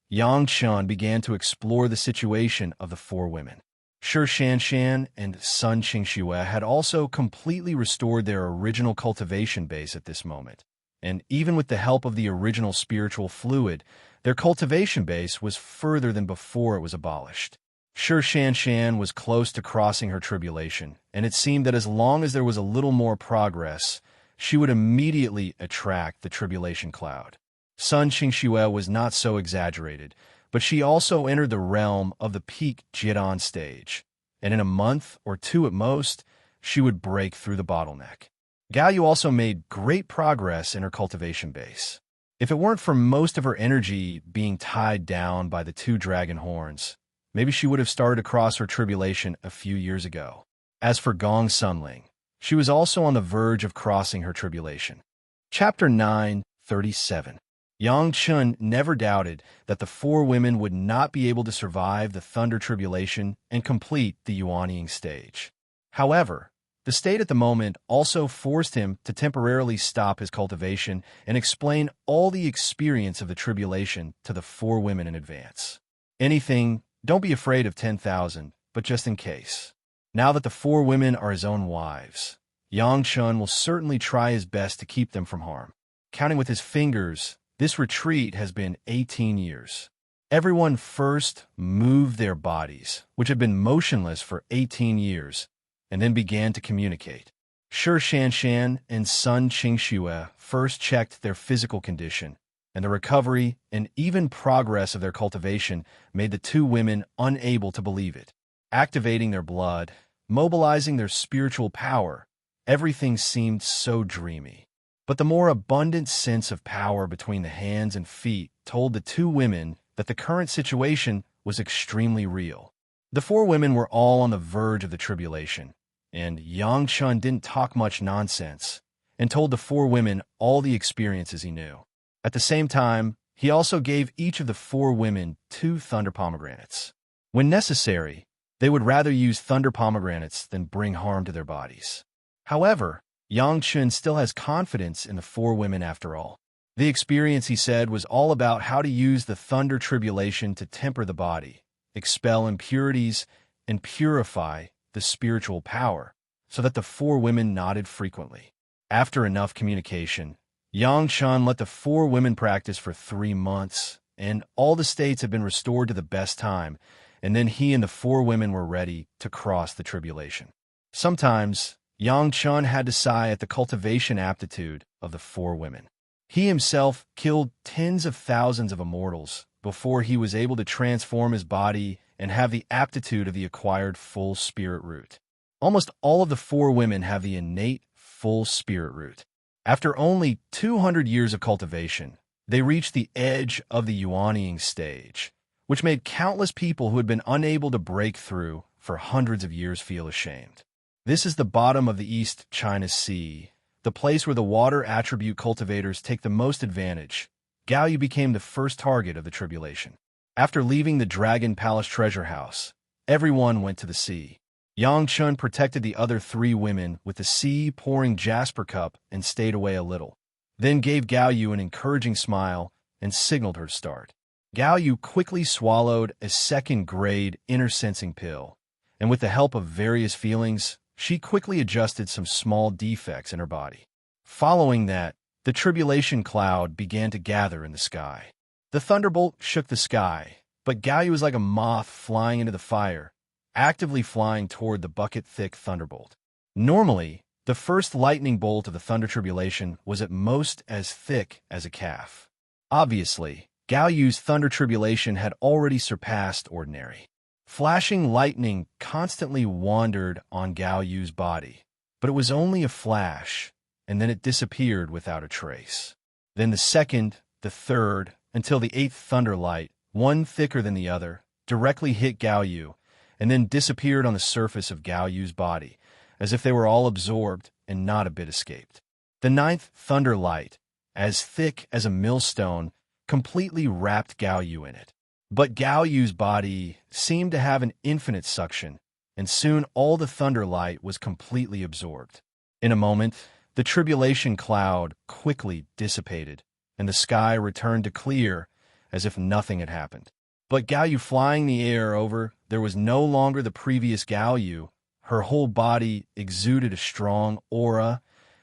Yang Chun began to explore the situation of the four women. Shi Shanshan and Sun Qingxue had also completely restored their original cultivation base at this moment, and even with the help of the original spiritual fluid, their cultivation base was further than before it was abolished. Shi Shanshan was close to crossing her tribulation, and it seemed that as long as there was a little more progress, she would immediately attract the tribulation cloud. Sun Qingxue was not so exaggerated, but she also entered the realm of the peak Jidan stage, and in a month or two at most, she would break through the bottleneck. Gao Yu also made great progress in her cultivation base. If it weren't for most of her energy being tied down by the two dragon horns, maybe she would have started to cross her tribulation a few years ago. As for Gong Sunling, she was also on the verge of crossing her tribulation. Chapter 9:37. Yang Chun never doubted that the four women would not be able to survive the Thunder Tribulation and complete the Yuanying stage. However, the state at the moment also forced him to temporarily stop his cultivation and explain all the experience of the tribulation to the four women in advance. Anything, don't be afraid of 10,000, but just in case. Now that the four women are his own wives, Yang Chun will certainly try his best to keep them from harm. Counting with his fingers, this retreat has been 18 years. Everyone first moved their bodies, which had been motionless for 18 years, and then began to communicate. Shi Shanshan and Sun Qingxue first checked their physical condition, and the recovery and even progress of their cultivation made the two women unable to believe it. Activating their blood, mobilizing their spiritual power, everything seemed so dreamy. But the more abundant sense of power between the hands and feet told the two women that the current situation was extremely real. The four women were all on the verge of the tribulation, and Yang Chun didn't talk much nonsense and told the four women all the experiences he knew. At the same time, he also gave each of the four women 2 thunder pomegranates. When necessary, they would rather use thunder pomegranates than bring harm to their bodies. However, Yang Chun still has confidence in the four women after all. The experience, he said, was all about how to use the thunder tribulation to temper the body, expel impurities, and purify the spiritual power, so that the four women nodded frequently. After enough communication, Yang Chun let the four women practice for 3 months, and all the states had been restored to the best time, and then he and the four women were ready to cross the tribulation. Sometimes, Yang Chun had to sigh at the cultivation aptitude of the four women. He himself killed tens of thousands of immortals before he was able to transform his body and have the aptitude of the acquired full spirit root. Almost all of the four women have the innate full spirit root. After only 200 years of cultivation, they reached the edge of the Yuanying stage, which made countless people who had been unable to break through for hundreds of years feel ashamed. This is the bottom of the East China Sea, the place where the water attribute cultivators take the most advantage. Gao Yu became the first target of the tribulation. After leaving the Dragon Palace treasure house, everyone went to the sea. Yang Chun protected the other 3 women with the sea pouring jasper cup and stayed away a little, then gave Gao Yu an encouraging smile and signaled her to start. Gao Yu quickly swallowed a second-grade inner sensing pill, and with the help of various feelings, she quickly adjusted some small defects in her body. Following that, the tribulation cloud began to gather in the sky. The thunderbolt shook the sky, but Gao Yu was like a moth flying into the fire, actively flying toward the bucket-thick thunderbolt. Normally, the first lightning bolt of the thunder tribulation was at most as thick as a calf. Obviously, Gao Yu's thunder tribulation had already surpassed ordinary. Flashing lightning constantly wandered on Gao Yu's body, but it was only a flash, and then it disappeared without a trace. Then the second, the third, until the 8th thunder light, one thicker than the other, directly hit Gao Yu, and then disappeared on the surface of Gao Yu's body, as if they were all absorbed and not a bit escaped. The 9th thunder light, as thick as a millstone, completely wrapped Gao Yu in it. But Gao Yu's body seemed to have an infinite suction, and soon all the thunder light was completely absorbed. In a moment, The tribulation cloud quickly dissipated, and the sky returned to clear as if nothing had happened. But Gao Yu flying the air over, there was no longer the previous Gao Yu. Her whole body exuded a strong aura,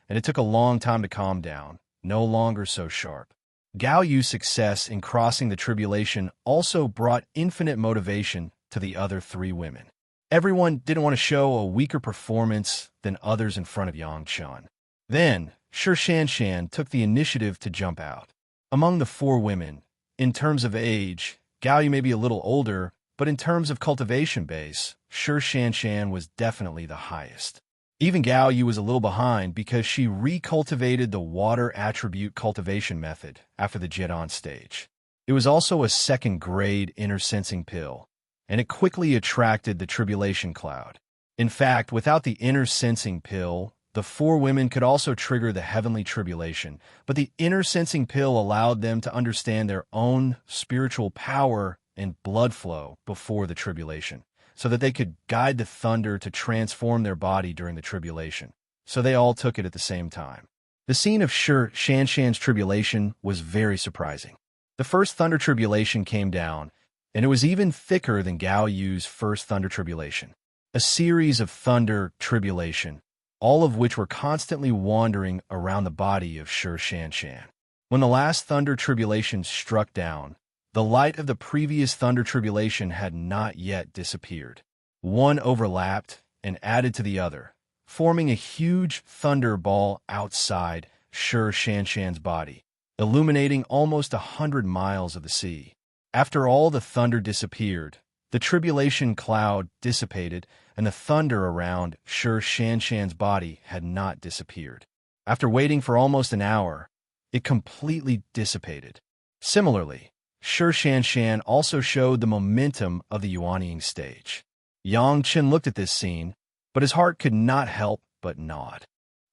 and it took a long time to calm down, no longer so sharp. Gao Yu's success in crossing the tribulation also brought infinite motivation to the other three women. Everyone didn't want to show a weaker performance than others in front of Yang Chen. Then, Shi Shanshan took the initiative to jump out. Among the four women, in terms of age, Gao Yu may be a little older, but in terms of cultivation base, Shi Shanshan was definitely the highest. Even Gao Yu was a little behind because she recultivated the water attribute cultivation method after the Jidan stage. It was also a second-grade inner sensing pill, and it quickly attracted the tribulation cloud. In fact, without the inner sensing pill, the four women could also trigger the heavenly tribulation, but the inner sensing pill allowed them to understand their own spiritual power and blood flow before the tribulation, so that they could guide the thunder to transform their body during the tribulation. So they all took it at the same time. The scene of Shi Shanshan's tribulation was very surprising. The first thunder tribulation came down, and it was even thicker than Gao Yu's first thunder tribulation. A series of thunder tribulation, all of which were constantly wandering around the body of Shi Shanshan. When the last thunder tribulation struck down, the light of the previous thunder tribulation had not yet disappeared. One overlapped and added to the other, forming a huge thunder ball outside Shi Shanshan's body, illuminating almost 100 miles of the sea. After all the thunder disappeared, the tribulation cloud dissipated, and the thunder around Shi Shanshan's body had not disappeared. After waiting for almost an hour, it completely dissipated. Similarly, Shi Shanshan also showed the momentum of the Yuanying stage. Yang Chen looked at this scene, but his heart could not help but nod.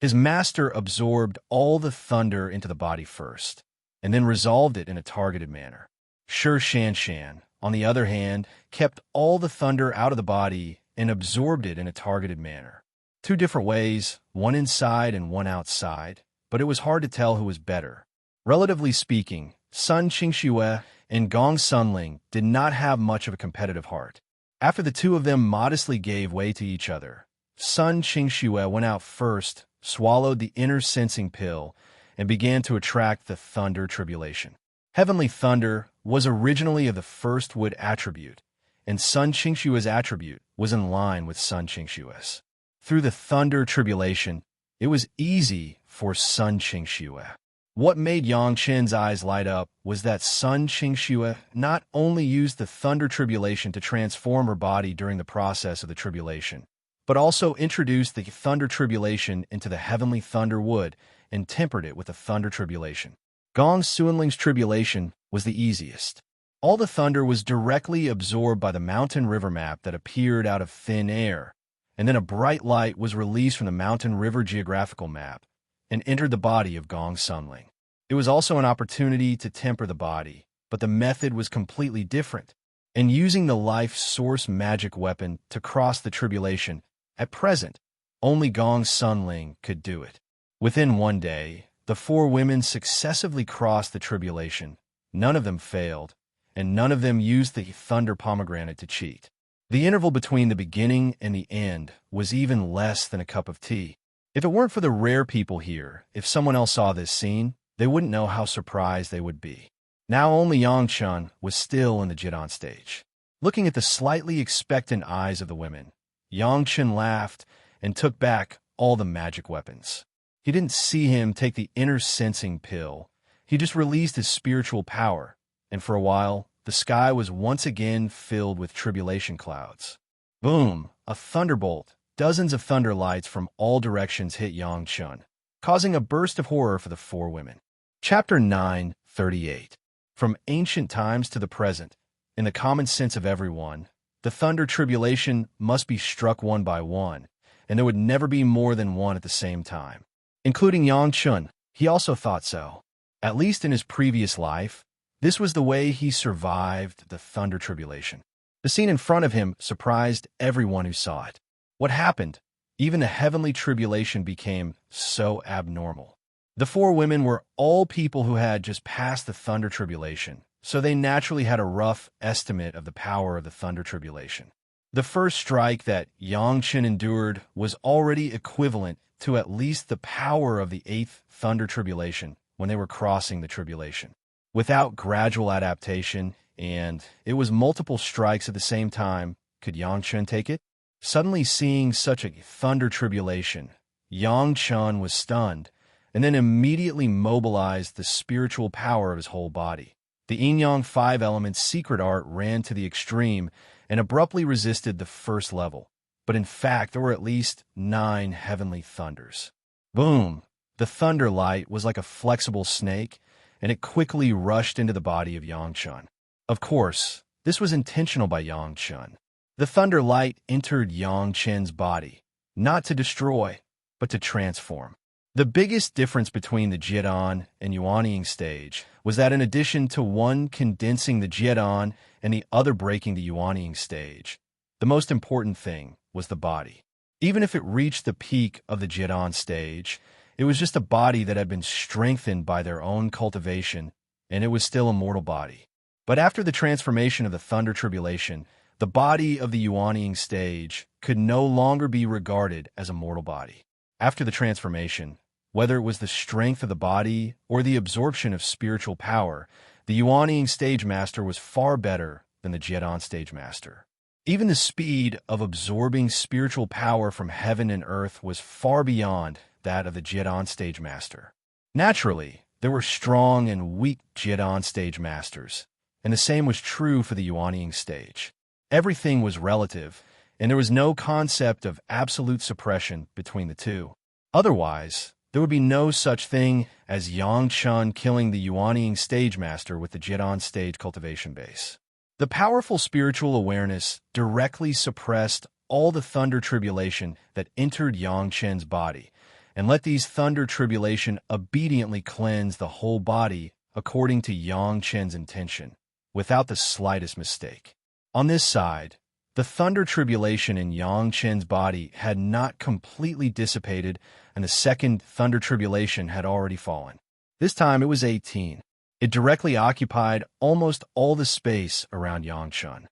His master absorbed all the thunder into the body first, and then resolved it in a targeted manner. Shi Shanshan, on the other hand, kept all the thunder out of the body and absorbed it in a targeted manner. Two different ways, one inside and one outside, but it was hard to tell who was better. Relatively speaking, Sun Qingxue and Gong Sunling did not have much of a competitive heart. After the two of them modestly gave way to each other, Sun Qingxue went out first, swallowed the inner sensing pill, and began to attract the thunder tribulation. Heavenly thunder was originally of the first wood attribute, and Sun Qingxue's attribute was in line with Sun Qingxue's. Through the thunder tribulation, it was easy for Sun Qingxue. What made Yang Chen's eyes light up was that Sun Qingxue not only used the thunder tribulation to transform her body during the process of the tribulation, but also introduced the thunder tribulation into the heavenly thunder wood and tempered it with the thunder tribulation. Gong Sunling's tribulation was the easiest. All the thunder was directly absorbed by the mountain river map that appeared out of thin air, and then a bright light was released from the mountain river geographical map and entered the body of Gong Sunling. It was also an opportunity to temper the body, but the method was completely different, and using the life source magic weapon to cross the tribulation, at present, only Gong Sunling could do it. Within one day, the four women successively crossed the tribulation. None of them failed, and none of them used the thunder pomegranate to cheat. The interval between the beginning and the end was even less than a cup of tea. If it weren't for the rare people here, if someone else saw this scene, they wouldn't know how surprised they would be. Now only Yang Chen was still in the Jidan stage. Looking at the slightly expectant eyes of the women, Yang Chen laughed and took back all the magic weapons. He didn't see him take the inner sensing pill. He just released his spiritual power, and for a while, the sky was once again filled with tribulation clouds. Boom! A thunderbolt. Dozens of thunder lights from all directions hit Yang Chen, causing a burst of horror for the four women. Chapter 9:38. From ancient times to the present, in the common sense of everyone, the thunder tribulation must be struck one by one, and there would never be more than one at the same time. Including Yang Chen, he also thought so. At least in his previous life, this was the way he survived the thunder tribulation. The scene in front of him surprised everyone who saw it. What happened? Even the heavenly tribulation became so abnormal. The four women were all people who had just passed the thunder tribulation, so they naturally had a rough estimate of the power of the thunder tribulation. The first strike that Yangchen endured was already equivalent to at least the power of the eighth thunder tribulation when they were crossing the tribulation. Without gradual adaptation, and it was multiple strikes at the same time, could Yangchen take it? Suddenly seeing such a thunder tribulation, Yangchen was stunned, and then immediately mobilized the spiritual power of his whole body. The yin-yang five elements secret art ran to the extreme and abruptly resisted the first level. But in fact, there were at least 9 heavenly thunders. Boom! The thunder light was like a flexible snake, and it quickly rushed into the body of Yangchen. Of course, this was intentional by Yangchen. The thunder light entered Yangchen's body, not to destroy, but to transform. The biggest difference between the Jiedan and Yuanying stage was that in addition to one condensing the Jiedan and the other breaking the Yuanying stage, the most important thing was the body. Even if it reached the peak of the Jiedan stage, it was just a body that had been strengthened by their own cultivation, and it was still a mortal body. But after the transformation of the Thunder Tribulation, the body of the Yuanying stage could no longer be regarded as a mortal body. After the transformation, whether it was the strength of the body or the absorption of spiritual power, the Yuanying stage master was far better than the Jiedan stage master. Even the speed of absorbing spiritual power from heaven and earth was far beyond that of the Jiedan stage master. Naturally, there were strong and weak Jiedan stage masters, and the same was true for the Yuanying stage. Everything was relative, and there was no concept of absolute suppression between the two. Otherwise, there would be no such thing as Yangchen killing the Yuanying stage master with the Jiedan stage cultivation base. The powerful spiritual awareness directly suppressed all the thunder tribulation that entered Yangchen's body, and let these thunder tribulation obediently cleanse the whole body according to Yangchen's intention, without the slightest mistake. On this side, the thunder tribulation in Yangchen's body had not completely dissipated, and the second thunder tribulation had already fallen. This time it was 18. It directly occupied almost all the space around Yangchen.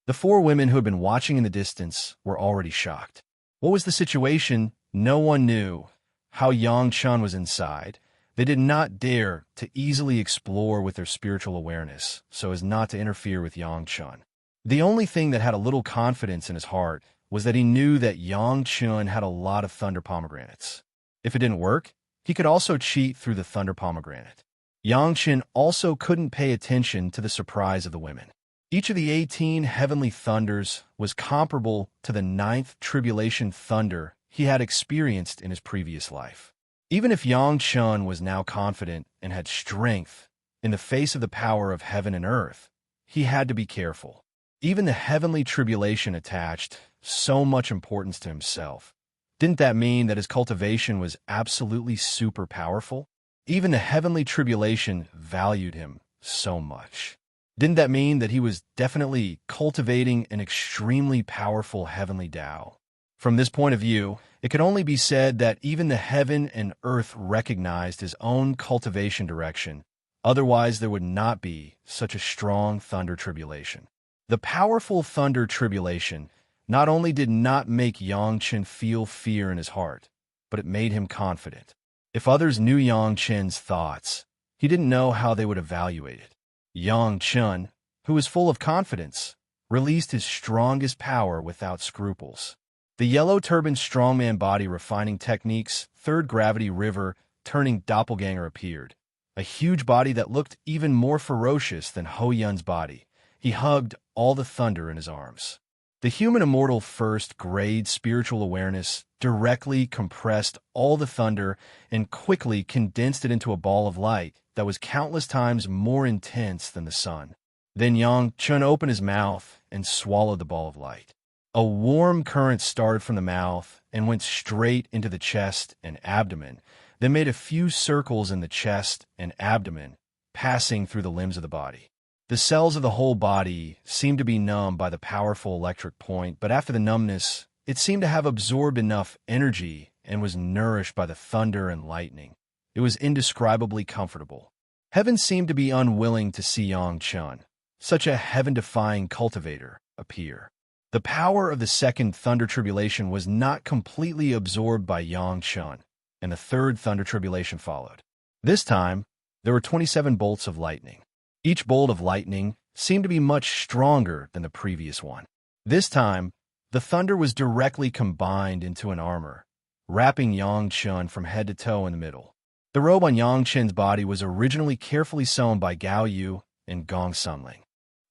The four women who had been watching in the distance were already shocked. What was the situation? No one knew. How Yangchen was inside. They did not dare to easily explore with their spiritual awareness, so as not to interfere with Yangchen. The only thing that had a little confidence in his heart was that he knew that Yangchen had a lot of thunder pomegranates. If it didn't work, he could also cheat through the thunder pomegranate. Yangchen also couldn't pay attention to the surprise of the women. Each of the 18 heavenly thunders was comparable to the 9th tribulation thunder he had experienced in his previous life. Even if Yangchen was now confident and had strength in the face of the power of heaven and earth, he had to be careful. Even the heavenly tribulation attached so much importance to himself. Didn't that mean that his cultivation was absolutely super powerful? Even the heavenly tribulation valued him so much. Didn't that mean that he was definitely cultivating an extremely powerful heavenly Tao? From this point of view, it could only be said that even the heaven and earth recognized his own cultivation direction. Otherwise, there would not be such a strong thunder tribulation. The powerful thunder tribulation not only did not make Yangchen feel fear in his heart, but it made him confident. If others knew Yangchen's thoughts, he didn't know how they would evaluate it. Yangchen, who was full of confidence, released his strongest power without scruples. The yellow turban strongman body refining techniques, third gravity river, turning doppelganger appeared. A huge body that looked even more ferocious than Ho Yun's body. He hugged all the thunder in his arms. The human immortal first grade spiritual awareness directly compressed all the thunder and quickly condensed it into a ball of light that was countless times more intense than the sun. Then Yangchen opened his mouth and swallowed the ball of light. A warm current started from the mouth and went straight into the chest and abdomen, then made a few circles in the chest and abdomen, passing through the limbs of the body. The cells of the whole body seemed to be numb by the powerful electric point, but after the numbness, it seemed to have absorbed enough energy and was nourished by the thunder and lightning. It was indescribably comfortable. Heaven seemed to be unwilling to see Yang-chun, such a heaven-defying cultivator, appear. The power of the second thunder tribulation was not completely absorbed by Yang-chun, and the third thunder tribulation followed. This time, there were 27 bolts of lightning. Each bolt of lightning seemed to be much stronger than the previous one. This time, the thunder was directly combined into an armor, wrapping Yang-chun from head to toe in the middle. The robe on Yang-chun's body was originally carefully sewn by Gao Yu and Gong Sunling.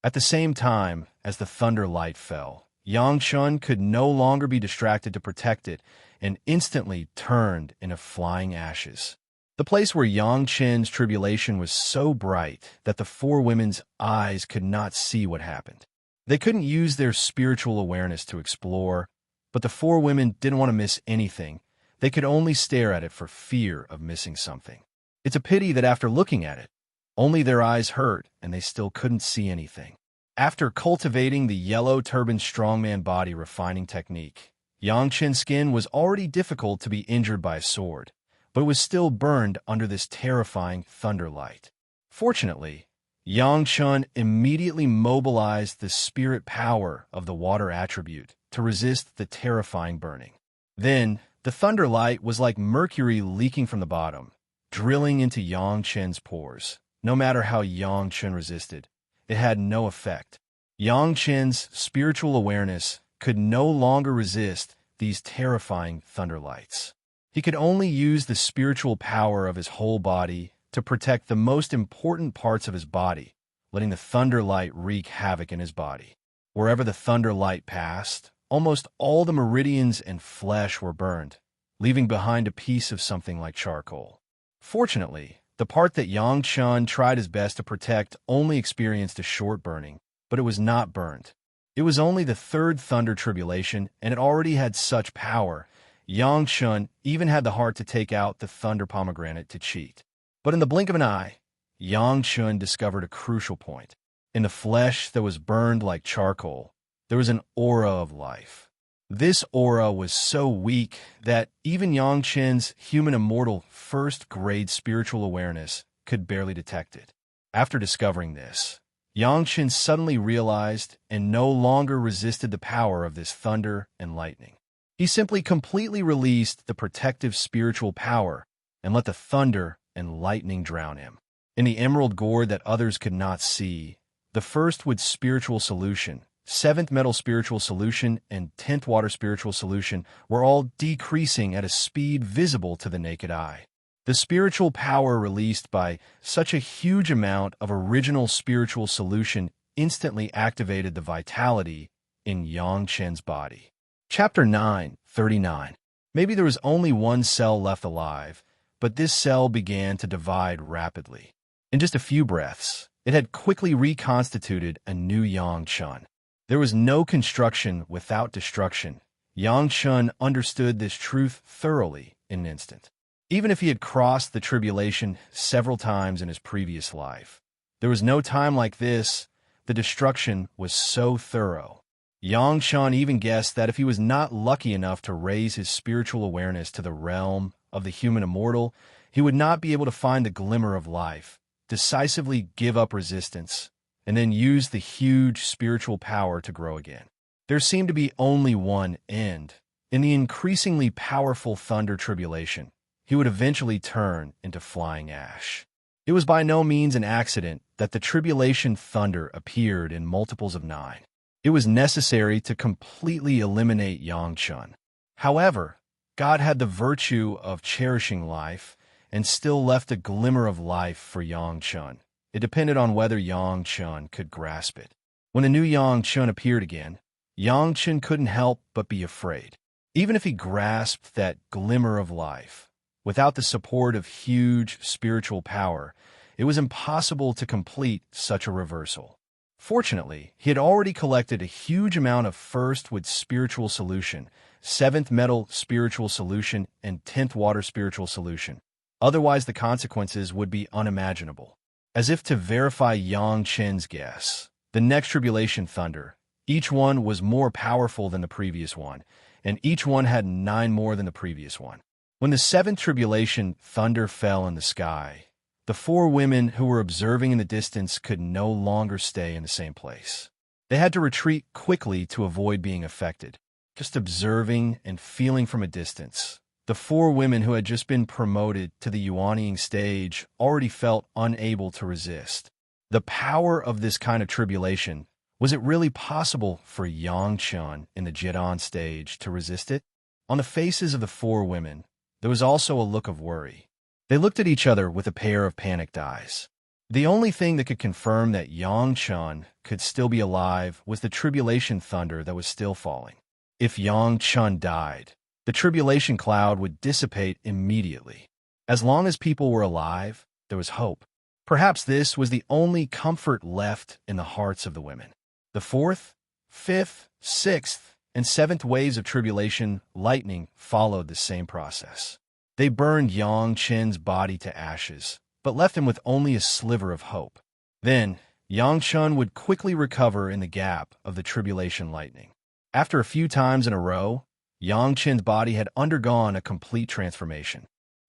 At the same time as the thunder light fell, Yang-chun could no longer be distracted to protect it and instantly turned into flying ashes. The place where Yang-chun's tribulation was so bright that the four women's eyes could not see what happened. They couldn't use their spiritual awareness to explore, but the four women didn't want to miss anything. They could only stare at it for fear of missing something. It's a pity that after looking at it, only their eyes hurt and they still couldn't see anything. After cultivating the yellow turban strongman body refining technique, Yang-chun's skin was already difficult to be injured by a sword, but it was still burned under this terrifying thunder light. Fortunately, Yang-chun immediately mobilized the spirit power of the water attribute to resist the terrifying burning. Then, the thunder light was like mercury leaking from the bottom, drilling into Yang-chun's pores. No matter how Yang-chun resisted, it had no effect. Yang-chun's spiritual awareness could no longer resist these terrifying thunder lights. He could only use the spiritual power of his whole body to protect the most important parts of his body, letting the thunder light wreak havoc in his body. Wherever the thunder light passed, almost all the meridians and flesh were burned, leaving behind a piece of something like charcoal. Fortunately, the part that Yang-chun tried his best to protect only experienced a short burning, but it was not burned. It was only the third thunder tribulation, and it already had such power. Yang-chun even had the heart to take out the thunder pomegranate to cheat. But in the blink of an eye, Yang-chun discovered a crucial point. In the flesh that was burned like charcoal, there was an aura of life. This aura was so weak that even Yang-chun's human immortal first-grade spiritual awareness could barely detect it. After discovering this, Yang-chun suddenly realized and no longer resisted the power of this thunder and lightning. He simply completely released the protective spiritual power and let the thunder and lightning drown him. In the emerald gourd that others could not see, the first wood spiritual solution, seventh metal spiritual solution, and 10th water spiritual solution were all decreasing at a speed visible to the naked eye. The spiritual power released by such a huge amount of original spiritual solution instantly activated the vitality in Yang-chun's body. Chapter 9:39. Maybe there was only one cell left alive, but this cell began to divide rapidly. In just a few breaths, it had quickly reconstituted a new Yang-chun. There was no construction without destruction. Yang-chun understood this truth thoroughly in an instant. Even if he had crossed the tribulation several times in his previous life, there was no time like this. The destruction was so thorough. Yang-chun even guessed that if he was not lucky enough to raise his spiritual awareness to the realm of the human immortal, he would not be able to find the glimmer of life, decisively give up resistance, and then use the huge spiritual power to grow again. There seemed to be only one end. In the increasingly powerful thunder tribulation, he would eventually turn into flying ash. It was by no means an accident that the tribulation thunder appeared in multiples of 9. It was necessary to completely eliminate Yang-chun. However, God had the virtue of cherishing life and still left a glimmer of life for Yang-chun. It depended on whether Yang-chun could grasp it. When the new Yang-chun appeared again, Yang-chun couldn't help but be afraid. Even if he grasped that glimmer of life, without the support of huge spiritual power, it was impossible to complete such a reversal. Fortunately, he had already collected a huge amount of first wood spiritual solution, 7th metal spiritual solution, and 10th water spiritual solution. Otherwise, the consequences would be unimaginable. As if to verify Yang-chun's guess, the next tribulation thunder, each one was more powerful than the previous one, and each one had 9 more than the previous one. When the 7th tribulation thunder fell in the sky, the 4 women who were observing in the distance could no longer stay in the same place. They had to retreat quickly to avoid being affected. Just observing and feeling from a distance, the 4 women who had just been promoted to the Yuanying stage already felt unable to resist. The power of this kind of tribulation, was it really possible for Yangchun in the Jidan stage to resist it? On the faces of the 4 women, there was also a look of worry. They looked at each other with a pair of panicked eyes. The only thing that could confirm that Yangchun could still be alive was the tribulation thunder that was still falling. If Yangchun died, the tribulation cloud would dissipate immediately. As long as people were alive, there was hope. Perhaps this was the only comfort left in the hearts of the women. The 4th, 5th, 6th, and 7th waves of tribulation lightning followed the same process. They burned Yangchun's body to ashes, but left him with only a sliver of hope. Then, Yangchun would quickly recover in the gap of the tribulation lightning. After a few times in a row, Yangchun's body had undergone a complete transformation.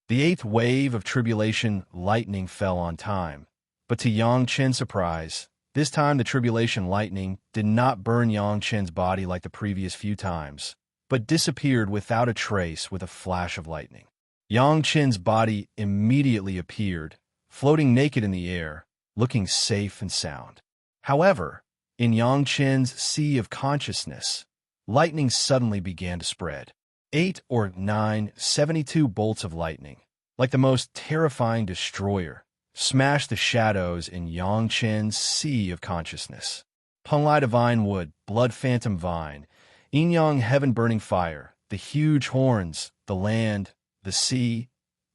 The 8th wave of tribulation lightning fell on time, but to Yangchun's surprise, this time the tribulation lightning did not burn Yangchun's body like the previous few times, but disappeared without a trace with a flash of lightning. Yangchun's body immediately appeared, floating naked in the air, looking safe and sound. However, in Yangchun's sea of consciousness, lightning suddenly began to spread. 8 or 9, 72 bolts of lightning, like the most terrifying destroyer, smashed the shadows in Yangchun's sea of consciousness. Penglai divine wood, blood phantom vine, yin-yang heaven-burning fire, the huge horns, the land, the sea,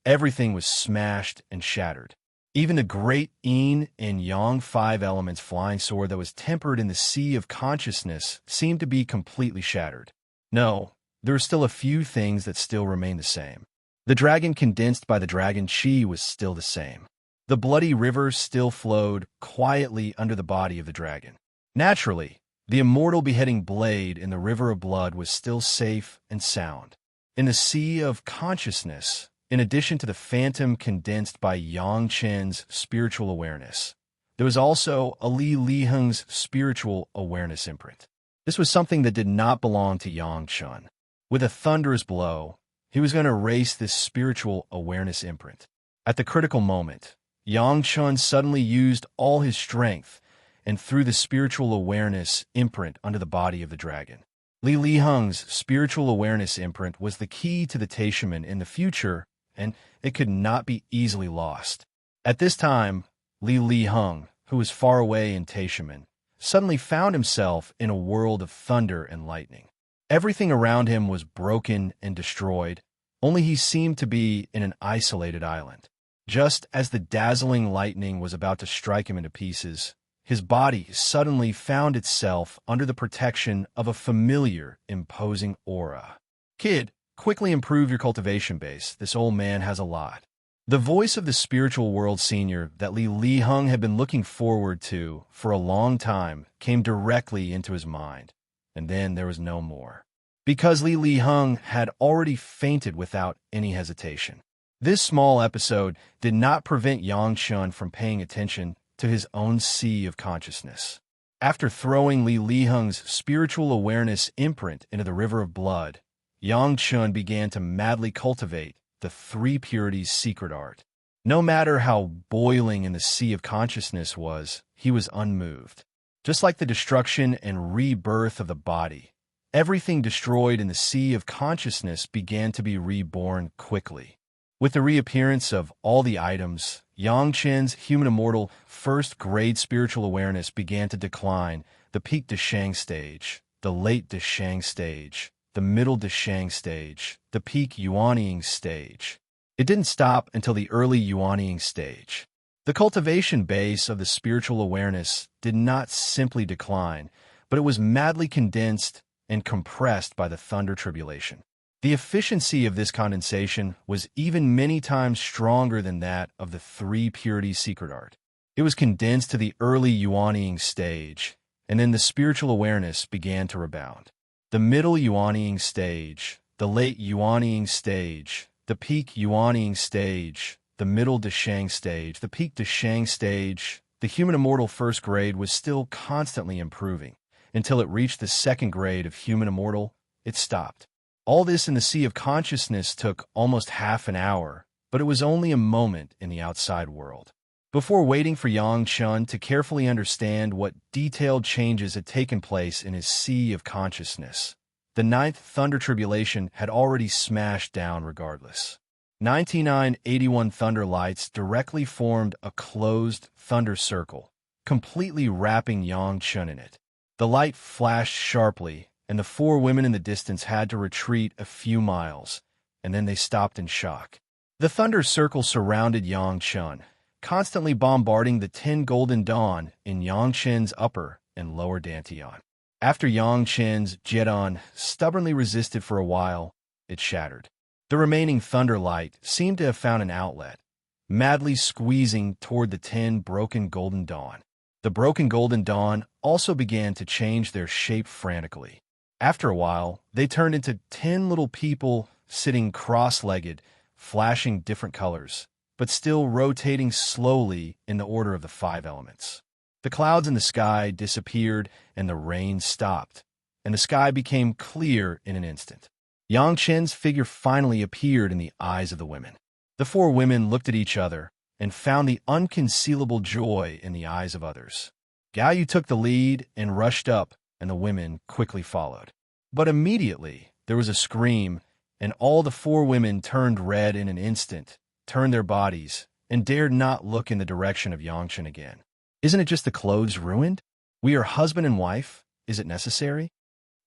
everything was smashed and shattered. Even the great yin and yang 5 elements flying sword that was tempered in the sea of consciousness seemed to be completely shattered. No, there were still a few things that still remained the same. The dragon condensed by the dragon chi was still the same. The bloody river still flowed quietly under the body of the dragon. Naturally, the immortal beheading blade in the river of blood was still safe and sound. In the sea of consciousness, in addition to the phantom condensed by Yangchun's spiritual awareness, there was also a Li Liheng's spiritual awareness imprint. This was something that did not belong to Yangchun. With a thunderous blow, he was going to erase this spiritual awareness imprint. At the critical moment, Yangchun suddenly used all his strength and threw the spiritual awareness imprint under the body of the dragon. Li Liheng's spiritual awareness imprint was the key to the Taishaman in the future, and it could not be easily lost. At this time, Li Liheng, who was far away in Taishaman, suddenly found himself in a world of thunder and lightning. Everything around him was broken and destroyed, only he seemed to be in an isolated island. Just as the dazzling lightning was about to strike him into pieces, his body suddenly found itself under the protection of a familiar, imposing aura. "Kid, quickly improve your cultivation base. This old man has a lot." The voice of the spiritual world senior that Li Liheng had been looking forward to for a long time came directly into his mind, and then there was no more. Because Li Liheng had already fainted without any hesitation. This small episode did not prevent Yangchun from paying attention to his own sea of consciousness. After throwing Li Liheng's spiritual awareness imprint into the river of blood, Yangchun began to madly cultivate the 3 purities secret art. No matter how boiling in the sea of consciousness was, he was unmoved. Just like the destruction and rebirth of the body, everything destroyed in the sea of consciousness began to be reborn quickly. With the reappearance of all the items, Yangchun's human immortal first-grade spiritual awareness began to decline. The peak Deshang stage, the late Deshang stage, the middle Deshang stage, the peak Yuanying stage. It didn't stop until the early Yuanying stage. The cultivation base of the spiritual awareness did not simply decline, but it was madly condensed and compressed by the thunder tribulation. The efficiency of this condensation was even many times stronger than that of the 3 purities secret art. It was condensed to the early Yuanying stage, and then the spiritual awareness began to rebound. the middle Yuanying stage, the late Yuanying stage, the peak Yuanying stage, the middle Deshang stage, the peak Deshang stage. The human immortal first grade was still constantly improving. Until it reached the second grade of human immortal, it stopped. All this in the sea of consciousness took almost half an hour, but it was only a moment in the outside world. Before waiting for Yang Chun to carefully understand what detailed changes had taken place in his sea of consciousness, the ninth thunder tribulation had already smashed down regardless. 9981 thunder lights directly formed a closed thunder circle, completely wrapping Yang Chun in it. The light flashed sharply, and the four women in the distance had to retreat a few miles, and then they stopped in shock. The thunder circle surrounded Yang Chun, constantly bombarding the 10 golden dawn in Yang Chen's upper and lower dantian. After Yang Chen's Jedon stubbornly resisted for a while, it shattered. The remaining thunder light seemed to have found an outlet, madly squeezing toward the 10 broken golden dawn. The broken golden dawn also began to change their shape frantically. After a while, they turned into 10 little people sitting cross-legged, flashing different colors, but still rotating slowly in the order of the 5 elements. The clouds in the sky disappeared, and the rain stopped, and the sky became clear in an instant. Yang Chen's figure finally appeared in the eyes of the women. The 4 women looked at each other and found the unconcealable joy in the eyes of others. Gao Yu took the lead and rushed up, and the women quickly followed. But immediately there was a scream, and all the 4 women turned red in an instant, turned their bodies, and dared not look in the direction of Yang Chen again. Isn't it just the clothes ruined? We are husband and wife. Is it necessary?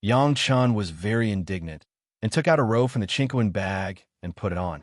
Yang Chen was very indignant and took out a robe from the Chinquan bag and put it on.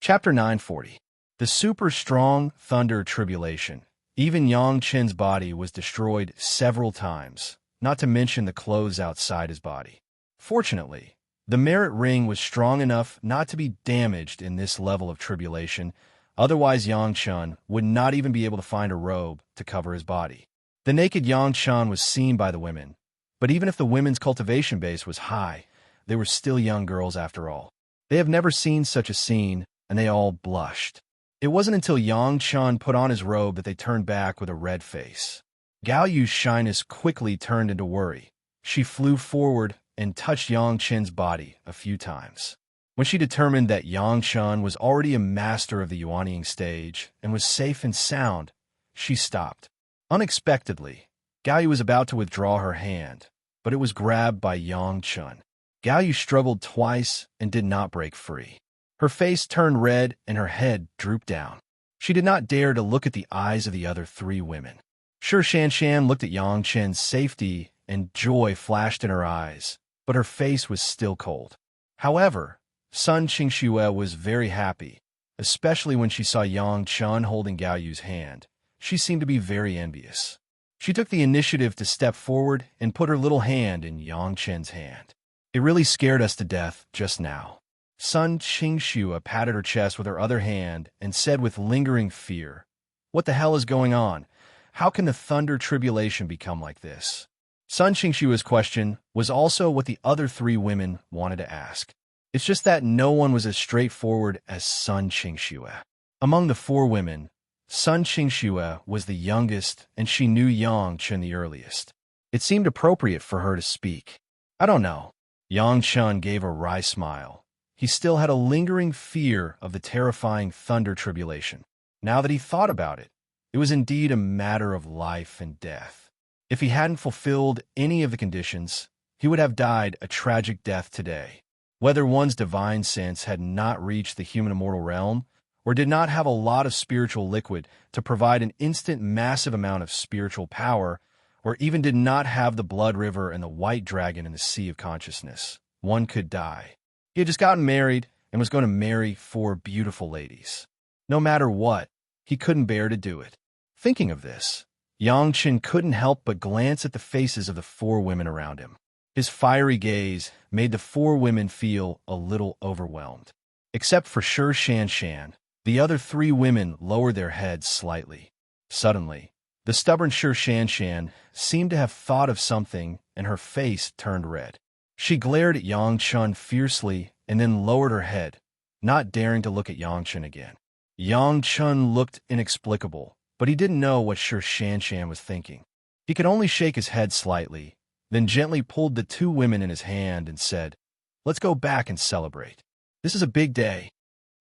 Chapter 940. The super strong thunder tribulation. Even Yang Chen's body was destroyed several times, not to mention the clothes outside his body. Fortunately, the merit ring was strong enough not to be damaged in this level of tribulation, otherwise Yang Chen would not even be able to find a robe to cover his body. The naked Yang Chen was seen by the women, but even if the women's cultivation base was high, they were still young girls after all. They have never seen such a scene, and they all blushed. It wasn't until Yang Chen put on his robe that they turned back with a red face. Gao Yu's shyness quickly turned into worry. She flew forward and touched Yang Chen's body a few times. When she determined that Yang Chen was already a master of the Yuanying stage and was safe and sound, she stopped. Unexpectedly, Gao Yu was about to withdraw her hand, but it was grabbed by Yang Chen. Gao Yu struggled twice and did not break free. Her face turned red and her head drooped down. She did not dare to look at the eyes of the other 3 women. Shi Shanshan looked at Yang Chen's safety and joy flashed in her eyes, but her face was still cold. However, Sun Qingxue was very happy, especially when she saw Yang Chen holding Gao Yu's hand. She seemed to be very envious. She took the initiative to step forward and put her little hand in Yang Chen's hand. It really scared us to death just now. Sun Qingxue patted her chest with her other hand and said with lingering fear, "What the hell is going on? How can the thunder tribulation become like this?" Sun Qingxue's question was also what the other 3 women wanted to ask. It's just that no one was as straightforward as Sun Qingxue. Among the 4 women, Sun Qingxue was the youngest and she knew Yang Chen the earliest. It seemed appropriate for her to speak. "I don't know." Yang Chen gave a wry smile. He still had a lingering fear of the terrifying thunder tribulation. Now that he thought about it, it was indeed a matter of life and death. If he hadn't fulfilled any of the conditions, he would have died a tragic death today. Whether one's divine sense had not reached the human immortal realm, or did not have a lot of spiritual liquid to provide an instant massive amount of spiritual power, or even did not have the blood river and the white dragon in the sea of consciousness, one could die. He had just gotten married and was going to marry 4 beautiful ladies. No matter what, he couldn't bear to do it. Thinking of this, Yang Chen couldn't help but glance at the faces of the 4 women around him. His fiery gaze made the 4 women feel a little overwhelmed. Except for Shi Shanshan, the other 3 women lowered their heads slightly. Suddenly, the stubborn Shi Shanshan seemed to have thought of something and her face turned red. She glared at Yang Chun fiercely and then lowered her head, not daring to look at Yang Chun again. Yang Chun looked inexplicable, but he didn't know what Sir Shanshan was thinking. He could only shake his head slightly, then gently pulled the two women in his hand and said, "Let's go back and celebrate. This is a big day."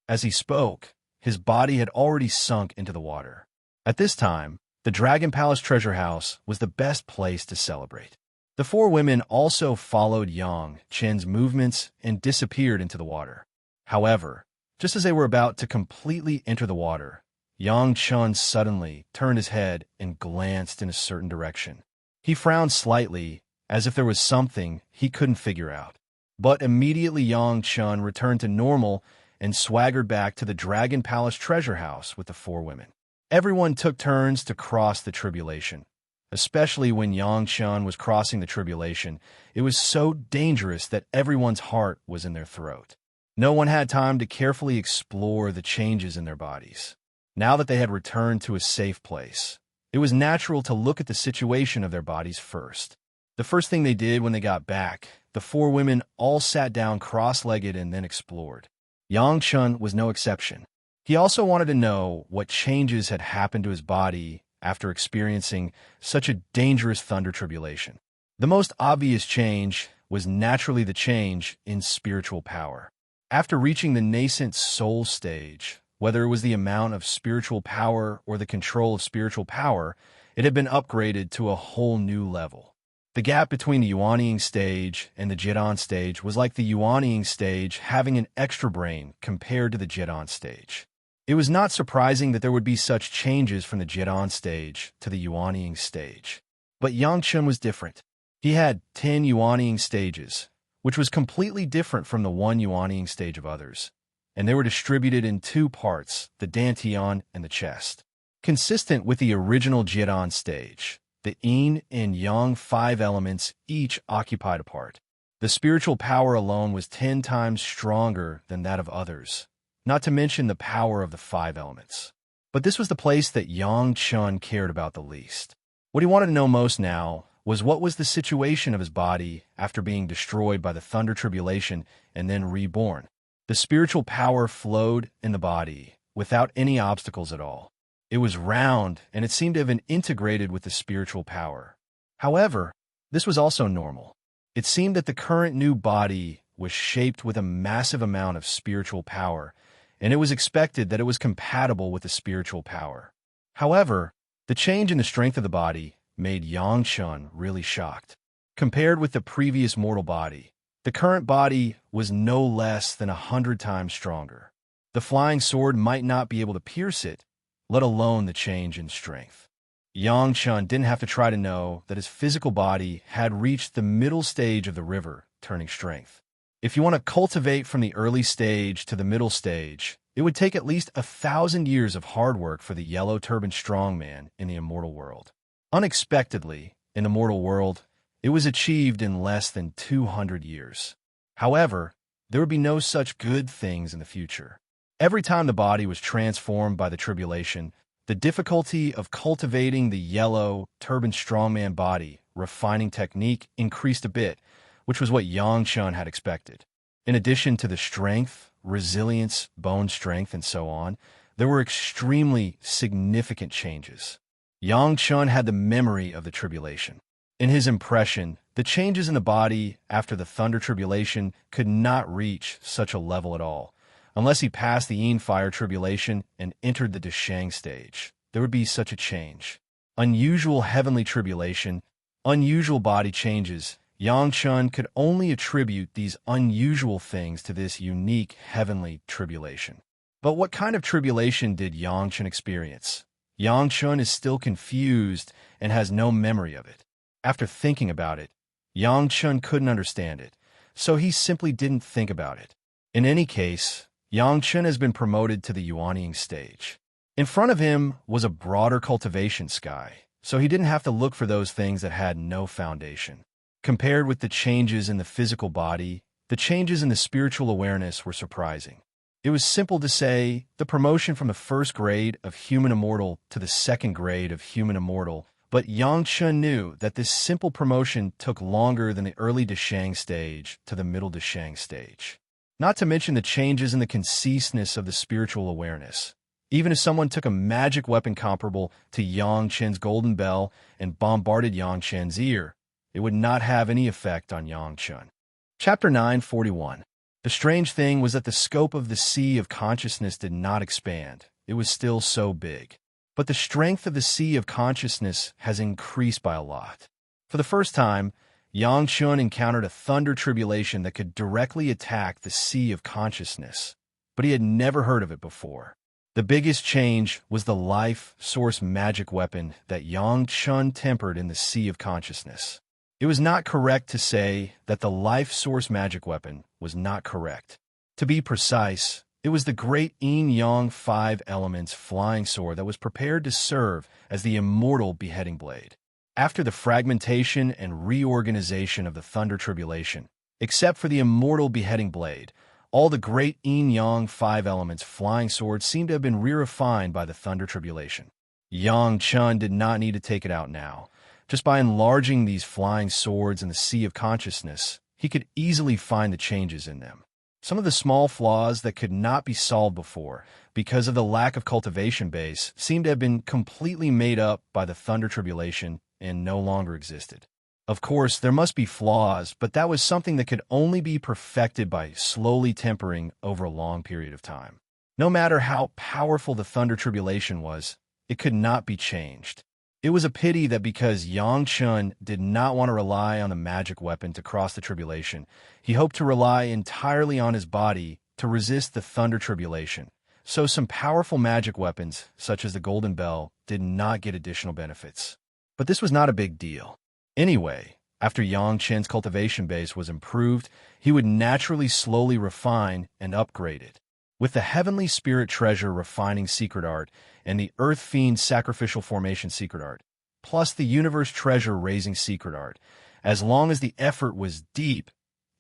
As he spoke, his body had already sunk into the water. At this time, the Dragon Palace treasure house was the best place to celebrate. The four women also followed Yang Chen's movements and disappeared into the water. However, just as they were about to completely enter the water, Yang Chun suddenly turned his head and glanced in a certain direction. He frowned slightly, as if there was something he couldn't figure out. But immediately Yang Chun returned to normal and swaggered back to the Dragon Palace treasure house with the four women. Everyone took turns to cross the tribulation. Especially when Yang Chun was crossing the tribulation, it was so dangerous that everyone's heart was in their throat. No one had time to carefully explore the changes in their bodies. Now that they had returned to a safe place, it was natural to look at the situation of their bodies first. The first thing they did when they got back, the four women all sat down cross-legged and then explored. Yang Chun was no exception. He also wanted to know what changes had happened to his body after experiencing such a dangerous thunder tribulation. The most obvious change was naturally the change in spiritual power. After reaching the nascent soul stage, whether it was the amount of spiritual power or the control of spiritual power, it had been upgraded to a whole new level. The gap between the Yuanying stage and the Jidan stage was like the Yuanying stage having an extra brain compared to the Jidan stage. It was not surprising that there would be such changes from the Jidan stage to the Yuanying stage. But Yang Chun was different. He had 10 Yuanying stages, which was completely different from the one Yuanying stage of others, and they were distributed in two parts, the dantian and the chest. Consistent with the original Jidan stage, the yin and yang 5 elements each occupied a part. The spiritual power alone was 10 times stronger than that of others, not to mention the power of the 5 elements. But this was the place that Yang Chun cared about the least. What he wanted to know most now was what was the situation of his body after being destroyed by the thunder tribulation and then reborn. The spiritual power flowed in the body without any obstacles at all. It was round, and it seemed to have been integrated with the spiritual power. However, this was also normal. It seemed that the current new body was shaped with a massive amount of spiritual power, and it was expected that it was compatible with the spiritual power. However, the change in the strength of the body made Yang Chun really shocked. Compared with the previous mortal body, the current body was no less than 100 times stronger. The flying sword might not be able to pierce it, let alone the change in strength. Yang Chun didn't have to try to know that his physical body had reached the middle stage of the river, turning strength. If you want to cultivate from the early stage to the middle stage, it would take at least 1,000 years of hard work for the yellow turban strongman in the immortal world. Unexpectedly, in the mortal world, it was achieved in less than 200 years. However, there would be no such good things in the future. Every time the body was transformed by the tribulation, the difficulty of cultivating the yellow turban strongman body refining technique increased a bit, which was what Yang Chun had expected. In addition to the strength, resilience, bone strength, and so on, there were extremely significant changes. Yang Chun had the memory of the tribulation. In his impression, the changes in the body after the thunder tribulation could not reach such a level at all. Unless he passed the Yin fire tribulation and entered the Deshang stage, there would be such a change. Unusual heavenly tribulation, unusual body changes. Yang Chun could only attribute these unusual things to this unique heavenly tribulation. But what kind of tribulation did Yang Chun experience? Yang Chun is still confused and has no memory of it. After thinking about it, Yang Chun couldn't understand it, so he simply didn't think about it. In any case, Yang Chun has been promoted to the Yuanying stage. In front of him was a broader cultivation sky, so he didn't have to look for those things that had no foundation. Compared with the changes in the physical body, the changes in the spiritual awareness were surprising. It was simple to say the promotion from the first grade of human immortal to the second grade of human immortal, But Yang Chun knew that this simple promotion took longer than the early Deshang stage to the middle Deshang stage. Not to mention the changes in the conciseness of the spiritual awareness. Even if someone took a magic weapon comparable to Yang Chen's golden bell and bombarded Yang Chen's ear, it would not have any effect on Yang Chun. Chapter 941. The strange thing was that the scope of the sea of consciousness did not expand. It was still so big. But the strength of the sea of consciousness has increased by a lot. For the first time, Yang Chun encountered a thunder tribulation that could directly attack the sea of consciousness, but he had never heard of it before. The biggest change was the life source magic weapon that Yang Chun tempered in the sea of consciousness. It was not correct to say that the life source magic weapon was not correct. To be precise, it was the great yin-yang 5 elements flying sword that was prepared to serve as the immortal beheading blade. After the fragmentation and reorganization of the thunder tribulation, except for the immortal beheading blade, all the great yin-yang 5 elements flying swords seemed to have been re-refined by the thunder tribulation. Yang Chun did not need to take it out now. Just by enlarging these flying swords in the sea of consciousness, he could easily find the changes in them. Some of the small flaws that could not be solved before, because of the lack of cultivation base, seemed to have been completely made up by the thunder tribulation and no longer existed. Of course, there must be flaws, but that was something that could only be perfected by slowly tempering over a long period of time. No matter how powerful the thunder tribulation was, it could not be changed. It was a pity that because Yang Chun did not want to rely on the magic weapon to cross the tribulation, he hoped to rely entirely on his body to resist the thunder tribulation. So some powerful magic weapons, such as the Golden Bell, did not get additional benefits. But this was not a big deal. Anyway, after Yang Chen's cultivation base was improved, he would naturally slowly refine and upgrade it. With the Heavenly Spirit Treasure Refining Secret Art and the Earth Fiend Sacrificial Formation Secret Art, plus the Universe Treasure Raising Secret Art, as long as the effort was deep,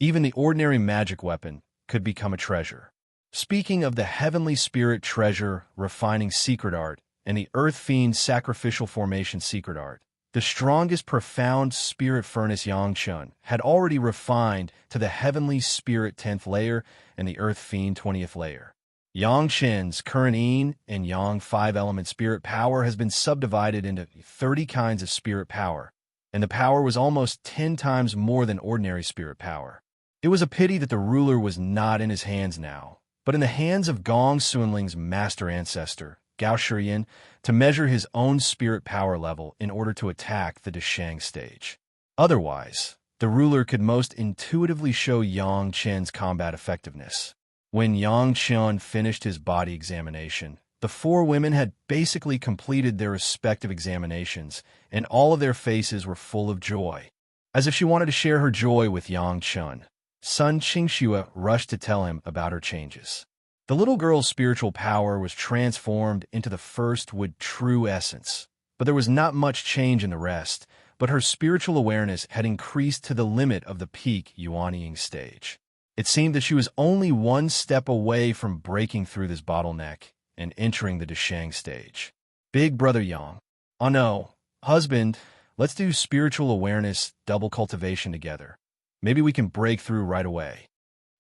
even the ordinary magic weapon could become a treasure. Speaking of the Heavenly Spirit Treasure Refining Secret Art and the Earth Fiend Sacrificial Formation Secret Art, the strongest profound spirit furnace Yang Chun had already refined to the Heavenly Spirit 10th layer and the Earth Fiend 20th layer. Yang Chen's current yin and yang 5-element spirit power has been subdivided into 30 kinds of spirit power, and the power was almost 10 times more than ordinary spirit power. It was a pity that the ruler was not in his hands now, but in the hands of Gong Sunling's master ancestor, Gao Shiyan, to measure his own spirit power level in order to attack the Deshang stage. Otherwise, the ruler could most intuitively show Yang Chen's combat effectiveness. When Yang Chun finished his body examination, the 4 women had basically completed their respective examinations, and all of their faces were full of joy. As if she wanted to share her joy with Yang Chun, Sun Qingxue rushed to tell him about her changes. The little girl's spiritual power was transformed into the first wood true essence, but there was not much change in the rest, but her spiritual awareness had increased to the limit of the peak Yuanying stage. It seemed that she was only one step away from breaking through this bottleneck and entering the Deshang stage. Big brother Yang. Oh no, husband, let's do spiritual awareness double cultivation together. Maybe we can break through right away.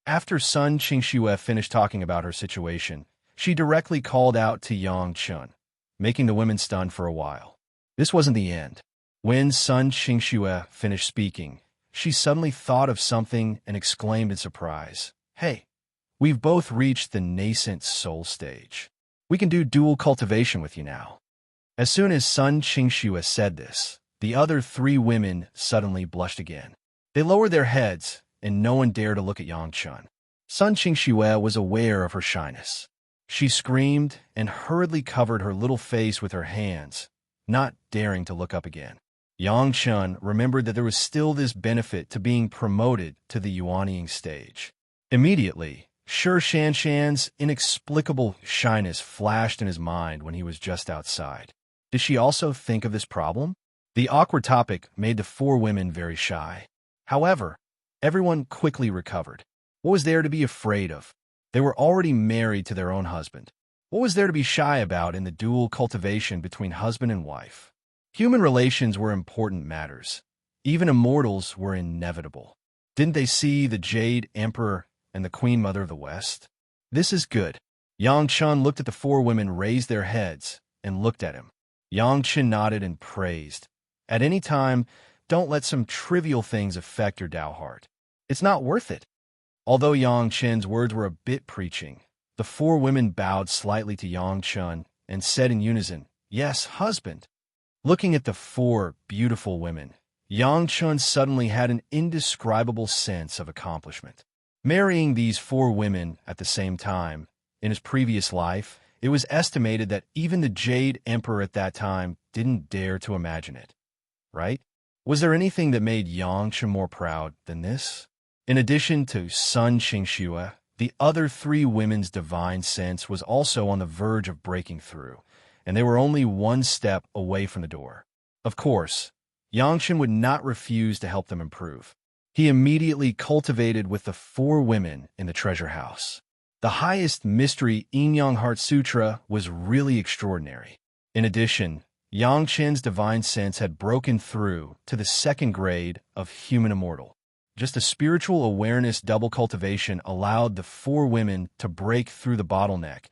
After Sun Qingxue finished talking about her situation, she directly called out to Yang Chun, making the women stunned for a while. This wasn't the end. When Sun Qingxue finished speaking, she suddenly thought of something and exclaimed in surprise, "Hey, we've both reached the nascent soul stage. We can do dual cultivation with you now." As soon as Sun Qingxue said this, the other 3 women suddenly blushed again. They lowered their heads, and no one dared to look at Yang Chun. Sun Qingxue was aware of her shyness. She screamed and hurriedly covered her little face with her hands, not daring to look up again. Yang Chun remembered that there was still this benefit to being promoted to the Yuanying stage. Immediately, Shi Shanshan's inexplicable shyness flashed in his mind when he was just outside. Did she also think of this problem? The awkward topic made the 4 women very shy. However, everyone quickly recovered. What was there to be afraid of? They were already married to their own husband. What was there to be shy about in the dual cultivation between husband and wife? Human relations were important matters. Even immortals were inevitable. Didn't they see the Jade Emperor and the Queen Mother of the West? This is good. Yang Chun looked at the four women, raised their heads, and looked at him. Yang Chun nodded and praised. At any time, don't let some trivial things affect your Tao heart. It's not worth it. Although Yang Chun's words were a bit preaching, the four women bowed slightly to Yang Chun and said in unison, "Yes, husband." Looking at the four beautiful women, Yang Chun suddenly had an indescribable sense of accomplishment. Marrying these four women at the same time, in his previous life, it was estimated that even the Jade Emperor at that time didn't dare to imagine it. Right? Was there anything that made Yang Chun more proud than this? In addition to Sun Qingxue, the other three women's divine sense was also on the verge of breaking through, and they were only one step away from the door. Of course, Yang Chun would not refuse to help them improve. He immediately cultivated with the four women in the treasure house. The highest mystery Yin-Yang Heart Sutra was really extraordinary. In addition, Yang Chun's divine sense had broken through to the second grade of human immortal. Just a spiritual awareness double cultivation allowed the four women to break through the bottleneck,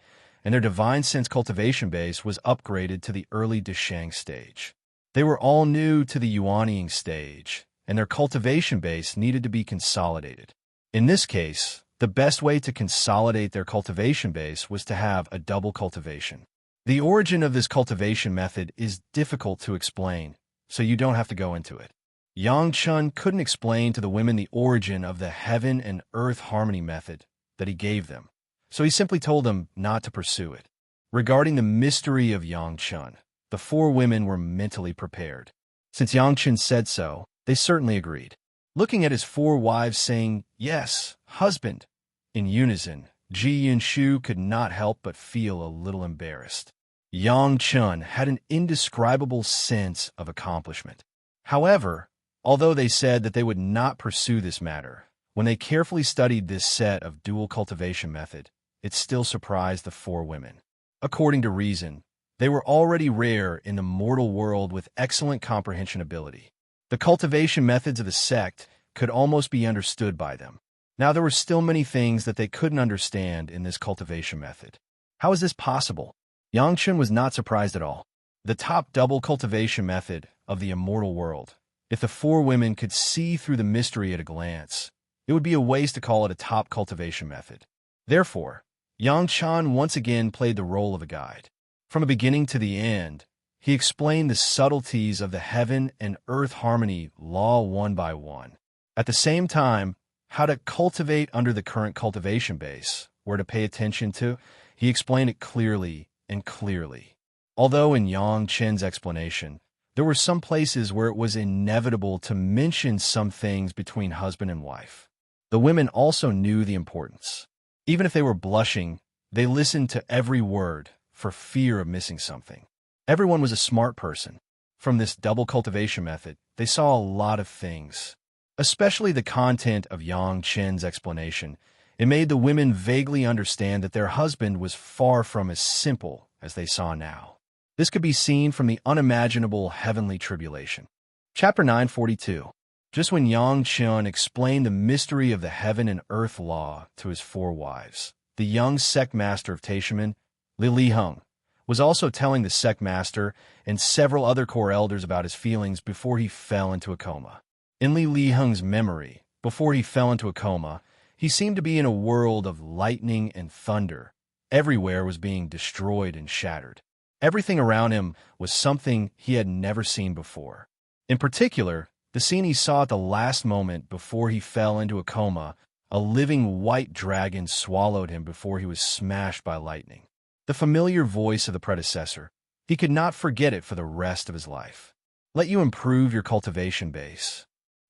and their divine sense cultivation base was upgraded to the early Deshang stage. They were all new to the Yuanying stage, and their cultivation base needed to be consolidated. In this case, the best way to consolidate their cultivation base was to have a double cultivation. The origin of this cultivation method is difficult to explain, so you don't have to go into it. Yang Chun couldn't explain to the women the origin of the heaven and earth harmony method that he gave them, so he simply told them not to pursue it. Regarding the mystery of Yang Chun, the four women were mentally prepared. Since Yang Chun said so, they certainly agreed. Looking at his four wives saying, "Yes, husband," in unison, Ji Yunshu could not help but feel a little embarrassed. Yang Chun had an indescribable sense of accomplishment. However, although they said that they would not pursue this matter, when they carefully studied this set of dual cultivation method, it still surprised the four women. According to reason, they were already rare in the mortal world with excellent comprehension ability. The cultivation methods of the sect could almost be understood by them. Now there were still many things that they couldn't understand in this cultivation method. How is this possible? Yang Chun was not surprised at all. The top double cultivation method of the immortal world. If the four women could see through the mystery at a glance, it would be a waste to call it a top cultivation method. Therefore, Yang Chun once again played the role of a guide. From the beginning to the end, he explained the subtleties of the heaven and earth harmony law one by one. At the same time, how to cultivate under the current cultivation base, where to pay attention to, he explained it clearly and clearly. Although in Yang Chun's explanation, there were some places where it was inevitable to mention some things between husband and wife. The women also knew the importance. Even if they were blushing, they listened to every word for fear of missing something. Everyone was a smart person. From this double cultivation method, they saw a lot of things. Especially the content of Yang Chun's explanation. It made the women vaguely understand that their husband was far from as simple as they saw now. This could be seen from the unimaginable heavenly tribulation. Chapter 942. Just when Yang Chun explained the mystery of the heaven and earth law to his four wives, the young sect master of Taishaman, Li Hung, was also telling the sect master and several other core elders about his feelings before he fell into a coma. In Li Hung's memory, before he fell into a coma, he seemed to be in a world of lightning and thunder. Everywhere was being destroyed and shattered. Everything around him was something he had never seen before. In particular, the scene he saw at the last moment before he fell into a coma, a living white dragon swallowed him before he was smashed by lightning. The familiar voice of the predecessor. He could not forget it for the rest of his life. Let you improve your cultivation base.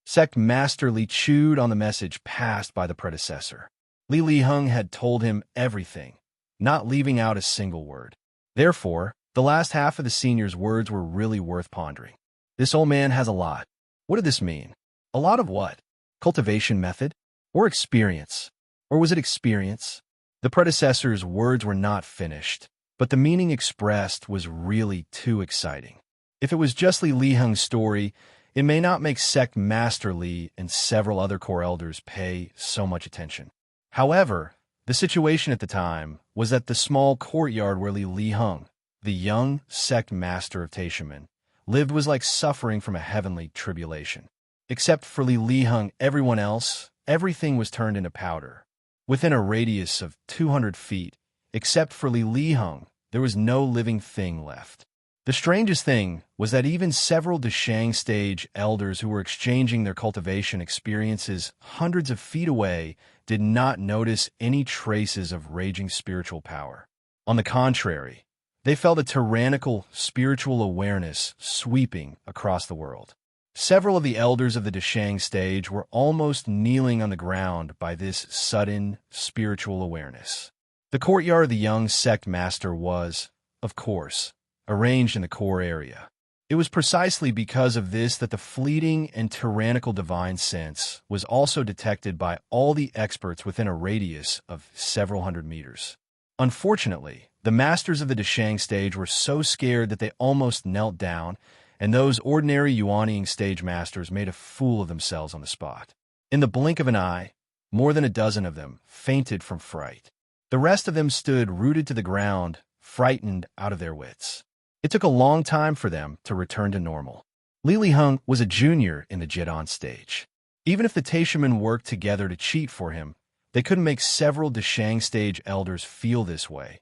Sect Master Li chewed on the message passed by the predecessor. Li Hung had told him everything, not leaving out a single word. Therefore, the last half of the senior's words were really worth pondering. This old man has a lot. What did this mean? A lot of what? Cultivation method? Or experience? Or was it experience? The predecessor's words were not finished, but the meaning expressed was really too exciting. If it was just Li Hung's story, it may not make Sect Master Li and several other core elders pay so much attention. However, the situation at the time was that the small courtyard where Li Hung, the young sect master of Taishaman, lived was like suffering from a heavenly tribulation. Except for Li Hung, everyone else, everything was turned into powder. Within a radius of 200 feet, except for Li Hung, there was no living thing left. The strangest thing was that even several Deshang stage elders who were exchanging their cultivation experiences hundreds of feet away did not notice any traces of raging spiritual power. On the contrary, they felt a tyrannical spiritual awareness sweeping across the world. Several of the elders of the Deshang stage were almost kneeling on the ground by this sudden spiritual awareness. The courtyard of the young sect master was, of course, arranged in the core area. It was precisely because of this that the fleeting and tyrannical divine sense was also detected by all the experts within a radius of several hundred meters. Unfortunately, the masters of the Deshang stage were so scared that they almost knelt down, and those ordinary Yuanying stage masters made a fool of themselves on the spot. In the blink of an eye, more than a dozen of them fainted from fright. The rest of them stood rooted to the ground, frightened out of their wits. It took a long time for them to return to normal. Li Hung was a junior in the Jedon stage. Even if the Taishaman worked together to cheat for him, they couldn't make several Deshang stage elders feel this way,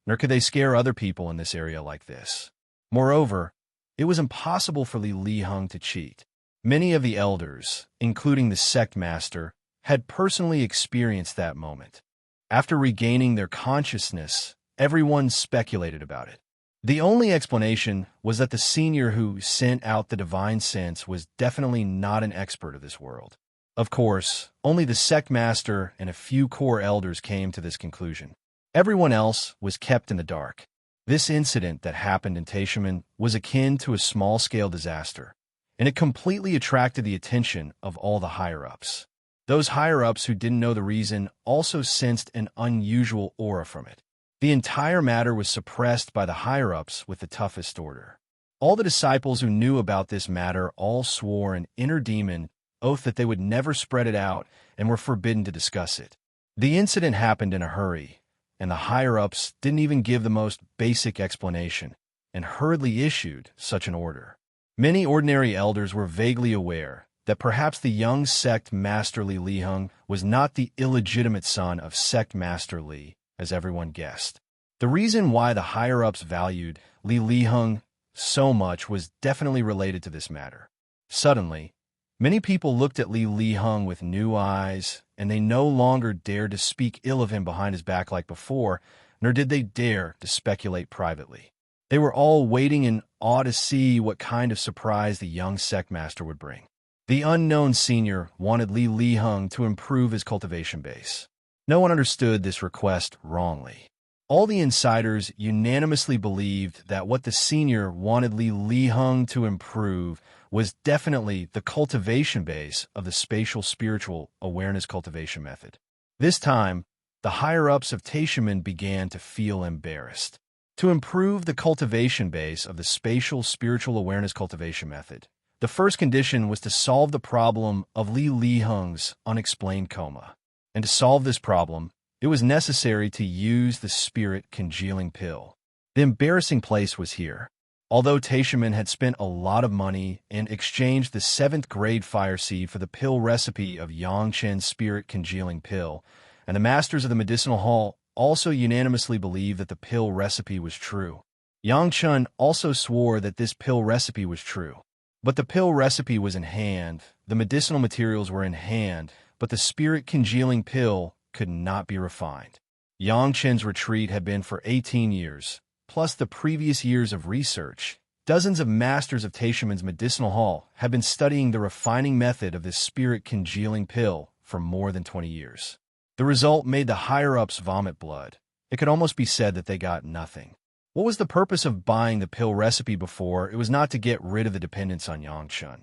nor could they scare other people in this area like this. Moreover, it was impossible for Li Hung to cheat. Many of the elders, including the sect master, had personally experienced that moment. After regaining their consciousness, everyone speculated about it. The only explanation was that the senior who sent out the divine sense was definitely not an expert of this world. Of course, only the sect master and a few core elders came to this conclusion. Everyone else was kept in the dark. This incident that happened in Taishaman was akin to a small-scale disaster, and it completely attracted the attention of all the higher-ups. Those higher-ups who didn't know the reason also sensed an unusual aura from it. The entire matter was suppressed by the higher-ups with the toughest order. All the disciples who knew about this matter all swore an inner demon oath that they would never spread it out and were forbidden to discuss it. The incident happened in a hurry, and the higher-ups didn't even give the most basic explanation and hurriedly issued such an order. Many ordinary elders were vaguely aware that perhaps the young sect Master Li Hung was not the illegitimate son of sect Master Li, as everyone guessed. The reason why the higher-ups valued Li Hung so much was definitely related to this matter. Suddenly, many people looked at Li Hung with new eyes, and they no longer dared to speak ill of him behind his back like before, nor did they dare to speculate privately. They were all waiting in awe to see what kind of surprise the young sect master would bring. The unknown senior wanted Li Hung to improve his cultivation base. No one understood this request wrongly. All the insiders unanimously believed that what the senior wanted Li Hung to improve was definitely the cultivation base of the spatial spiritual awareness cultivation method. This time, the higher-ups of Taishaman began to feel embarrassed. To improve the cultivation base of the spatial spiritual awareness cultivation method, the first condition was to solve the problem of Li Hung's unexplained coma. And to solve this problem, it was necessary to use the spirit congealing pill. The embarrassing place was here. Although Taishaman had spent a lot of money and exchanged the 7th grade fire seed for the pill recipe of Yangchen's spirit congealing pill, and the masters of the medicinal hall also unanimously believed that the pill recipe was true. Yangchen also swore that this pill recipe was true. But the pill recipe was in hand, the medicinal materials were in hand, but the spirit congealing pill could not be refined. Yangchen's retreat had been for 18 years, plus the previous years of research. Dozens of masters of Taishaman's medicinal hall had been studying the refining method of this spirit congealing pill for more than 20 years. The result made the higher-ups vomit blood. It could almost be said that they got nothing. What was the purpose of buying the pill recipe before? It was not to get rid of the dependence on Yangchen.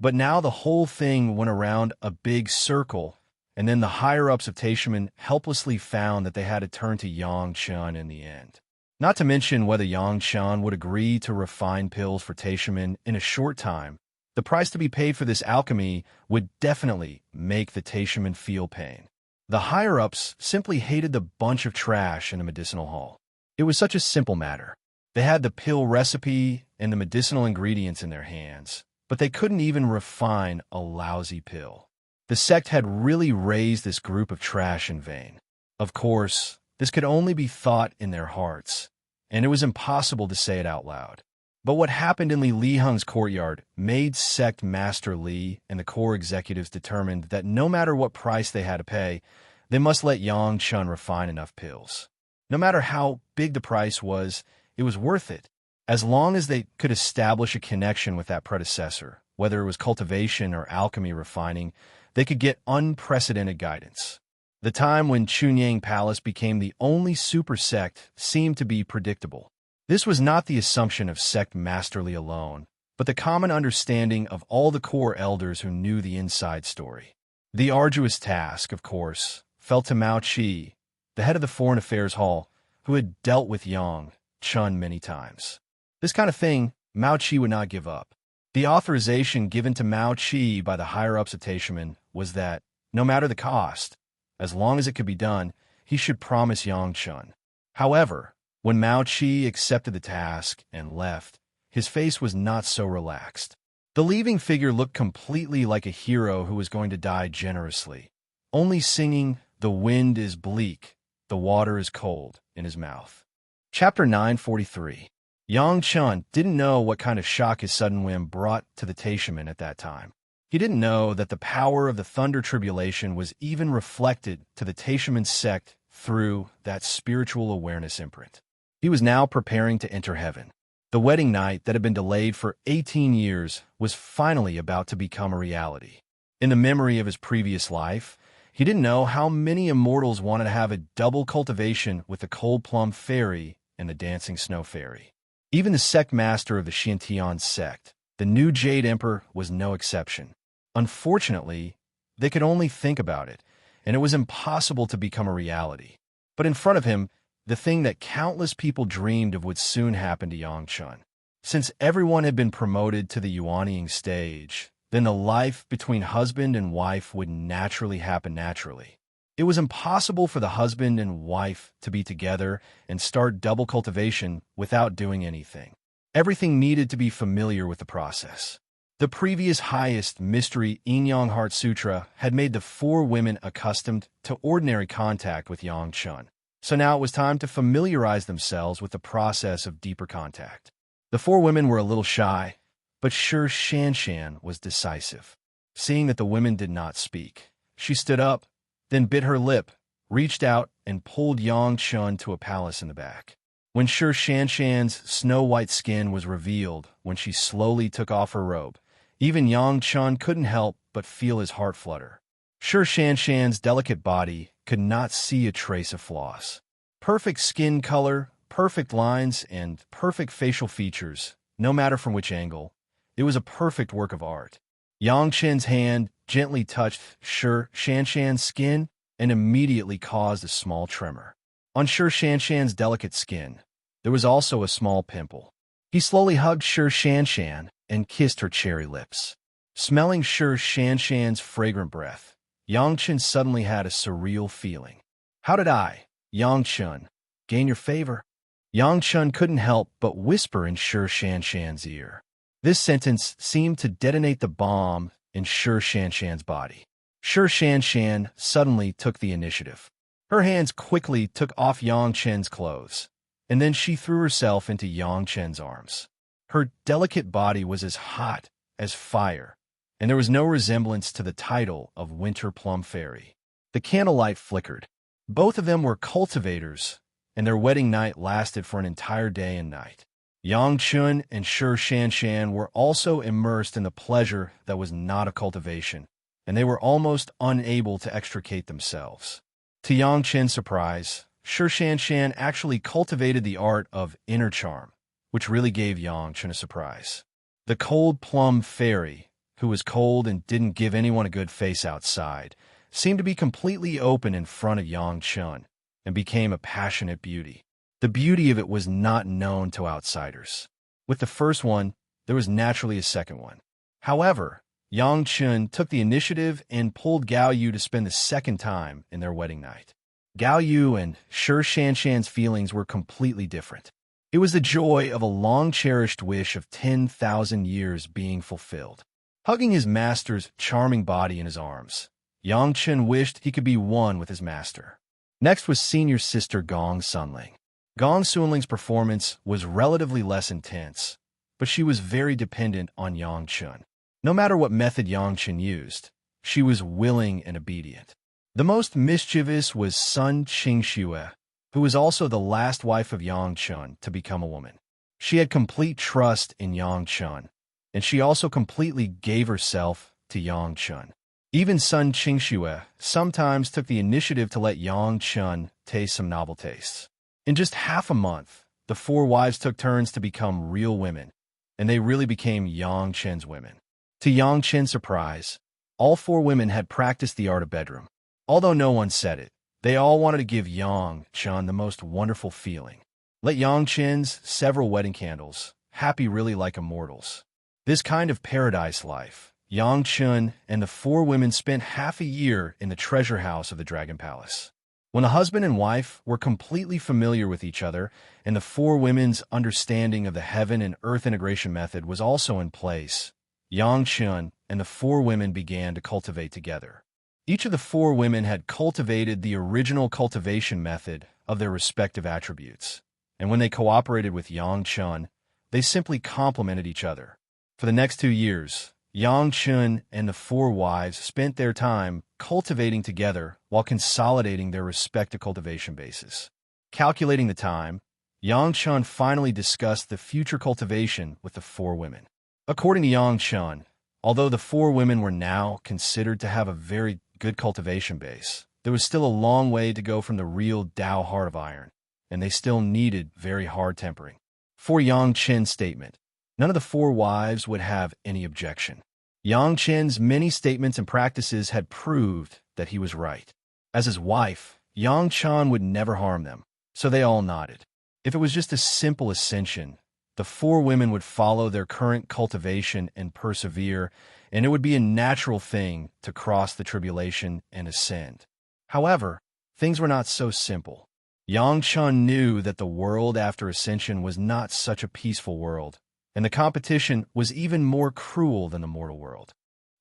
But now the whole thing went around a big circle, and then the higher-ups of Taishaman helplessly found that they had to turn to Yangchen in the end. Not to mention whether Yang Chen would agree to refine pills for Taishaman in a short time. The price to be paid for this alchemy would definitely make the Taishaman feel pain. The higher-ups simply hated the bunch of trash in the medicinal hall. It was such a simple matter. They had the pill recipe and the medicinal ingredients in their hands, but they couldn't even refine a lousy pill. The sect had really raised this group of trash in vain. Of course, this could only be thought in their hearts, and it was impossible to say it out loud. But what happened in Li Heng's courtyard made Sect Master Li and the core executives determined that no matter what price they had to pay, they must let Yang Chen refine enough pills. No matter how big the price was, it was worth it, as long as they could establish a connection with that predecessor. Whether it was cultivation or alchemy refining, they could get unprecedented guidance. The time when Chunyang Palace became the only super sect seemed to be predictable. This was not the assumption of Sect Master Li alone, but the common understanding of all the core elders who knew the inside story. The arduous task, of course, fell to Mao Qi, the head of the Foreign Affairs Hall, who had dealt with Yang Chen many times. This kind of thing, Mao Qi would not give up. The authorization given to Mao Qi by the higher-ups of Taishaman was that, no matter the cost, as long as it could be done, he should promise Yang Chen. However, when Mao Qi accepted the task and left, his face was not so relaxed. The leaving figure looked completely like a hero who was going to die generously, only singing, "The wind is bleak, the water is cold," in his mouth. Chapter 943. Yang Chen didn't know what kind of shock his sudden whim brought to the Taishaman at that time. He didn't know that the power of the Thunder Tribulation was even reflected to the Taishaman sect through that spiritual awareness imprint. He was now preparing to enter heaven. The wedding night that had been delayed for 18 years was finally about to become a reality. In the memory of his previous life, he didn't know how many immortals wanted to have a double cultivation with the Cold Plum Fairy and the Dancing Snow Fairy. Even the sect master of the Xintian sect, the new Jade Emperor, was no exception. Unfortunately, they could only think about it, and it was impossible to become a reality. But in front of him, the thing that countless people dreamed of would soon happen to Yang Chen. Since everyone had been promoted to the Yuanying stage, then the life between husband and wife would naturally happen naturally. It was impossible for the husband and wife to be together and start double cultivation without doing anything. Everything needed to be familiar with the process. The previous highest mystery Yin-Yang Heart Sutra had made the four women accustomed to ordinary contact with Yang Chen. So now it was time to familiarize themselves with the process of deeper contact. The four women were a little shy, but Shi Shanshan was decisive. Seeing that the women did not speak, she stood up, then bit her lip, reached out, and pulled Yang Chen to a palace in the back. When Shi Shanshan's snow-white skin was revealed when she slowly took off her robe, even Yang Chen couldn't help but feel his heart flutter. Shi Shanshan's delicate body could not see a trace of flaws. Perfect skin color, perfect lines, and perfect facial features, no matter from which angle. It was a perfect work of art. Yang Chen's hand gently touched Shi Shanshan's skin and immediately caused a small tremor. On Shi Shanshan's delicate skin, there was also a small pimple. He slowly hugged Shi Shanshan and kissed her cherry lips. Smelling Shi Shanshan's fragrant breath, Yang Chen suddenly had a surreal feeling. "How did I, Yang Chen, gain your favor?" Yang Chen couldn't help but whisper in Shi Shanshan's ear. This sentence seemed to detonate the bomb in Shi Shanshan's body. Shi Shanshan suddenly took the initiative. Her hands quickly took off Yang Chen's clothes, and then she threw herself into Yang Chen's arms. Her delicate body was as hot as fire, and there was no resemblance to the title of Winter Plum Fairy. The candlelight flickered. Both of them were cultivators, and their wedding night lasted for an entire day and night. Yang Chen and Shi Shanshan were also immersed in the pleasure that was not a cultivation, and they were almost unable to extricate themselves. To Yang Chen's surprise, Shi Shanshan actually cultivated the art of inner charm, which really gave Yang Chen a surprise. The Cold Plum Fairy, who was cold and didn't give anyone a good face outside, seemed to be completely open in front of Yang Chen and became a passionate beauty. The beauty of it was not known to outsiders. With the first one, there was naturally a second one. However, Yang Chun took the initiative and pulled Gao Yu to spend the second time in their wedding night. Gao Yu and Shi Shanshan's feelings were completely different. It was the joy of a long-cherished wish of 10,000 years being fulfilled. Hugging his master's charming body in his arms, Yang Chun wished he could be one with his master. Next was senior sister Gong Sunling. Gong Sunling's performance was relatively less intense, but she was very dependent on Yang Chun. No matter what method Yang Chun used, she was willing and obedient. The most mischievous was Sun Qingxue, who was also the last wife of Yang Chun to become a woman. She had complete trust in Yang Chun, and she also completely gave herself to Yang Chun. Even Sun Qingxue sometimes took the initiative to let Yang Chun taste some novel tastes. In just half a month, the four wives took turns to become real women, and they really became Yang Chun's women. To Yang Chun's surprise, all four women had practiced the art of bedroom. Although no one said it, they all wanted to give Yang Chun the most wonderful feeling. Let Yang Chun's several wedding candles, happy really like immortals. This kind of paradise life, Yang Chun and the four women spent half a year in the treasure house of the Dragon Palace. When the husband and wife were completely familiar with each other, and the four women's understanding of the heaven and earth integration method was also in place, Yang Chun and the four women began to cultivate together. Each of the four women had cultivated the original cultivation method of their respective attributes, and when they cooperated with Yang Chun, they simply complemented each other. For the next 2 years, Yang Chun and the four wives spent their time cultivating together while consolidating their respective cultivation bases. Calculating the time, Yang Chun finally discussed the future cultivation with the four women. According to Yang Chun, although the four women were now considered to have a very good cultivation base, there was still a long way to go from the real Tao heart of iron, and they still needed very hard tempering. For Yang Chun's statement, none of the four wives would have any objection. Yang Chun's many statements and practices had proved that he was right. As his wife, Yang Chun would never harm them, so they all nodded. If it was just a simple ascension, the four women would follow their current cultivation and persevere, and it would be a natural thing to cross the tribulation and ascend. However, things were not so simple. Yang Chun knew that the world after ascension was not such a peaceful world, and the competition was even more cruel than the mortal world.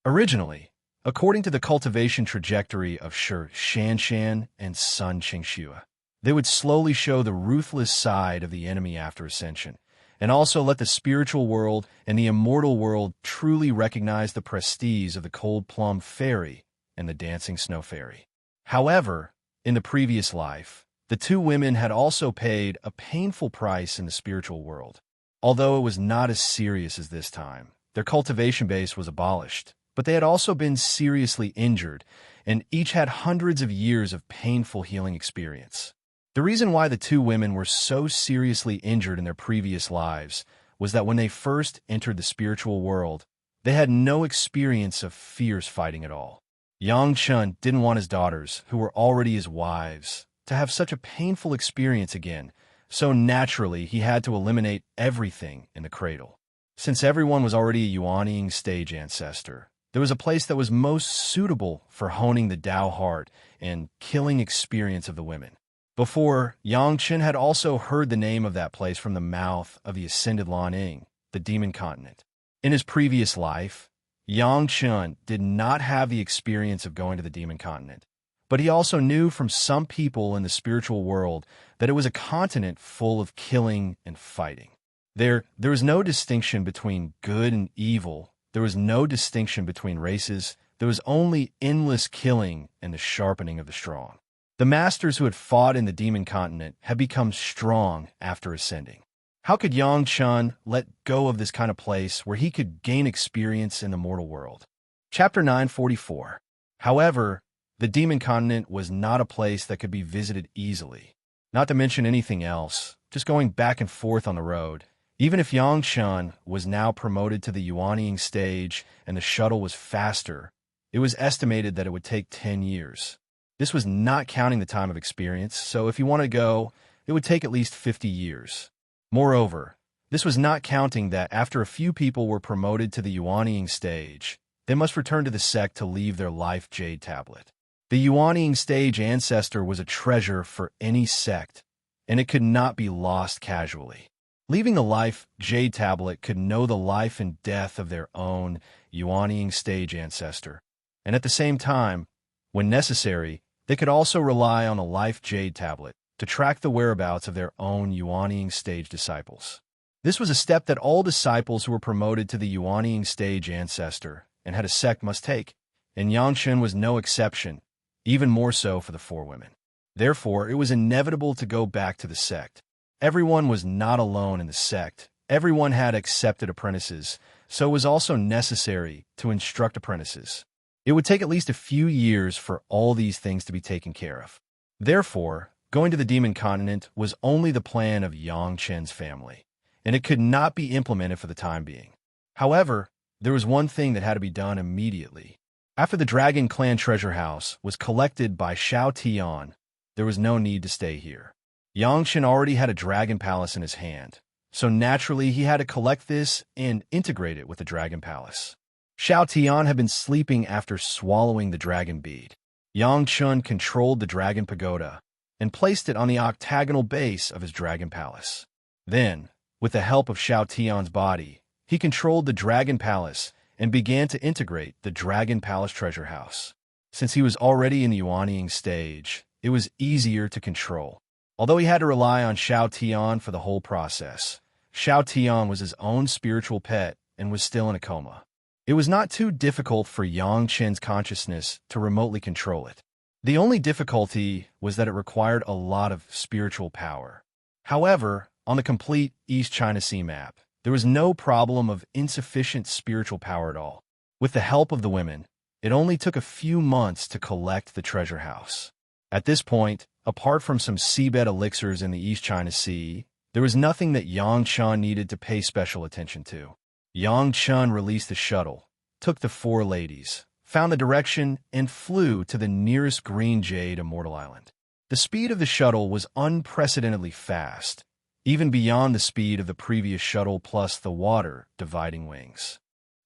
Originally, according to the cultivation trajectory of Shi Shanshan and Sun Qingxue, they would slowly show the ruthless side of the enemy after ascension, and also let the spiritual world and the immortal world truly recognize the prestige of the cold plum fairy and the dancing snow fairy. However, in the previous life, the two women had also paid a painful price in the spiritual world. Although it was not as serious as this time, their cultivation base was abolished, but they had also been seriously injured, and each had hundreds of years of painful healing experience. The reason why the two women were so seriously injured in their previous lives was that when they first entered the spiritual world, they had no experience of fierce fighting at all. Yang Chun didn't want his daughters, who were already his wives, to have such a painful experience again, so naturally he had to eliminate everything in the cradle. Since everyone was already a Yuanying stage ancestor, there was a place that was most suitable for honing the Tao heart and killing experience of the women. Before, Yang Chun had also heard the name of that place from the mouth of the ascended Lan Ying, the demon continent. In his previous life, Yang Chun did not have the experience of going to the demon continent, but he also knew from some people in the spiritual world that it was a continent full of killing and fighting. There was no distinction between good and evil. There was no distinction between races. There was only endless killing and the sharpening of the strong. The masters who had fought in the demon continent had become strong after ascending. How could Yang Chun let go of this kind of place where he could gain experience in the mortal world? Chapter 944. However, the demon continent was not a place that could be visited easily. Not to mention anything else, just going back and forth on the road. Even if Yang Chun was now promoted to the Yuanying stage and the shuttle was faster, it was estimated that it would take 10 years. This was not counting the time of experience, so if you want to go, it would take at least 50 years. Moreover, this was not counting that after a few people were promoted to the Yuanying stage, they must return to the sect to leave their life jade tablet. The Yuanying stage ancestor was a treasure for any sect, and it could not be lost casually. Leaving the life jade tablet could know the life and death of their own Yuanying stage ancestor, and at the same time, when necessary, they could also rely on a life jade tablet to track the whereabouts of their own Yuanying stage disciples. This was a step that all disciples who were promoted to the Yuanying stage ancestor and had a sect must take, and Yangchen was no exception, even more so for the four women. Therefore, it was inevitable to go back to the sect. Everyone was not alone in the sect. Everyone had accepted apprentices, so it was also necessary to instruct apprentices. It would take at least a few years for all these things to be taken care of. Therefore, going to the demon continent was only the plan of Yang Chen's family, and it could not be implemented for the time being. However, there was one thing that had to be done immediately. After the Dragon Clan treasure house was collected by Xiao Tian, there was no need to stay here. Yang Chen already had a dragon palace in his hand, so naturally he had to collect this and integrate it with the dragon palace. Xiao Tian had been sleeping after swallowing the dragon bead. Yang Chen controlled the dragon pagoda and placed it on the octagonal base of his dragon palace. Then, with the help of Xiao Tian's body, he controlled the dragon palace and began to integrate the dragon palace treasure house. Since he was already in the Yuanying stage, it was easier to control. Although he had to rely on Xiao Tian for the whole process, Xiao Tian was his own spiritual pet and was still in a coma. It was not too difficult for Yang Chen's consciousness to remotely control it. The only difficulty was that it required a lot of spiritual power. However, on the complete East China Sea map, there was no problem of insufficient spiritual power at all. With the help of the women, it only took a few months to collect the treasure house. At this point, apart from some seabed elixirs in the East China Sea, there was nothing that Yang Chen needed to pay special attention to. Yang Chen released the shuttle, took the four ladies, found the direction, and flew to the nearest green jade Immortal Island. The speed of the shuttle was unprecedentedly fast, even beyond the speed of the previous shuttle plus the water dividing wings.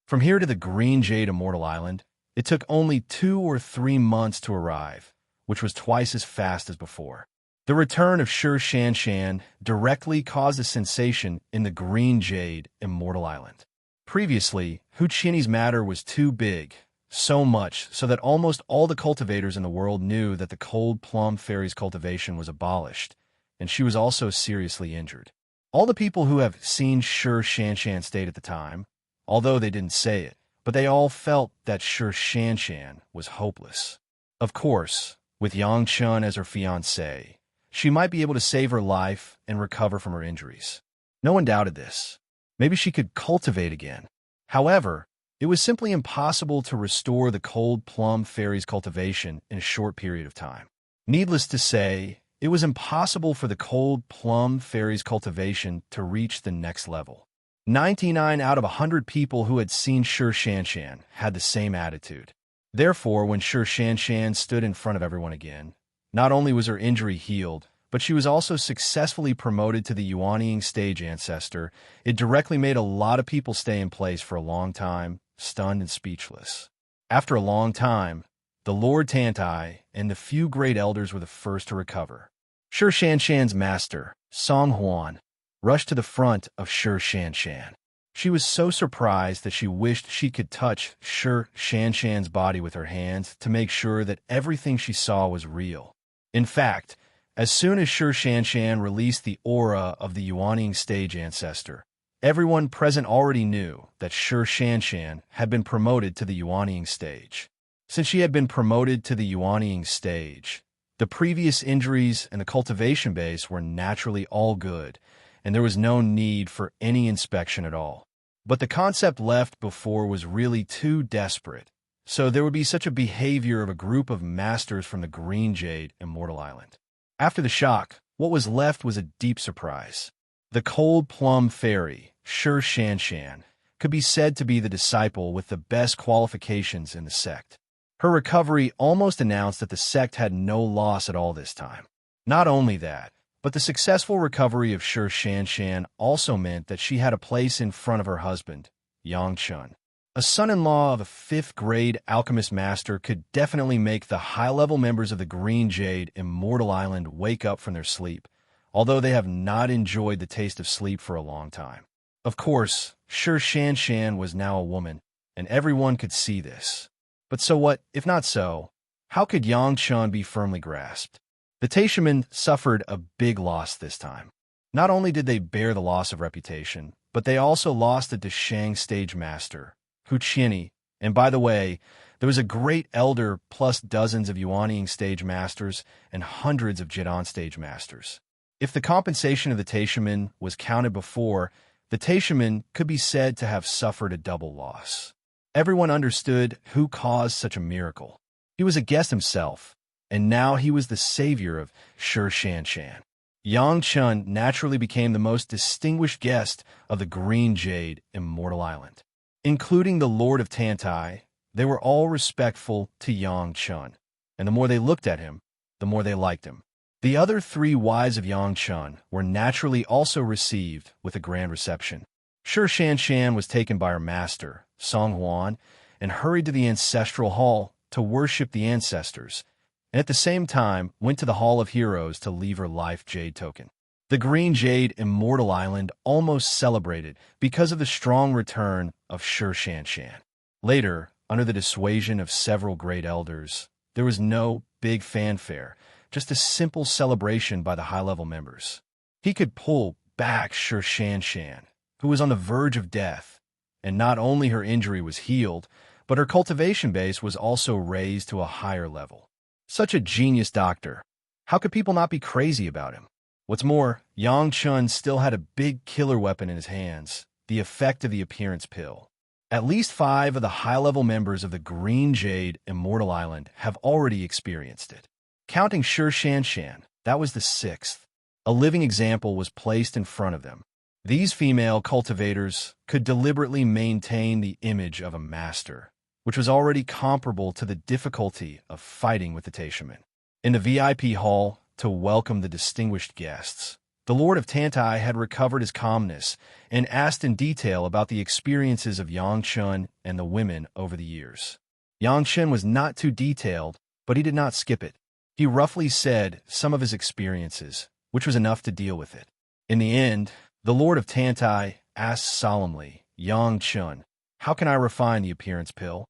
From here to the green jade Immortal Island, it took only 2 or 3 months to arrive, which was twice as fast as before. The return of Shi Shanshan directly caused a sensation in the green jade Immortal Island. Previously, Hu Qin's matter was too big, so much so that almost all the cultivators in the world knew that the cold plum fairy's cultivation was abolished, and she was also seriously injured. All the people who have seen Shi Shanshan state at the time, although they didn't say it, but they all felt that Shi Shanshan was hopeless. Of course, with Yang Chen as her fiancé, she might be able to save her life and recover from her injuries. No one doubted this. Maybe she could cultivate again. However, it was simply impossible to restore the cold plum fairy's cultivation in a short period of time. Needless to say, it was impossible for the cold plum fairy's cultivation to reach the next level. 99 out of 100 people who had seen Shi Shanshan had the same attitude. Therefore, when Shi Shanshan stood in front of everyone again, not only was her injury healed, but she was also successfully promoted to the Yuanying stage ancestor. It directly made a lot of people stay in place for a long time, stunned and speechless. After a long time, the Lord Tantai and the few great elders were the first to recover. Shi Shanshan's master, Song Huan, rushed to the front of Shi Shanshan. She was so surprised that she wished she could touch Shi Shanshan's body with her hands to make sure that everything she saw was real. In fact, as soon as Shi Shanshan released the aura of the Yuanying stage ancestor, everyone present already knew that Shi Shanshan had been promoted to the Yuanying stage. Since she had been promoted to the Yuanying stage, the previous injuries and the cultivation base were naturally all good, and there was no need for any inspection at all. But the concept left before was really too desperate, so there would be such a behavior of a group of masters from the Green Jade Immortal Island. After the shock, what was left was a deep surprise. The cold plum fairy, Shi Shanshan, could be said to be the disciple with the best qualifications in the sect. Her recovery almost announced that the sect had no loss at all this time. Not only that, But the successful recovery of Shi Shanshan also meant that she had a place in front of her husband, Yang Chun. A son-in-law of a fifth-grade alchemist master could definitely make the high-level members of the Green Jade Immortal Island wake up from their sleep, although they have not enjoyed the taste of sleep for a long time. Of course, Shi Shanshan was now a woman, and everyone could see this. But so what, if not so? How could Yang Chun be firmly grasped? The Taishamen suffered a big loss this time. Not only did they bear the loss of reputation, but they also lost a Deshang stage master, Hu Qianyi, and by the way, there was a great elder plus dozens of Yuanying stage masters and hundreds of Jidan stage masters. If the compensation of the Taishamen was counted before, the Taishamen could be said to have suffered a double loss. Everyone understood who caused such a miracle. He was a guest himself, and now he was the savior of Shi Shanshan. Yang Chun naturally became the most distinguished guest of the Green Jade Immortal Island. Including the Lord of Tantai, they were all respectful to Yang Chun, and the more they looked at him, the more they liked him. The other three wives of Yang Chun were naturally also received with a grand reception. Shi Shanshan was taken by her master, Song Huan, and hurried to the ancestral hall to worship the ancestors, and at the same time went to the Hall of Heroes to leave her life jade token. The Green Jade Immortal Island almost celebrated because of the strong return of Shi Shanshan. Later, under the dissuasion of several great elders, there was no big fanfare, just a simple celebration by the high-level members. He could pull back Shi Shanshan, who was on the verge of death, and not only her injury was healed, but her cultivation base was also raised to a higher level. Such a genius doctor. How could people not be crazy about him? What's more, Yang Chun still had a big killer weapon in his hands, the effect of the appearance pill. At least 5 of the high-level members of the Green Jade Immortal Island have already experienced it. Counting Shi Shanshan, that was the 6th. A living example was placed in front of them. These female cultivators could deliberately maintain the image of a master, which was already comparable to the difficulty of fighting with the Taishamen. In the VIP hall, to welcome the distinguished guests, the Lord of Tantai had recovered his calmness and asked in detail about the experiences of Yang Chun and the women over the years. Yang Chun was not too detailed, but he did not skip it. He roughly said some of his experiences, which was enough to deal with it. In the end, the Lord of Tantai asked solemnly, Yang Chun, how can I refine the appearance pill?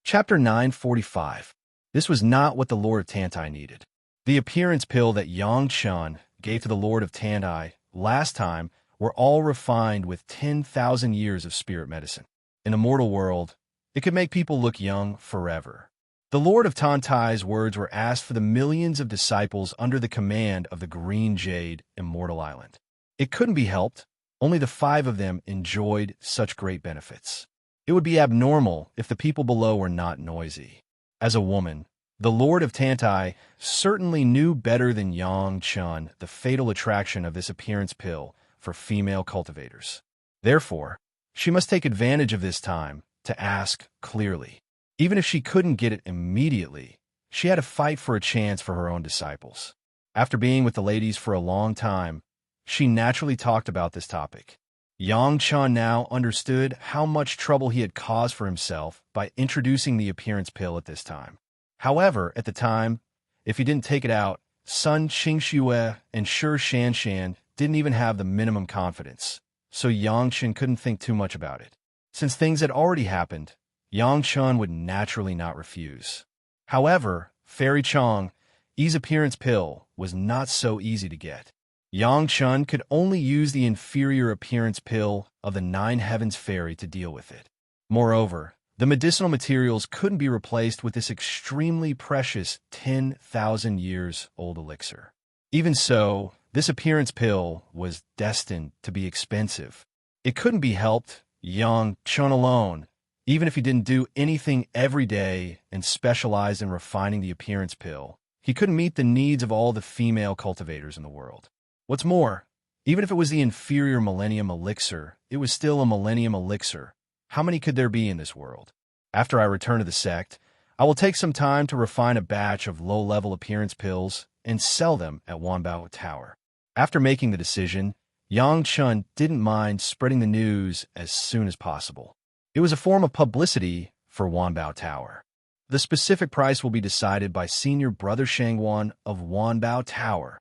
Chapter 945. This was not what the Lord of Tantai needed. The appearance pill that Yang Chun gave to the Lord of Tantai last time were all refined with 10,000 years of spirit medicine. In a mortal world, it could make people look young forever. The Lord of Tantai's words were asked for the millions of disciples under the command of the Green Jade Immortal Island. It couldn't be helped. Only the 5 of them enjoyed such great benefits. It would be abnormal if the people below were not noisy. As a woman, the Lord of Tantai certainly knew better than Yang Chun the fatal attraction of this appearance pill for female cultivators. Therefore, she must take advantage of this time to ask clearly. Even if she couldn't get it immediately, she had to fight for a chance for her own disciples. After being with the ladies for a long time, she naturally talked about this topic. Yang Chun now understood how much trouble he had caused for himself by introducing the appearance pill at this time. However, at the time, if he didn't take it out, Sun Qingxue and Shi Shanshan didn't even have the minimum confidence, so Yang Chun couldn't think too much about it. Since things had already happened, Yang Chun would naturally not refuse. However, Fairy Chong, Yi's appearance pill was not so easy to get. Yang Chun could only use the inferior appearance pill of the 9 Heavens Fairy to deal with it. Moreover, the medicinal materials couldn't be replaced with this extremely precious 10,000 years old elixir. Even so, this appearance pill was destined to be expensive. It couldn't be helped, Yang Chun alone, even if he didn't do anything every day and specialized in refining the appearance pill, he couldn't meet the needs of all the female cultivators in the world. What's more, even if it was the inferior Millennium Elixir, it was still a Millennium Elixir. How many could there be in this world? After I return to the sect, I will take some time to refine a batch of low-level appearance pills and sell them at Wanbao Tower. After making the decision, Yang Chun didn't mind spreading the news as soon as possible. It was a form of publicity for Wanbao Tower. The specific price will be decided by Senior Brother Shangwan of Wanbao Tower.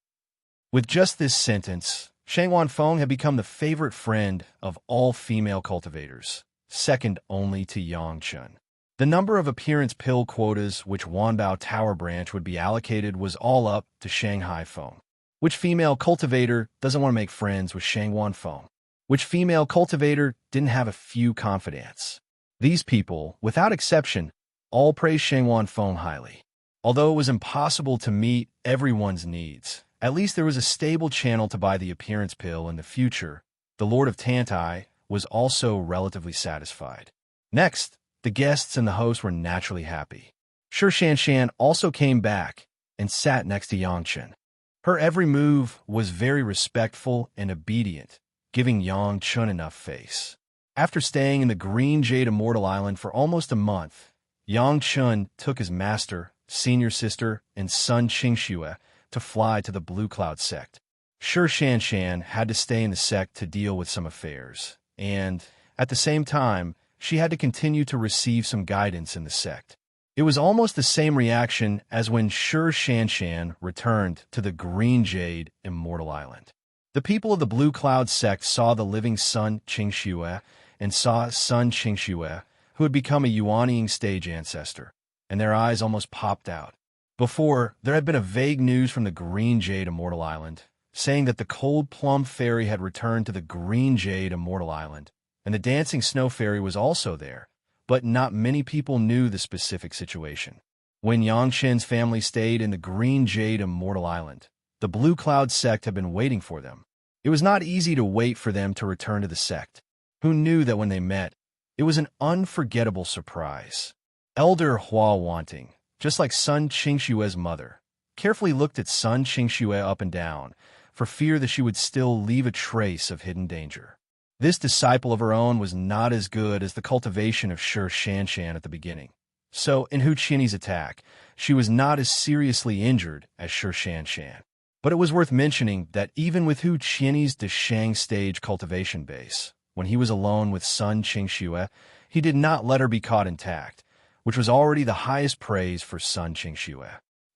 With just this sentence, Shangwan Feng had become the favorite friend of all female cultivators, second only to Yang Chun. The number of appearance pill quotas which Wanbao Tower branch would be allocated was all up to Shanghai Feng. Which female cultivator doesn't want to make friends with Shangwan Feng? Which female cultivator didn't have a few confidants? These people, without exception, all praised Shangwan Feng highly. Although it was impossible to meet everyone's needs, at least there was a stable channel to buy the appearance pill in the future. The Lord of Tantai was also relatively satisfied. Next, the guests and the host were naturally happy. Shi Shanshan also came back and sat next to Yang Chun. Her every move was very respectful and obedient, giving Yang Chun enough face. After staying in the Green Jade Immortal Island for almost a month, Yang Chun took his master, senior sister, and son Qingxue to fly to the Blue Cloud sect. Shi Shanshan had to stay in the sect to deal with some affairs, and, at the same time, she had to continue to receive some guidance in the sect. It was almost the same reaction as when Shi Shanshan returned to the Green Jade Immortal Island. The people of the Blue Cloud sect saw the living son Qingxue and saw son Qingxue, who had become a Yuanying stage ancestor, and their eyes almost popped out. Before, there had been a vague news from the Green Jade Immortal Island, saying that the Cold Plum Fairy had returned to the Green Jade Immortal Island, and the Dancing Snow Fairy was also there, but not many people knew the specific situation. When Yang Chen's family stayed in the Green Jade Immortal Island, the Blue Cloud sect had been waiting for them. It was not easy to wait for them to return to the sect. Who knew that when they met, it was an unforgettable surprise. Elder Hua Wanting, just like son Qingxue's mother, carefully looked at son Qingxue up and down, for fear that she would still leave a trace of hidden danger. This disciple of her own was not as good as the cultivation of Shi Shanshan at the beginning. So, in Hu Qianyi's attack, she was not as seriously injured as Shi Shanshan. But it was worth mentioning that even with Hu Qianyi's Deshang stage cultivation base, when he was alone with son Qingxue, he did not let her be caught intact, which was already the highest praise for son Qingxue.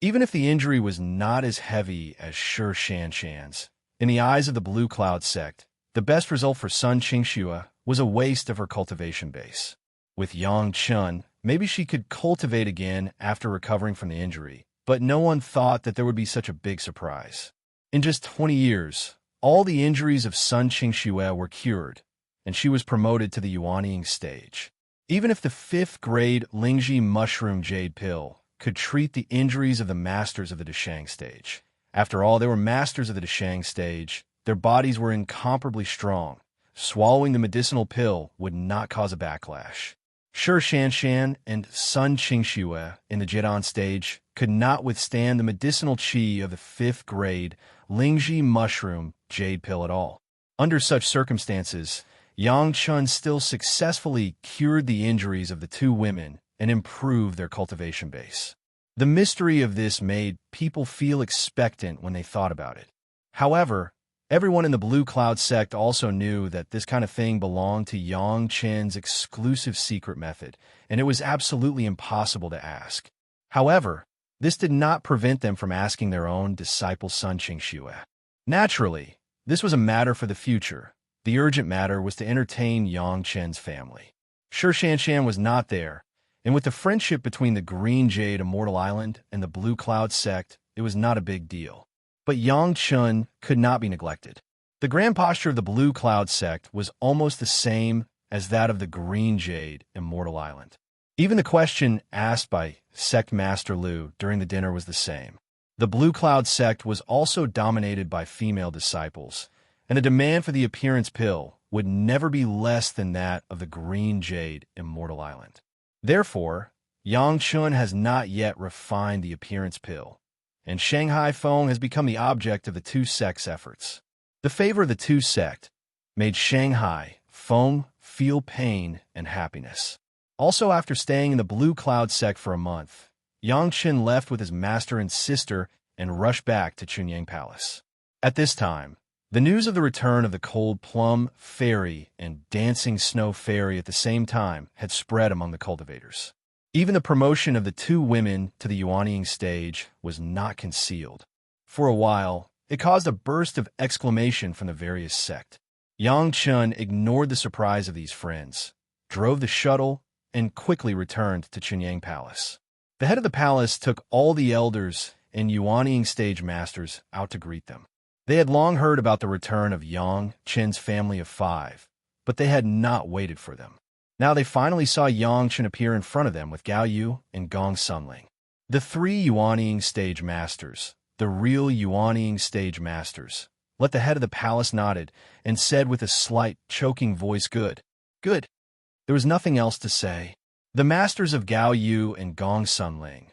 Even if the injury was not as heavy as Shi Shanshan's, in the eyes of the Blue Cloud sect, the best result for son Qingxue was a waste of her cultivation base. With Yang Chun, maybe she could cultivate again after recovering from the injury, but no one thought that there would be such a big surprise. In just 20 years, all the injuries of son Qingxue were cured, and she was promoted to the Yuanying stage. Even if the 5th grade Lingji Mushroom Jade Pill could treat the injuries of the masters of the Deshang stage. After all, they were masters of the Deshang stage. Their bodies were incomparably strong. Swallowing the medicinal pill would not cause a backlash. Shi Shanshan and son Qingxue in the Jidan stage could not withstand the medicinal qi of the 5th grade Lingji Mushroom Jade Pill at all. Under such circumstances, Yang Chun still successfully cured the injuries of the two women and improved their cultivation base. The mystery of this made people feel expectant when they thought about it. However, everyone in the Blue Cloud sect also knew that this kind of thing belonged to Yang Chen's exclusive secret method, and it was absolutely impossible to ask. However, this did not prevent them from asking their own disciple son Qingxue. Naturally, this was a matter for the future. The urgent matter was to entertain Yang Chen's family. Shi Shanshan was not there, and with the friendship between the Green Jade Immortal Island and the Blue Cloud sect, it was not a big deal. But Yang Chun could not be neglected. The grand posture of the Blue Cloud sect was almost the same as that of the Green Jade Immortal Island. Even the question asked by Sect Master Liu during the dinner was the same. The Blue Cloud sect was also dominated by female disciples, and the demand for the appearance pill would never be less than that of the Green Jade Immortal Island. Therefore, Yang Chun has not yet refined the appearance pill, and Shanghai Feng has become the object of the two sects' efforts. The favor of the two sects made Shanghai Feng feel pain and happiness. Also, after staying in the Blue Cloud sect for a month, Yang Chun left with his master and sister and rushed back to Chunyang Palace. At this time, the news of the return of the Cold Plum Fairy and Dancing Snow Fairy at the same time had spread among the cultivators. Even the promotion of the two women to the yuanying stage was not concealed. For a while, it caused a burst of exclamation from the various sect. Yang Chun ignored the surprise of these friends, drove the shuttle, and quickly returned to Chunyang Palace. The head of the palace took all the elders and yuanying stage masters out to greet them. They had long heard about the return of Yang Chen's family of 5, but they had not waited for them. Now they finally saw Yang Chen appear in front of them with Gao Yu and Gong Sunling. The 3 yuanying stage masters, the real yuanying stage masters, let the head of the palace nodded and said with a slight, choking voice, "Good, good." There was nothing else to say. The masters of Gao Yu and Gong Sunling,